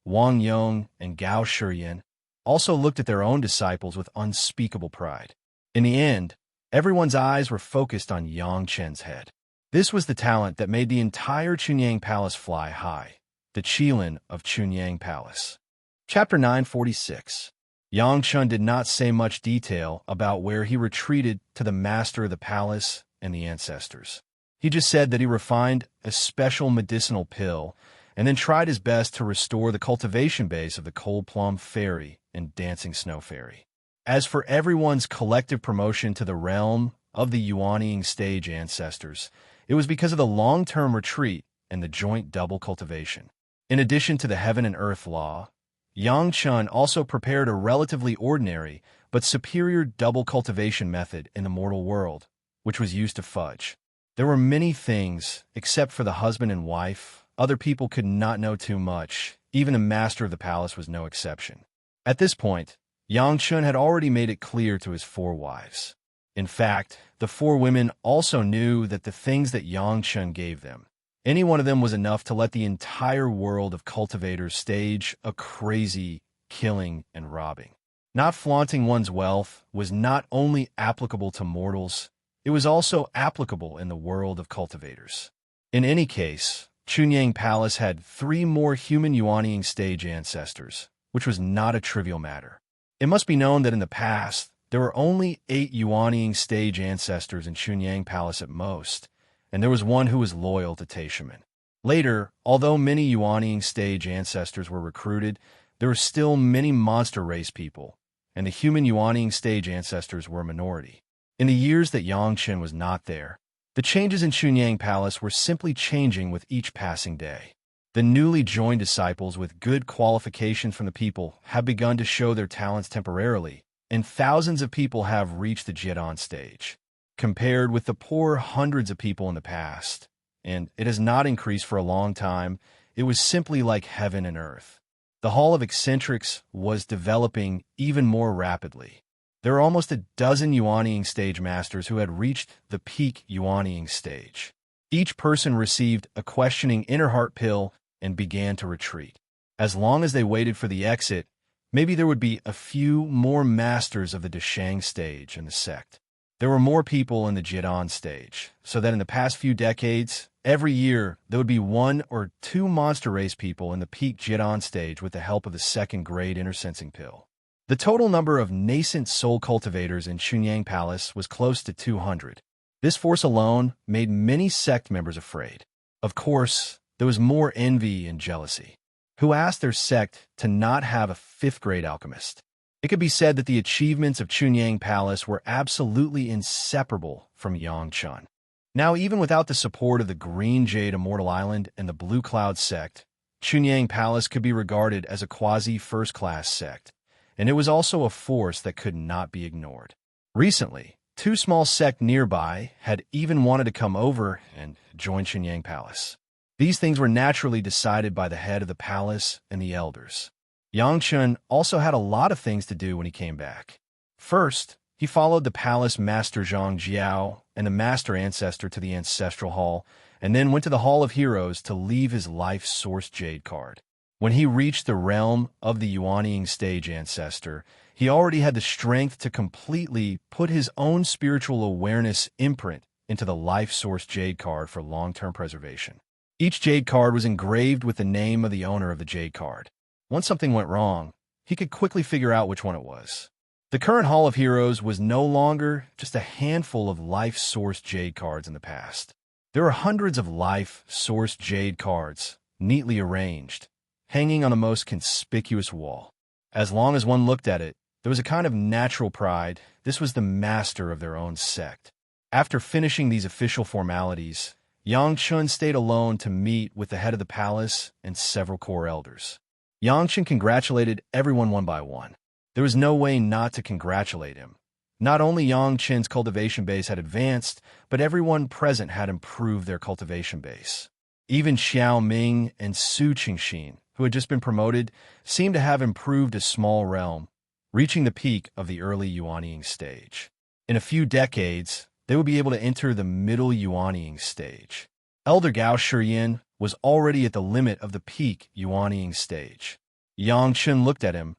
Wang Yong and Gao Shiyan, also looked at their own disciples with unspeakable pride. In the end, everyone's eyes were focused on Yang Chen's head. This was the talent that made the entire Chunyang Palace fly high, the Qilin of Chunyang Palace. Chapter 946. Yang Chen did not say much detail about where he retreated to the master of the palace and the ancestors. He just said that he refined a special medicinal pill and then tried his best to restore the cultivation base of the Cold Plum Fairy and Dancing Snow Fairy. As for everyone's collective promotion to the realm of the yuanying stage ancestors, it was because of the long-term retreat and the joint double cultivation. In addition to the heaven and earth law, Yang Chun also prepared a relatively ordinary but superior double cultivation method in the mortal world, which was used to fudge. There were many things, except for the husband and wife, other people could not know too much. Even the master of the palace was no exception. At this point, Yang Chun had already made it clear to his 4 wives. In fact, the 4 women also knew that the things that Yang Chun gave them, any one of them was enough to let the entire world of cultivators stage a crazy killing and robbing. Not flaunting one's wealth was not only applicable to mortals, it was also applicable in the world of cultivators. In any case, Chunyang Palace had 3 more human yuanying stage ancestors, which was not a trivial matter. It must be known that in the past, there were only 8 yuanying stage ancestors in Chunyang Palace at most, and there was one who was loyal to Taishaman. Later, although many yuanying stage ancestors were recruited, there were still many monster race people, and the human yuanying stage ancestors were a minority. In the years that Yang Chen was not there, the changes in Chunyang Palace were simply changing with each passing day. The newly joined disciples with good qualifications from the people have begun to show their talents temporarily, and thousands of people have reached the Jidan stage, compared with the poor hundreds of people in the past, and it has not increased for a long time. It was simply like heaven and earth. The Hall of Eccentrics was developing even more rapidly. There were almost a dozen yuanying stage masters who had reached the peak yuanying stage. Each person received a questioning inner heart pill and began to retreat. As long as they waited for the exit, maybe there would be a few more masters of the Deshang stage in the sect. There were more people in the Jidan stage, so that in the past few decades, every year there would be 1 or 2 monster race people in the peak Jidan stage with the help of the 2nd grade inner sensing pill. The total number of nascent soul cultivators in Chunyang Palace was close to 200. This force alone made many sect members afraid. Of course, there was more envy and jealousy. Who asked their sect to not have a 5th grade alchemist? It could be said that the achievements of Chunyang Palace were absolutely inseparable from Yang Chun. Now, even without the support of the Green Jade Immortal Island and the Blue Cloud sect, Chunyang Palace could be regarded as a quasi-first-class sect, and it was also a force that could not be ignored. Recently, 2 small sects nearby had even wanted to come over and join Chunyang Palace. These things were naturally decided by the head of the palace and the elders. Yang Chun also had a lot of things to do when he came back. First, he followed the palace master Zhang Jiao and the master ancestor to the ancestral hall, and then went to the Hall of Heroes to leave his life source jade card. When he reached the realm of the yuanying stage ancestor, he already had the strength to completely put his own spiritual awareness imprint into the life source jade card for long-term preservation. Each jade card was engraved with the name of the owner of the jade card. Once something went wrong, he could quickly figure out which one it was. The current Hall of Heroes was no longer just a handful of life-source Jade cards in the past. There were hundreds of life-source Jade cards, neatly arranged, hanging on the most conspicuous wall. As long as one looked at it, there was a kind of natural pride. This was the master of their own sect. After finishing these official formalities, Yang Chun stayed alone to meet with the head of the palace and several core elders. Yang Chun congratulated everyone one by one. There was no way not to congratulate him. Not only Yang Chen's cultivation base had advanced, but everyone present had improved their cultivation base. Even Xiao Ming and Su Qingxin, who had just been promoted, seemed to have improved a small realm, reaching the peak of the early Yuanying stage. In a few decades, they would be able to enter the middle Yuanying stage. Elder Gao Shiyin was already at the limit of the peak Yuanying stage. Yang Chen looked at him.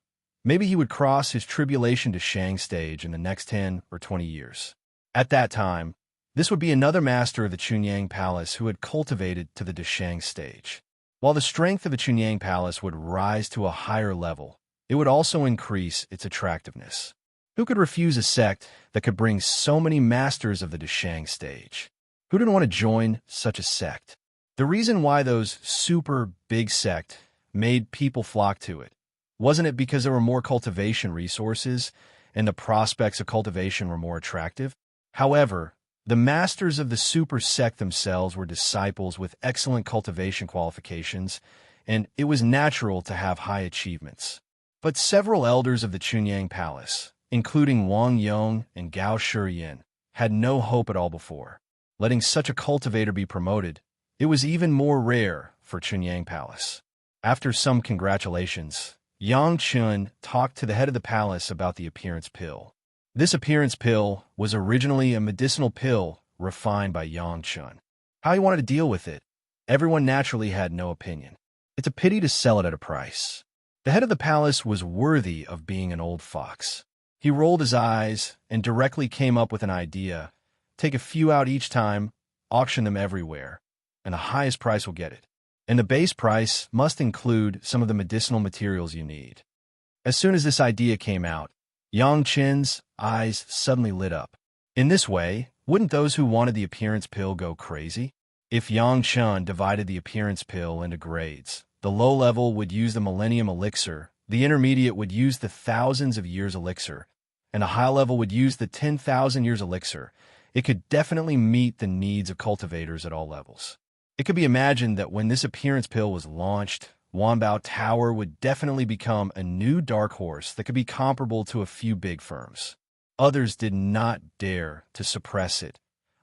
Maybe he would cross his tribulation to Shang stage in the next 10 or 20 years. At that time, this would be another master of the Chunyang Palace who had cultivated to the Deshang stage. While the strength of the Chunyang Palace would rise to a higher level, it would also increase its attractiveness. Who could refuse a sect that could bring so many masters of the Deshang stage? Who didn't want to join such a sect? The reason why those super big sect made people flock to it, wasn't it because there were more cultivation resources and the prospects of cultivation were more attractive? However, the masters of the super sect themselves were disciples with excellent cultivation qualifications, and it was natural to have high achievements. But several elders of the Chunyang Palace, including Wang Yong and Gao Shiyin, had no hope at all before. Letting such a cultivator be promoted, it was even more rare for Chunyang Palace. After some congratulations, Yang Chun talked to the head of the palace about the appearance pill. This appearance pill was originally a medicinal pill refined by Yang Chun. How he wanted to deal with it, everyone naturally had no opinion. It's a pity to sell it at a price. The head of the palace was worthy of being an old fox. He rolled his eyes and directly came up with an idea. Take a few out each time, auction them everywhere, and the highest price will get it. And the base price must include some of the medicinal materials you need. As soon as this idea came out, Yang Chen's eyes suddenly lit up. In this way, wouldn't those who wanted the appearance pill go crazy? If Yang Chen divided the appearance pill into grades, the low level would use the Millennium Elixir, the intermediate would use the Thousands of Years Elixir, and the high level would use the 10,000 Years Elixir. It could definitely meet the needs of cultivators at all levels. It could be imagined that when this appearance pill was launched, Wanbao Tower would definitely become a new dark horse that could be comparable to a few big firms. Others did not dare to suppress it.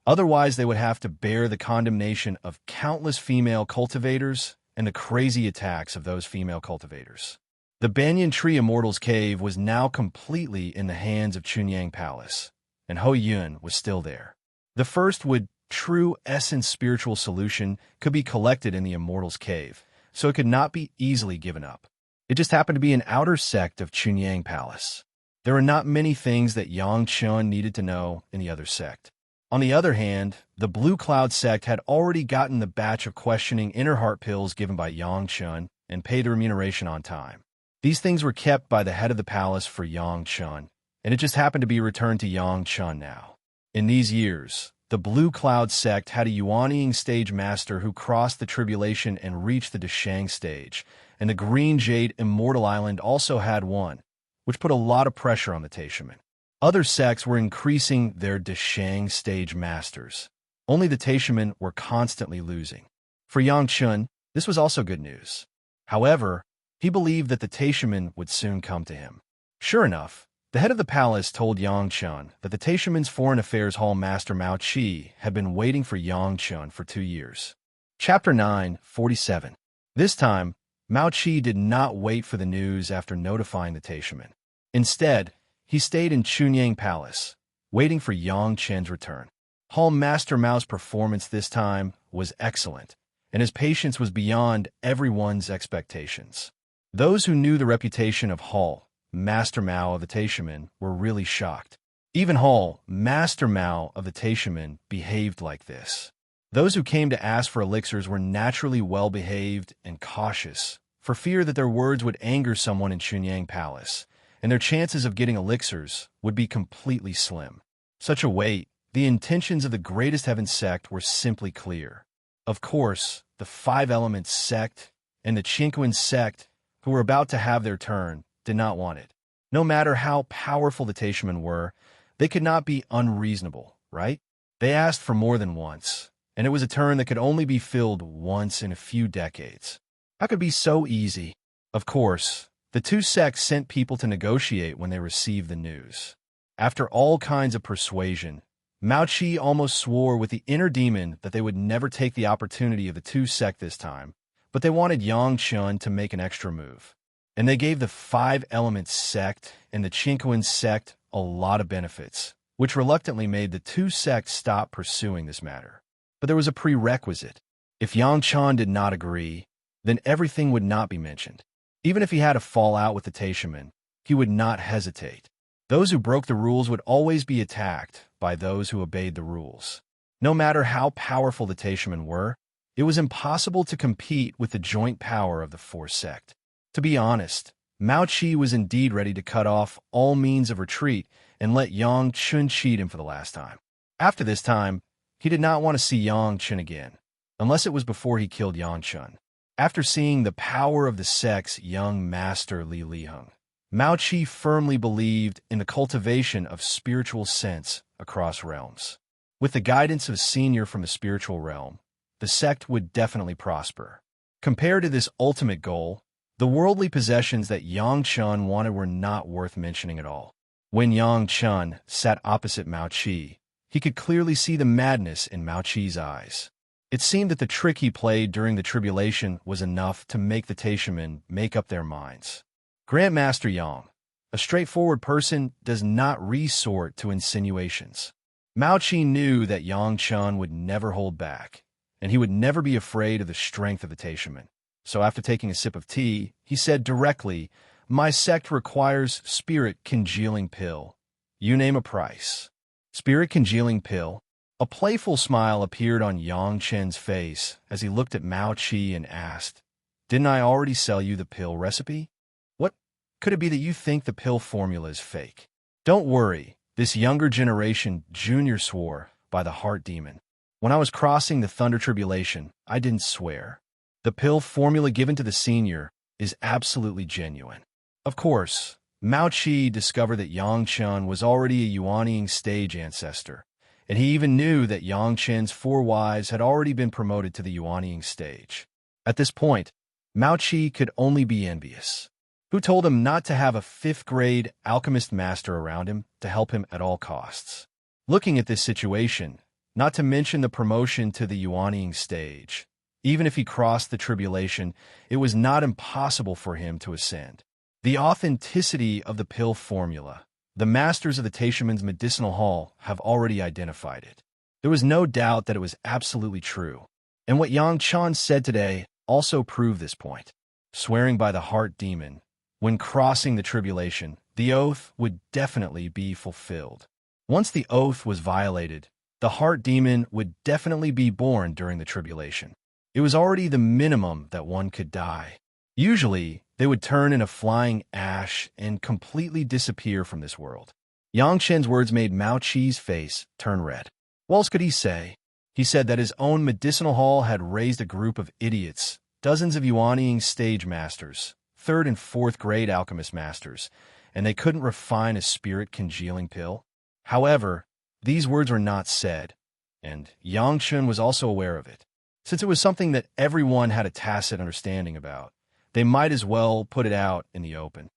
Otherwise, they would have to bear the condemnation of countless female cultivators and the crazy attacks of those female cultivators. The Banyan Tree Immortal's cave was now completely in the hands of Chunyang Palace, and Ho Yun was still there. The first true essence spiritual solution could be collected in the Immortal's cave, so it could not be easily given up. It just happened to be an outer sect of Chunyang Palace. There were not many things that Yang Chun needed to know in the other sect. On the other hand, the Blue Cloud sect had already gotten the batch of questioning inner heart pills given by Yang Chun and paid the remuneration on time. These things were kept by the head of the palace for Yang Chun, and it just happened to be returned to Yang Chun now. In these years, the Blue Cloud sect had a Yuanying stage master who crossed the tribulation and reached the Deshang stage, and the Green Jade Immortal Island also had one, which put a lot of pressure on the Taishaman. Other sects were increasing their Deshang stage masters. Only the Taishaman were constantly losing. For Yang Chun, this was also good news. However, he believed that the Taishaman would soon come to him. Sure enough, the head of the palace told Yang Chun that the Taishaman's Foreign Affairs Hall Master Mao Qi had been waiting for Yang Chun for 2 years. Chapter 9:47. This time, Mao Qi did not wait for the news after notifying the Taishaman. Instead, he stayed in Chunyang Palace, waiting for Yang Chen's return. Hall Master Mao's performance this time was excellent, and his patience was beyond everyone's expectations. Those who knew the reputation of Hall Master Mao of the Taishaman were really shocked. Even Hall Master Mao of the Taishaman behaved like this. Those who came to ask for elixirs were naturally well-behaved and cautious, for fear that their words would anger someone in Chunyang Palace, and their chances of getting elixirs would be completely slim. Such a weight, the intentions of the Greatest Heaven sect were simply clear. Of course, the Five Elements sect and the Tranquil sect, who were about to have their turn, did not want it. No matter how powerful the Taishamen were, they could not be unreasonable, right? They asked for more than once, and it was a turn that could only be filled once in a few decades. How could it be so easy? Of course, the two sects sent people to negotiate when they received the news. After all kinds of persuasion, Mao Qi almost swore with the inner demon that they would never take the opportunity of the two sect this time, but they wanted Yang Chun to make an extra move. And they gave the Five Elements sect and the Tranquil sect a lot of benefits, which reluctantly made the two sects stop pursuing this matter. But there was a prerequisite. If Yang Chun did not agree, then everything would not be mentioned. Even if he had a fallout with the Taishamen, he would not hesitate. Those who broke the rules would always be attacked by those who obeyed the rules. No matter how powerful the Taishamen were, it was impossible to compete with the joint power of the four sect. To be honest, Mao Qi was indeed ready to cut off all means of retreat and let Yang Chun cheat him for the last time. After this time, he did not want to see Yang Chun again, unless it was before he killed Yang Chun. After seeing the power of the sect's young master Li Liheng, Mao Qi firmly believed in the cultivation of spiritual sense across realms. With the guidance of a senior from the spiritual realm, the sect would definitely prosper. Compared to this ultimate goal, the worldly possessions that Yang Chun wanted were not worth mentioning at all. When Yang Chun sat opposite Mao Qi, he could clearly see the madness in Mao Qi's eyes. It seemed that the trick he played during the tribulation was enough to make the Taishamen make up their minds. Grandmaster Yang, a straightforward person, does not resort to insinuations. Mao Qi knew that Yang Chun would never hold back, and he would never be afraid of the strength of the Taishamen. So after taking a sip of tea, he said directly, "My sect requires spirit congealing pill. You name a price." Spirit congealing pill? A playful smile appeared on Yang Chen's face as he looked at Mao Qi and asked, "Didn't I already sell you the pill recipe? What could it be that you think the pill formula is fake?" "Don't worry," this younger generation junior swore by the heart demon. "When I was crossing the thunder tribulation, I didn't swear. The pill formula given to the senior is absolutely genuine." Of course, Mao Qi discovered that Yang Chun was already a Yuanying stage ancestor, and he even knew that Yang Chen's four wives had already been promoted to the Yuanying stage. At this point, Mao Qi could only be envious. Who told him not to have a fifth-grade alchemist master around him to help him at all costs? Looking at this situation, not to mention the promotion to the Yuanying stage, even if he crossed the tribulation, it was not impossible for him to ascend. The authenticity of the pill formula, the masters of the Taishamen's medicinal hall have already identified it. There was no doubt that it was absolutely true, and what Yang Chun said today also proved this point. Swearing by the heart demon, when crossing the tribulation, the oath would definitely be fulfilled. Once the oath was violated, the heart demon would definitely be born during the tribulation. It was already the minimum that one could die. Usually, they would turn into flying ash and completely disappear from this world. Yang Chen's words made Mao Qi's face turn red. What else could he say? He said that his own medicinal hall had raised a group of idiots, dozens of Yuanying stage masters, third and fourth grade alchemist masters, and they couldn't refine a spirit congealing pill. However, these words were not said, and Yang Chun was also aware of it. Since it was something that everyone had a tacit understanding about, they might as well put it out in the open.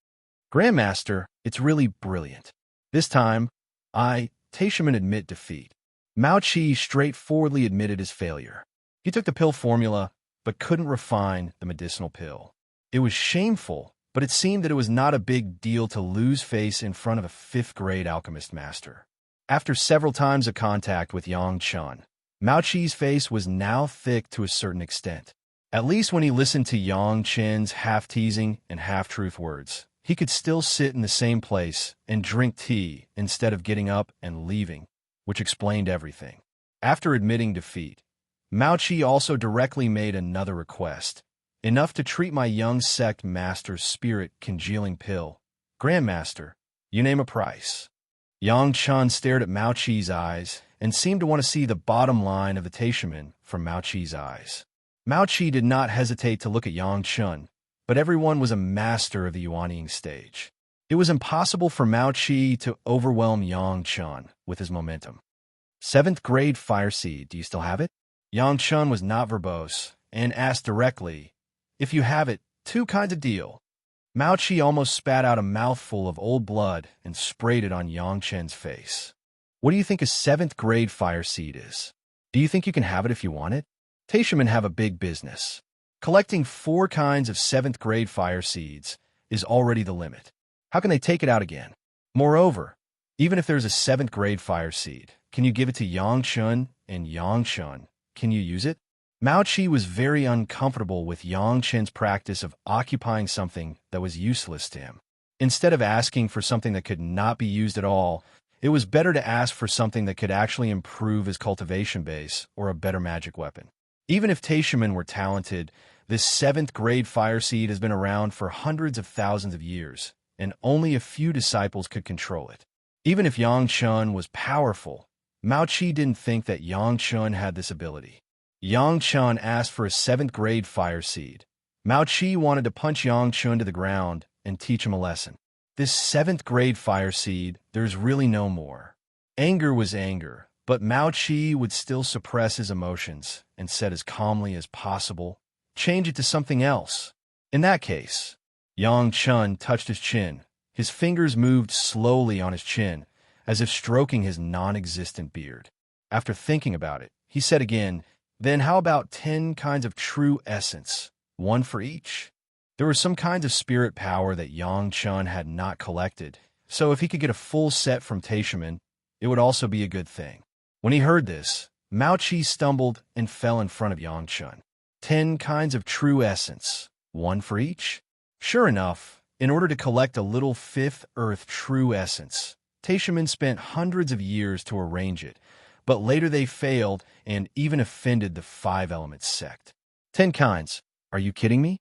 "Grandmaster, it's really brilliant. This time, Taishamen admit defeat." Mao Qi straightforwardly admitted his failure. He took the pill formula, but couldn't refine the medicinal pill. It was shameful, but it seemed that it was not a big deal to lose face in front of a fifth-grade alchemist master. After several times of contact with Yang Chun, Mao Qi's face was now thick to a certain extent. At least when he listened to Yang Chen's half-teasing and half-truth words, he could still sit in the same place and drink tea instead of getting up and leaving, which explained everything. After admitting defeat, Mao Qi also directly made another request, enough to treat my young sect master's spirit congealing pill Grandmaster, you name a price. Yang Chun stared at Mao Qi's eyes and seemed to want to see the bottom line of the Taishaman from Mao Qi's eyes. Mao Qi did not hesitate to look at Yang Chun, but everyone was a master of the Yuanying stage. It was impossible for Mao Qi to overwhelm Yang Chun with his momentum. 7th grade fire seed, do you still have it? Yang Chun was not verbose and asked directly, if you have it, 2 kinds of deal. Mao Qi almost spat out a mouthful of old blood and sprayed it on Yang Chen's face. What do you think a 7th grade fire seed is? Do you think you can have it if you want it? Taishamen have a big business. Collecting 4 kinds of 7th grade fire seeds is already the limit. How can they take it out again? Moreover, even if there's a 7th grade fire seed, can you give it to Yang Chun and Yang Chun? Can you use it? Mao Qi was very uncomfortable with Yang Chen's practice of occupying something that was useless to him. Instead of asking for something that could not be used at all, it was better to ask for something that could actually improve his cultivation base or a better magic weapon. Even if Taishamen were talented, this 7th grade fire seed has been around for hundreds of thousands of years, and only a few disciples could control it. Even if Yang Chun was powerful, Mao Qi didn't think that Yang Chun had this ability. Yang Chun asked for a 7th grade fire seed. Mao Qi wanted to punch Yang Chun to the ground and teach him a lesson. This 7th grade fire seed, there's really no more. Anger was anger, but Mao Qi would still suppress his emotions and said as calmly as possible, change it to something else. In that case, Yang Chun touched his chin. His fingers moved slowly on his chin, as if stroking his non-existent beard. After thinking about it, he said again, then how about 10 kinds of true essence, 1 for each? There were some kinds of spirit power that Yang Chun had not collected, so if he could get a full set from Taishamen, it would also be a good thing. When he heard this, Mao Qi stumbled and fell in front of Yang Chun. 10 kinds of true essence, 1 for each? Sure enough, in order to collect a little 5th Earth true essence, Taishamen spent hundreds of years to arrange it, but later they failed and even offended the 5 Elements sect. 10 kinds. Are you kidding me?